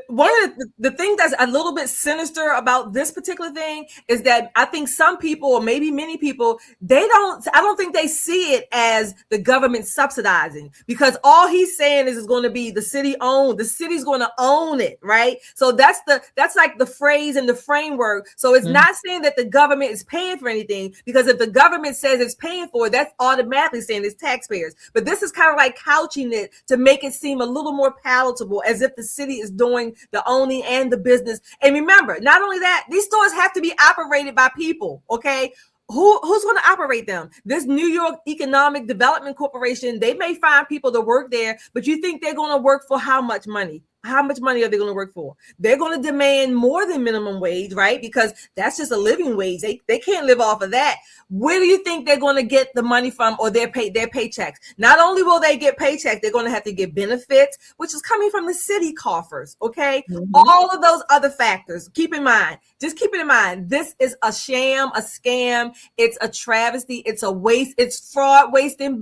One of the thing that's a little bit sinister about this particular thing is that I think some people, or maybe many people, I don't think they see it as the government subsidizing, because all he's saying is it's going to be the city owned. The city's going to own it, right? So that's like the phrase and the framework. So it's not saying that the government is paying for anything, because if the government says it's paying for it, that's automatically saying it's taxpayers. But this is kind of like couching it to make it seem a little more palatable, as if the city is doing the owning and the business. And remember, not only that, these stores have to be operated by people, okay? who's going to operate them? This New York Economic Development Corporation, they may find people to work there, but you think they're going to work for how much money? How much money are they going to work for? They're going to demand more than minimum wage, right? Because that's just a living wage. They can't live off of that. Where do you think they're going to get the money from, or their paychecks? Not only will they get paychecks, they're going to have to get benefits, which is coming from the city coffers. Okay, all of those other factors. Keep in mind. Just keep it in mind. This is a sham, a scam. It's a travesty. It's a waste. It's fraud, waste, and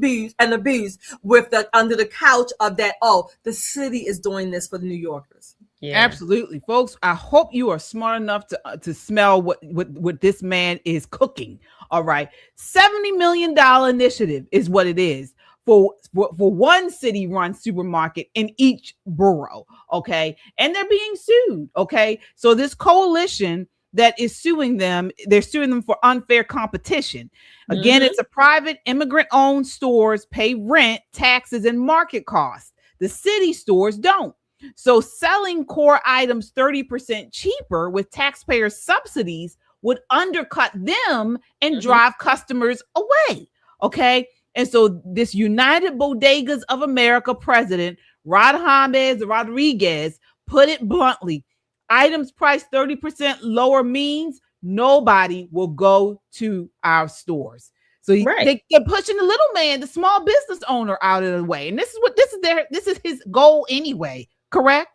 abuse with the under the couch of that. Oh, the city is doing this for the New Yorkers. Yeah. Absolutely, folks. I hope you are smart enough to smell what this man is cooking. All right, $70 million initiative is what it is for one city-run supermarket in each borough. Okay, and they're being sued. Okay, so this coalition that is suing them, they're suing them for unfair competition. Again, it's a private immigrant-owned stores pay rent, taxes, and market costs. The city stores don't. So selling core items 30% cheaper with taxpayer subsidies would undercut them and drive customers away. Okay. And so this United Bodegas of America president, James Rodriguez, put it bluntly: items priced 30% lower means nobody will go to our stores. So they're pushing the little man, the small business owner, out of the way. And this is his goal anyway. Correct?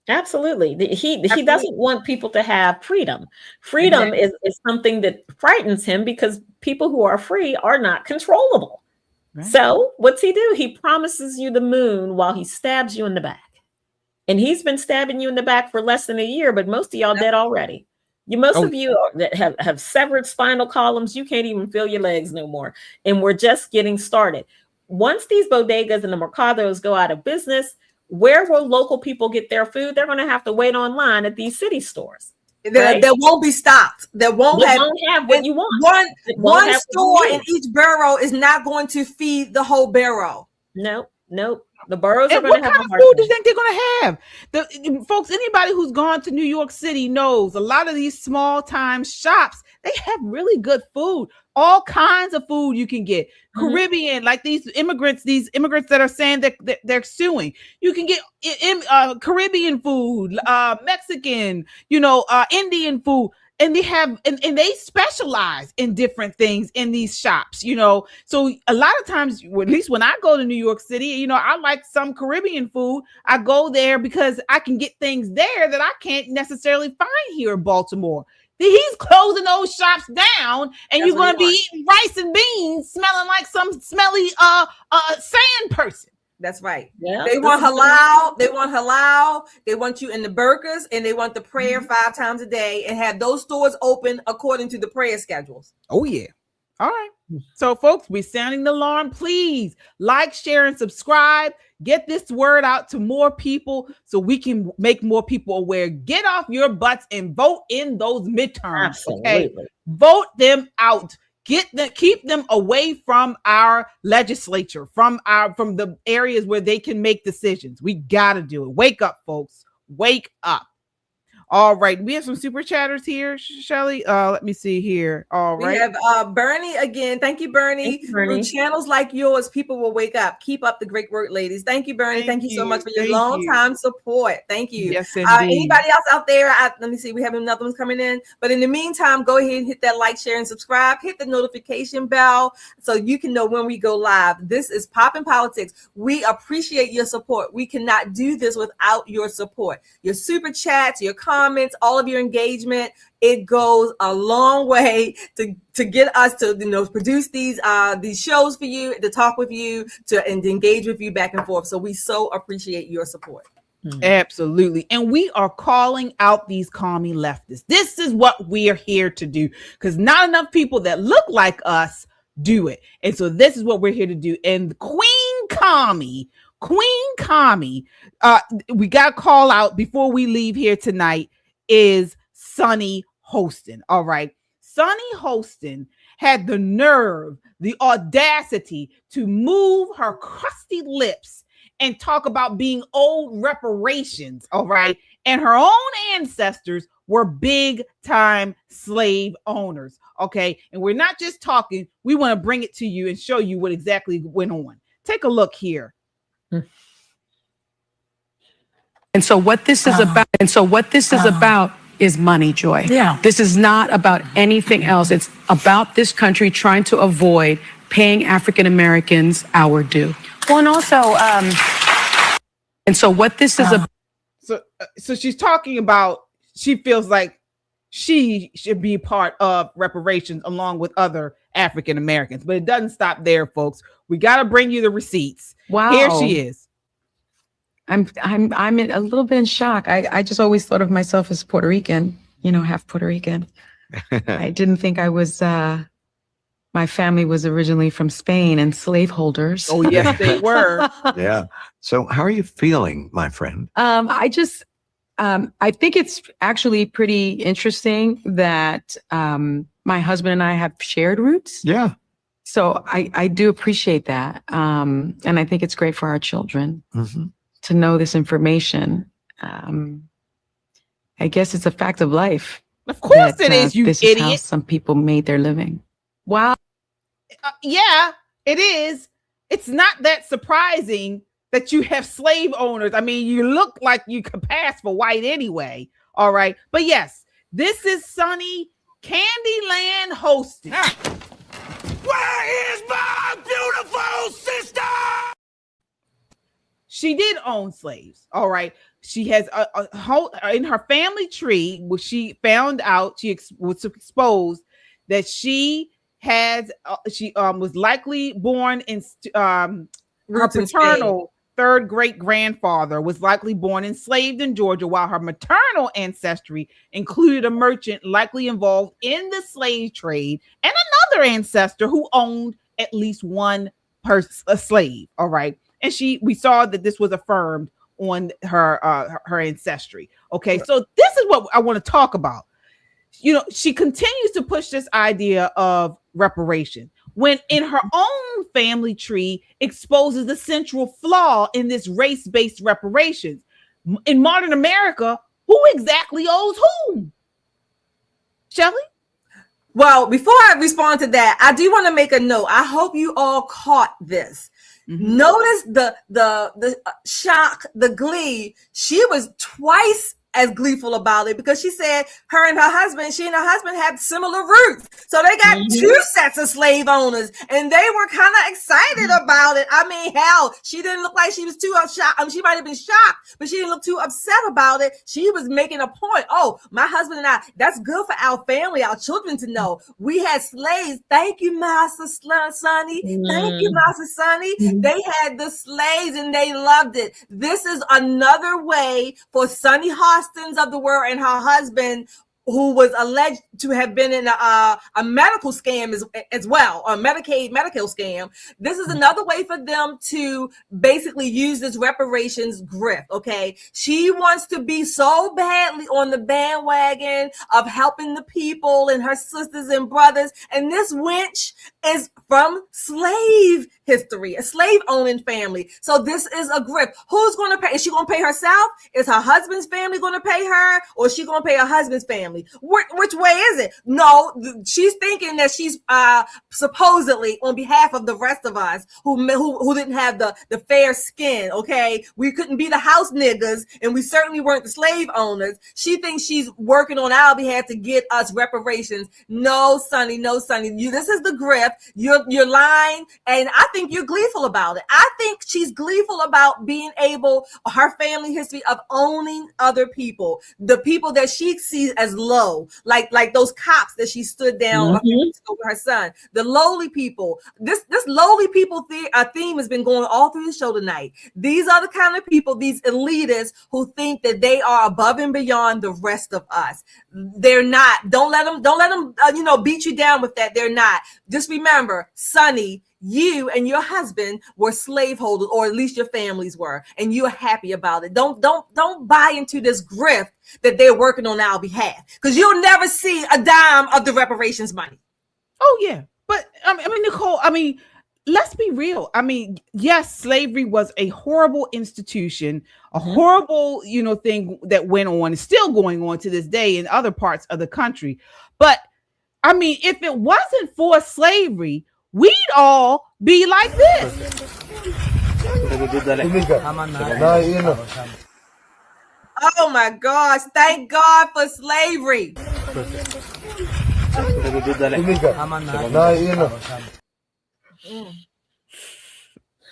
Absolutely. He doesn't want people to have freedom. Freedom is something that frightens him because people who are free are not controllable. Right. So what's he do? He promises you the moon while he stabs you in the back. And he's been stabbing you in the back for less than a year, but most of y'all dead already. Most of you that have severed spinal columns, you can't even feel your legs no more. And we're just getting started. Once these bodegas and the mercados go out of business, where will local people get their food? They're going to have to wait online at these city stores. Right? That won't be stocked. That won't have what you want. One store in each borough is not going to feed the whole borough. Nope. The boroughs are going to have. What kind of food do you think they're going to have? Folks, anybody who's gone to New York City knows a lot of these small time shops, they have really good food. All kinds of food you can get. Caribbean, like these immigrants that are saying that they're suing. You can get Caribbean food, Mexican, Indian food. And they have, and they specialize in different things in these shops, So a lot of times, at least when I go to New York City, I like some Caribbean food. I go there because I can get things there that I can't necessarily find here in Baltimore. He's closing those shops down, and you're going to be eating rice and beans, smelling like some smelly sand person. That's right. Yeah, they want halal. They want halal. They want you in the burqas, and they want the prayer 5 times a day, and have those stores open according to the prayer schedules. Oh yeah. All right. So, folks, we're sounding the alarm. Please like, share, and subscribe. Get this word out to more people so we can make more people aware. Get off your butts and vote in those midterms. Absolutely. Okay? Vote them out. Keep them away from our legislature, from the areas where they can make decisions. We got to do it. Wake up, folks. Wake up. All right. We have some super chatters here, Shelly. Let me see here. All right. We have Bernie again. Thank you, Bernie. Through channels like yours, people will wake up. Keep up the great work, ladies. Thank you, Bernie. Thank you so much for your long time support. Thank you. Yes, indeed. Anybody else out there? Let me see. We have another one coming in. But in the meantime, go ahead and hit that like, share, and subscribe. Hit the notification bell so you can know when we go live. This is Poppin' Politics. We appreciate your support. We cannot do this without your support. Your super chats, your comments, all of your engagement. It goes a long way to get us to produce these shows for you, to talk with you, and to engage with you back and forth. So we so appreciate your support. Absolutely. And we are calling out these commie leftists. This is what we are here to do, because not enough people that look like us do it. And so this is what we're here to do. And Queen Commie, we got to call out before we leave here tonight is Sunny Hostin. All right. Sunny Hostin had the nerve, the audacity to move her crusty lips and talk about being owed reparations. All right. And her own ancestors were big time slave owners. Okay. And we're not just talking, we want to bring it to you and show you what exactly went on. Take a look here. And so what this is about is money, Joy. Yeah. This is not about anything else. It's about this country trying to avoid paying African Americans our due. Well, and also, and so what this is about. So she's talking about, she feels like she should be part of reparations along with other African Americans, but it doesn't stop there, folks. We got to bring you the receipts. Wow. Here she is. I'm a little bit in shock. I just always thought of myself as Puerto Rican, half Puerto Rican. I didn't think I was, my family was originally from Spain and slaveholders. Oh, yes, they were. Yeah. So how are you feeling, my friend? I think it's actually pretty interesting that my husband and I have shared roots. Yeah. So I do appreciate that. And I think it's great for our children. Mm-hmm. To know this information. I guess it's a fact of life. Of course it is, you this idiot. Is how some people made their living. Wow. Yeah, it is. It's not that surprising that you have slave owners. I mean, you look like you could pass for white anyway. All right. But yes, this is Sunny Candyland hosting. Where is my beautiful sister? She did own slaves. All right. She has a whole in her family tree, which she found out, was exposed that she has, was likely born in, her paternal third great grandfather was likely born enslaved in Georgia, while her maternal ancestry included a merchant likely involved in the slave trade and another ancestor who owned at least one a slave. All right. And we saw that this was affirmed on her ancestry. Okay, so this is what I want to talk about. She continues to push this idea of reparation when in her own family tree exposes the central flaw in this race-based reparations. In modern America, who exactly owes whom? Shelley? Well, before I respond to that, I do want to make a note. I hope you all caught this. Mm-hmm. Notice the shock, the glee. She was twice as gleeful about it because she said she and her husband had similar roots. So they got two sets of slave owners and they were kind of excited about it. I mean, hell, she didn't look like she was too shocked. She might have been shocked, but she didn't look too upset about it. She was making a point. Oh, my husband and I, that's good for our family, our children to know. We had slaves. Thank you, Master Sonny. Thank you, Master Sonny. They had the slaves and they loved it. This is another way for Sonny Hostins of the world and her husband, who was alleged to have been in a medical scam as well, a medical scam. This is another way for them to basically use this reparations grift, okay? She wants to be so badly on the bandwagon of helping the people and her sisters and brothers, and this wench is from slave history, a slave-owning family. So this is a grift. Who's going to pay? Is she going to pay herself? Is her husband's family going to pay her? Or is she going to pay her husband's family? Which way is it? No, she's thinking that she's supposedly on behalf of the rest of us who didn't have the fair skin, okay? We couldn't be the house niggas, and we certainly weren't the slave owners. She thinks she's working on our behalf to get us reparations. No, Sonny, this is the grift. You're lying, and I think you're gleeful about it. I think she's gleeful about being able, her family history of owning other people, the people that she sees as low, like those cops that she stood down a few weeks ago with her son. The lowly people. This lowly people theme has been going all through the show tonight. These are the kind of people, these elitists who think that they are above and beyond the rest of us. They're not. Don't let them beat you down with that. They're not. Just remember, Sonny, you and your husband were slaveholders, or at least your families were, and you're happy about it. Don't buy into this grift that they're working on our behalf, because you'll never see a dime of the reparations money. Oh yeah, but I mean, Nicole, let's be real. I mean, yes, slavery was a horrible institution, a horrible, thing that went on, is still going on to this day in other parts of the country. But I mean, if it wasn't for slavery, we'd all be like this. Oh my gosh, thank God for slavery.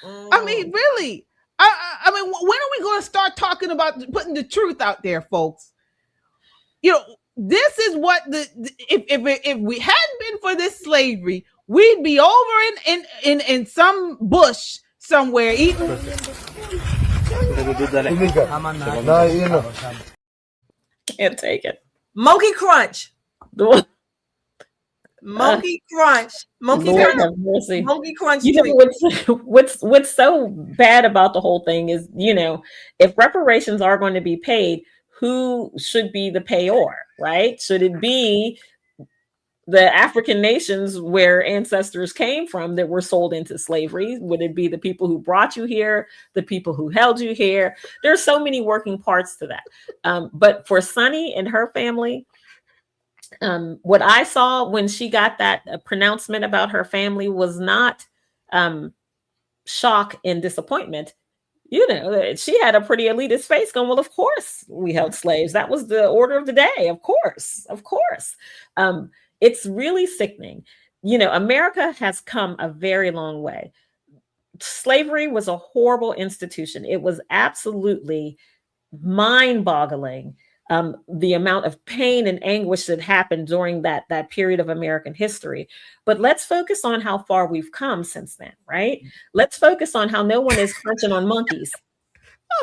I mean, really. I mean, when are we going to start talking about putting the truth out there, folks? This is what if we hadn't been for this slavery, we'd be over in some bush somewhere eating. Can't take it. Monkey Crunch. Monkey Crunch. Monkey Lord Crunch. have mercy. Monkey Crunch. You know what's so bad about the whole thing is, if reparations are going to be paid, who should be the payor, right? Should it be the African nations where ancestors came from that were sold into slavery? Would it be the people who brought you here, the people who held you here? There's so many working parts to that. But for Sunny and her family, what I saw when she got that pronouncement about her family was not shock and disappointment. She had a pretty elitist face going, well, of course we held slaves. That was the order of the day. Of course. It's really sickening. America has come a very long way. Slavery was a horrible institution. It was absolutely mind-boggling. The amount of pain and anguish that happened during that period of American history. But let's focus on how far we've come since then, right? Let's focus on how no one is crunching on monkeys.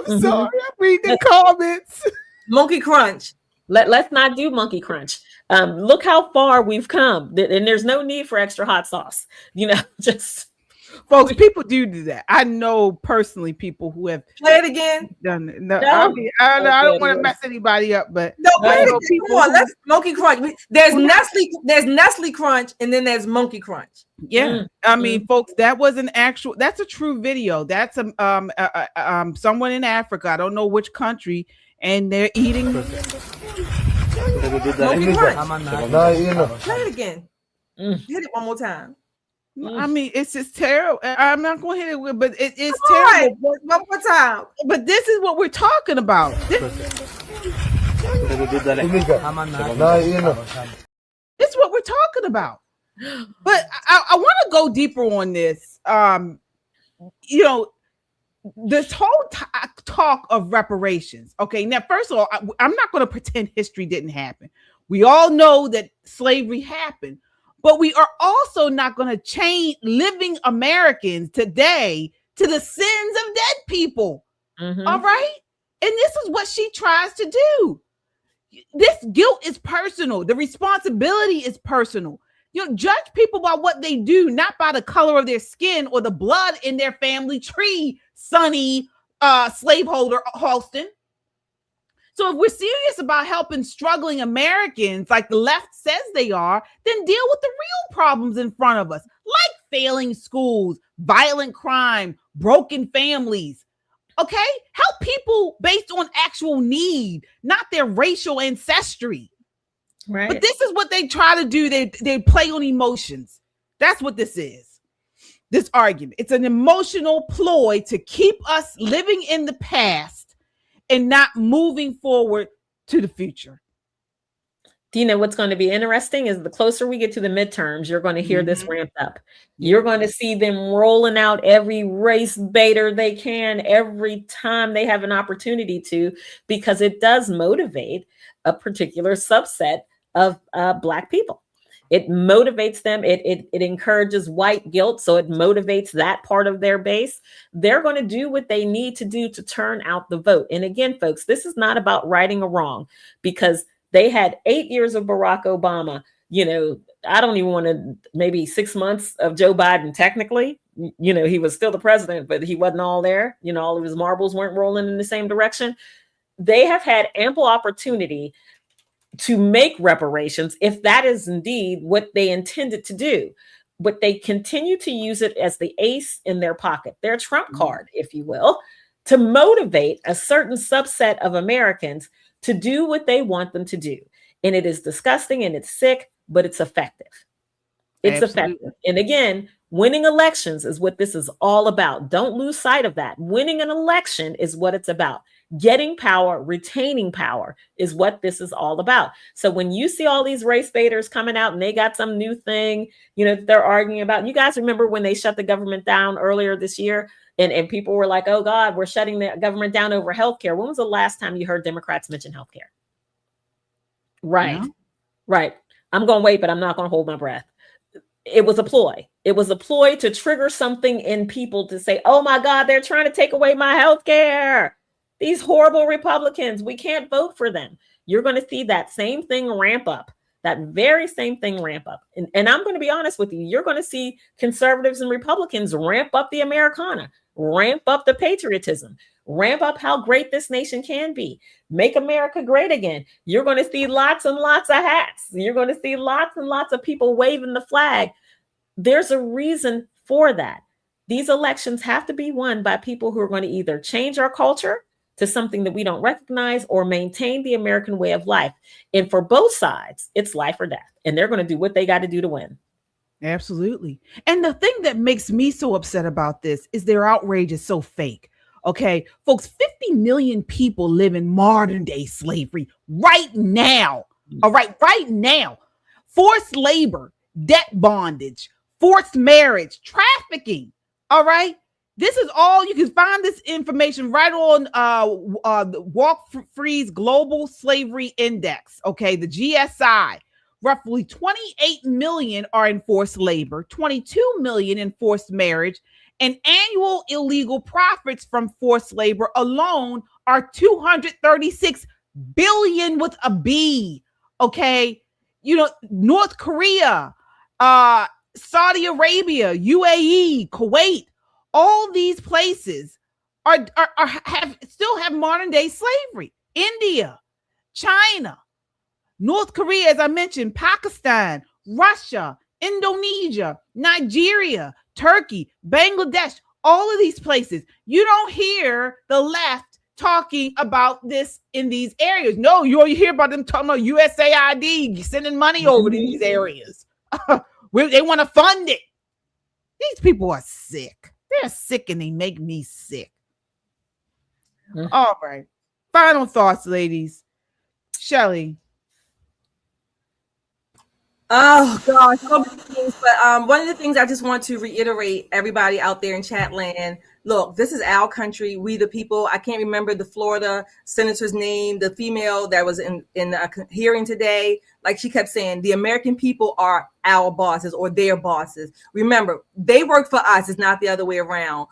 I'm sorry, I'm reading the comments. Monkey Crunch. Let's not do monkey crunch. Look how far we've come. And there's no need for extra hot sauce. Just... Folks, people do that. I know personally people who have play it again. Done it. No, I don't want to mess anybody up, but no, play it again. Come on, let's Monkey Crunch. There's Nestle Crunch, and then there's Monkey Crunch. Yeah, I mean, folks, that's a true video. That's someone in Africa. I don't know which country, and they're eating Monkey Crunch. Play it again. Hit it one more time. I mean, it's just terrible. I'm not going to hit it with, but it's terrible. Right. One more time. But this is what we're talking about. This is what we're talking about. But I want to go deeper on this. This whole talk of reparations. Okay, now, first of all, I'm not going to pretend history didn't happen. We all know that slavery happened. But we are also not going to chain living Americans today to the sins of dead people. All right? And this is what she tries to do. This guilt is personal. The responsibility is personal. Judge people by what they do, not by the color of their skin or the blood in their family tree, Sonny, slaveholder Halston. So if we're serious about helping struggling Americans like the left says they are, then deal with the real problems in front of us, like failing schools, violent crime, broken families. Okay? Help people based on actual need, not their racial ancestry. Right. But this is what they try to do. They play on emotions. That's what this is. This argument. It's an emotional ploy to keep us living in the past and not moving forward to the future. Do you know what's going to be interesting is the closer we get to the midterms, you're going to hear this ramp up. You're going to see them rolling out every race baiter they can every time they have an opportunity to, because it does motivate a particular subset of Black people. It motivates them. It encourages white guilt. So it motivates that part of their base. They're going to do what they need to do to turn out the vote. And again, folks, this is not about righting a wrong, because they had 8 years of Barack Obama. I don't even want to, maybe 6 months of Joe Biden. Technically, he was still the president, but he wasn't all there. All of his marbles weren't rolling in the same direction. They have had ample opportunity to make reparations if that is indeed what they intended to do. but they continue to use it as the ace in their pocket, their trump card, if you will, to motivate a certain subset of Americans to do what they want them to do. And it is disgusting and it's sick, but it's effective. It's effective. And again, winning elections is what this is all about. Don't lose sight of that. Winning an election is what it's about. Getting power, retaining power is what this is all about. So when you see all these race baiters coming out and they got some new thing, they're arguing about, you guys remember when they shut the government down earlier this year and people were like, oh God, we're shutting the government down over healthcare. When was the last time you heard Democrats mention healthcare? Right. Yeah. Right. I'm going to wait, but I'm not going to hold my breath. It was a ploy. It was a ploy to trigger something in people to say, oh my God, they're trying to take away my health care. These horrible Republicans, we can't vote for them. You're going to see that same thing ramp up, that very same thing ramp up. And I'm going to be honest with you. You're going to see conservatives and Republicans ramp up the Americana, ramp up the patriotism, ramp up how great this nation can be. Make America great again. You're going to see lots and lots of hats. You're going to see lots and lots of people waving the flag. There's a reason for that. These elections have to be won by people who are going to either change our culture to something that we don't recognize or maintain the American way of life. And for both sides, it's life or death. And they're going to do what they got to do to win. Absolutely. And the thing that makes me so upset about this is their outrage is so fake. Okay, folks, 50 million people live in modern day slavery right now. All right, right now. Forced labor, debt bondage, forced marriage, trafficking. All right. This is all, you can find this information right on the Walk Free's Global Slavery Index. Okay, the GSI. Roughly 28 million are in forced labor, 22 million in forced marriage, and annual illegal profits from forced labor alone are 236 billion with a B. Okay, North Korea, Saudi Arabia, UAE, Kuwait, all these places still have modern day slavery. India, China, North Korea, as I mentioned, Pakistan, Russia, Indonesia, Nigeria, Turkey, Bangladesh, all of these places. You don't hear the left talking about this in these areas. No, you hear about them talking about USAID sending money over to these areas. They want to fund it. These people are sick. They're sick and they make me sick. All right. Final thoughts, ladies. Shelley. Oh gosh, so many things. But one of the things I just want to reiterate, everybody out there in chat land, look, this is our country. We the people. I can't remember the Florida senator's name, the female that was in a hearing today. Like she kept saying, the American people are our bosses or their bosses. Remember, they work for us. It's not the other way around.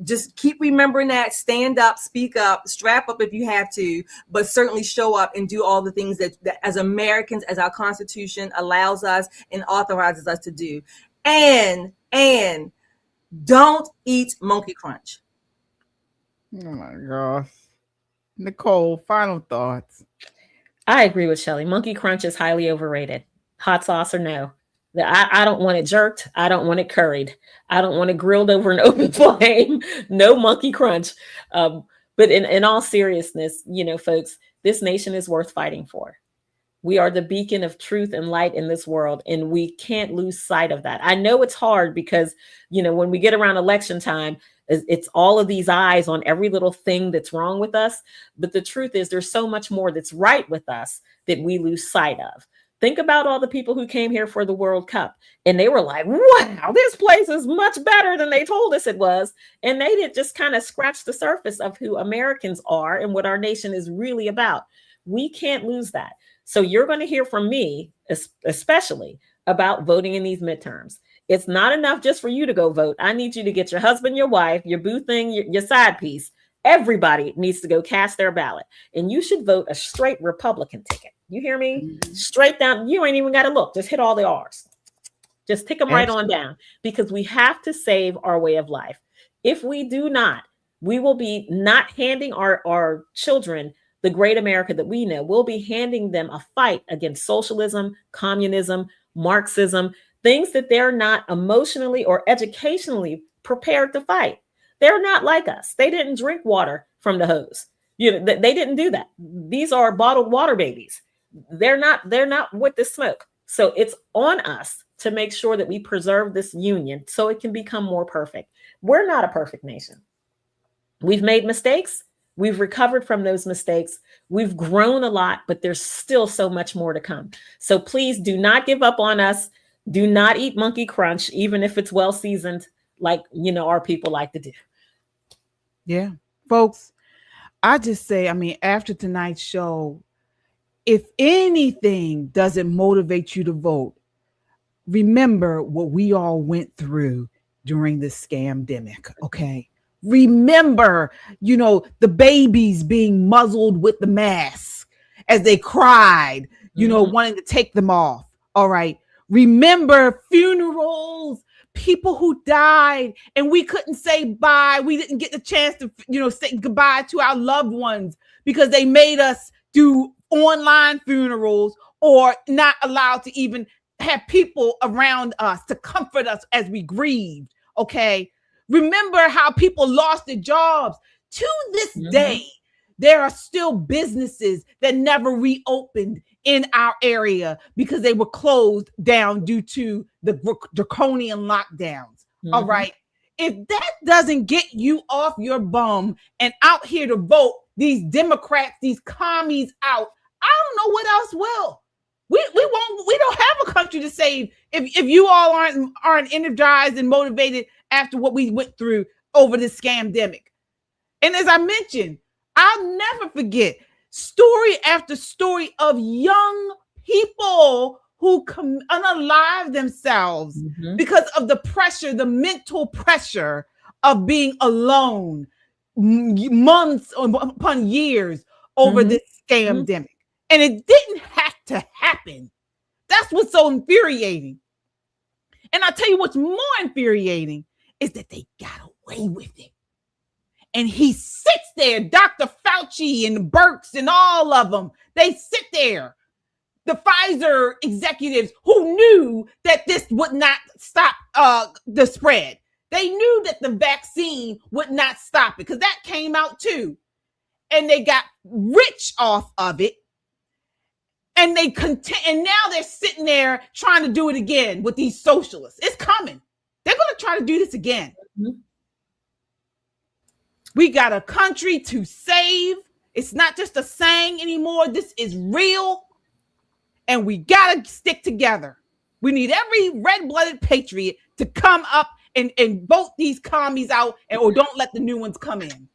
Just keep remembering that. Stand up, speak up, strap up if you have to, but certainly show up and do all the things that as Americans, as our Constitution allows us and authorizes us to do. And don't eat monkey crunch. Oh my gosh. Nicole, final thoughts. I agree with Shelley. Monkey crunch is highly overrated. Hot sauce or no. I don't want it jerked. I don't want it curried. I don't want it grilled over an open flame. No monkey crunch. But in all seriousness, folks, this nation is worth fighting for. We are the beacon of truth and light in this world, and we can't lose sight of that. I know it's hard because, when we get around election time, it's all of these eyes on every little thing that's wrong with us. But the truth is there's so much more that's right with us that we lose sight of. Think about all the people who came here for the World Cup and they were like, wow, this place is much better than they told us it was. And they did just kind of scratch the surface of who Americans are and what our nation is really about. We can't lose that. So you're going to hear from me, especially about voting in these midterms. It's not enough just for you to go vote. I need you to get your husband, your wife, your boo thing, your side piece. Everybody needs to go cast their ballot. And you should vote a straight Republican ticket. You hear me? Mm-hmm. Straight down. You ain't even got to look. Just hit all the R's. Just tick them right on down, because we have to save our way of life. If we do not, we will be not handing our children the great America that we know. We'll be handing them a fight against socialism, communism, Marxism. things that they're not emotionally or educationally prepared to fight. They're not like us. They didn't drink water from the hose. They didn't do that. These are bottled water babies. They're not with the smoke. So it's on us to make sure that we preserve this union so it can become more perfect. We're not a perfect nation. We've made mistakes. We've recovered from those mistakes. We've grown a lot, but there's still so much more to come. So please do not give up on us. Do not eat monkey crunch, even if it's well seasoned, like, our people like to do. Yeah, folks, I just say, after tonight's show, if anything doesn't motivate you to vote, remember what we all went through during this scamdemic, okay? Remember, the babies being muzzled with the mask as they cried, wanting to take them off, all right? Remember funerals, people who died, and we couldn't say bye. We didn't get the chance to, say goodbye to our loved ones because they made us do online funerals or not allowed to even have people around us to comfort us as we grieved, okay? Remember how people lost their jobs. To this day, there are still businesses that never reopened in our area because they were closed down due to the draconian lockdowns. All right. If that doesn't get you off your bum and out here to vote these Democrats, these commies out, I don't know what else will. We don't have a country to save if you all aren't energized and motivated after what we went through over this scamdemic. And as I mentioned, I'll never forget story after story of young people who unalive themselves because of the pressure, the mental pressure of being alone months upon years over this scamdemic. And it didn't have to happen. That's what's so infuriating. And I'll tell you what's more infuriating is that they got away with it. And he sits there, Dr. Fauci and Birx and all of them. They sit there, the Pfizer executives who knew that this would not stop the spread. They knew that the vaccine would not stop it because that came out too. And they got rich off of it. And and now they're sitting there trying to do it again with these socialists. It's coming. They're going to try to do this again. We got a country to save. It's not just a saying anymore. This is real. And we got to stick together. We need every red-blooded patriot to come up and vote these commies out or don't let the new ones come in.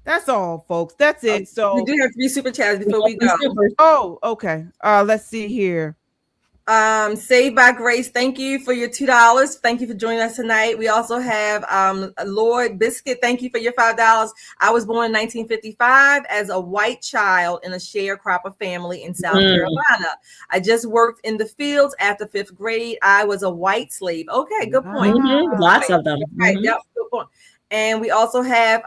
That's all, folks. That's it. So we do have 3 super chats before we go. Oh, okay. Let's see here. Saved by Grace, thank you for your $2. Thank you for joining us tonight. We also have Lord Biscuit, thank you for your $5. I was born in 1955 as a white child in a sharecropper family in South Carolina. I just worked in the fields after 5th grade. I was a white slave. Okay, good point. Lots of them. Right, yep, good point. And we also have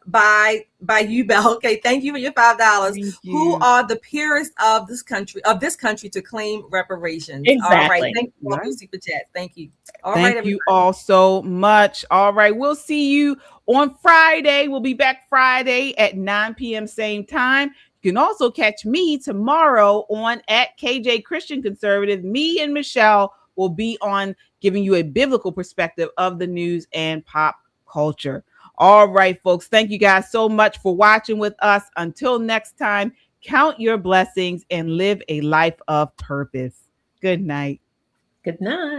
by you, Bell. Okay, thank you for your $5. Who are the peers of this country to claim reparations? Exactly. All right, thank you for super chat. Thank you. Thank you all so much. All right, we'll see you on Friday. We'll be back Friday at 9 p.m. same time. You can also catch me tomorrow on at KJ Christian Conservative. Me and Michelle will be on giving you a biblical perspective of the news and pop culture. All right, folks. Thank you guys so much for watching with us. Until next time, count your blessings and live a life of purpose. Good night. Good night.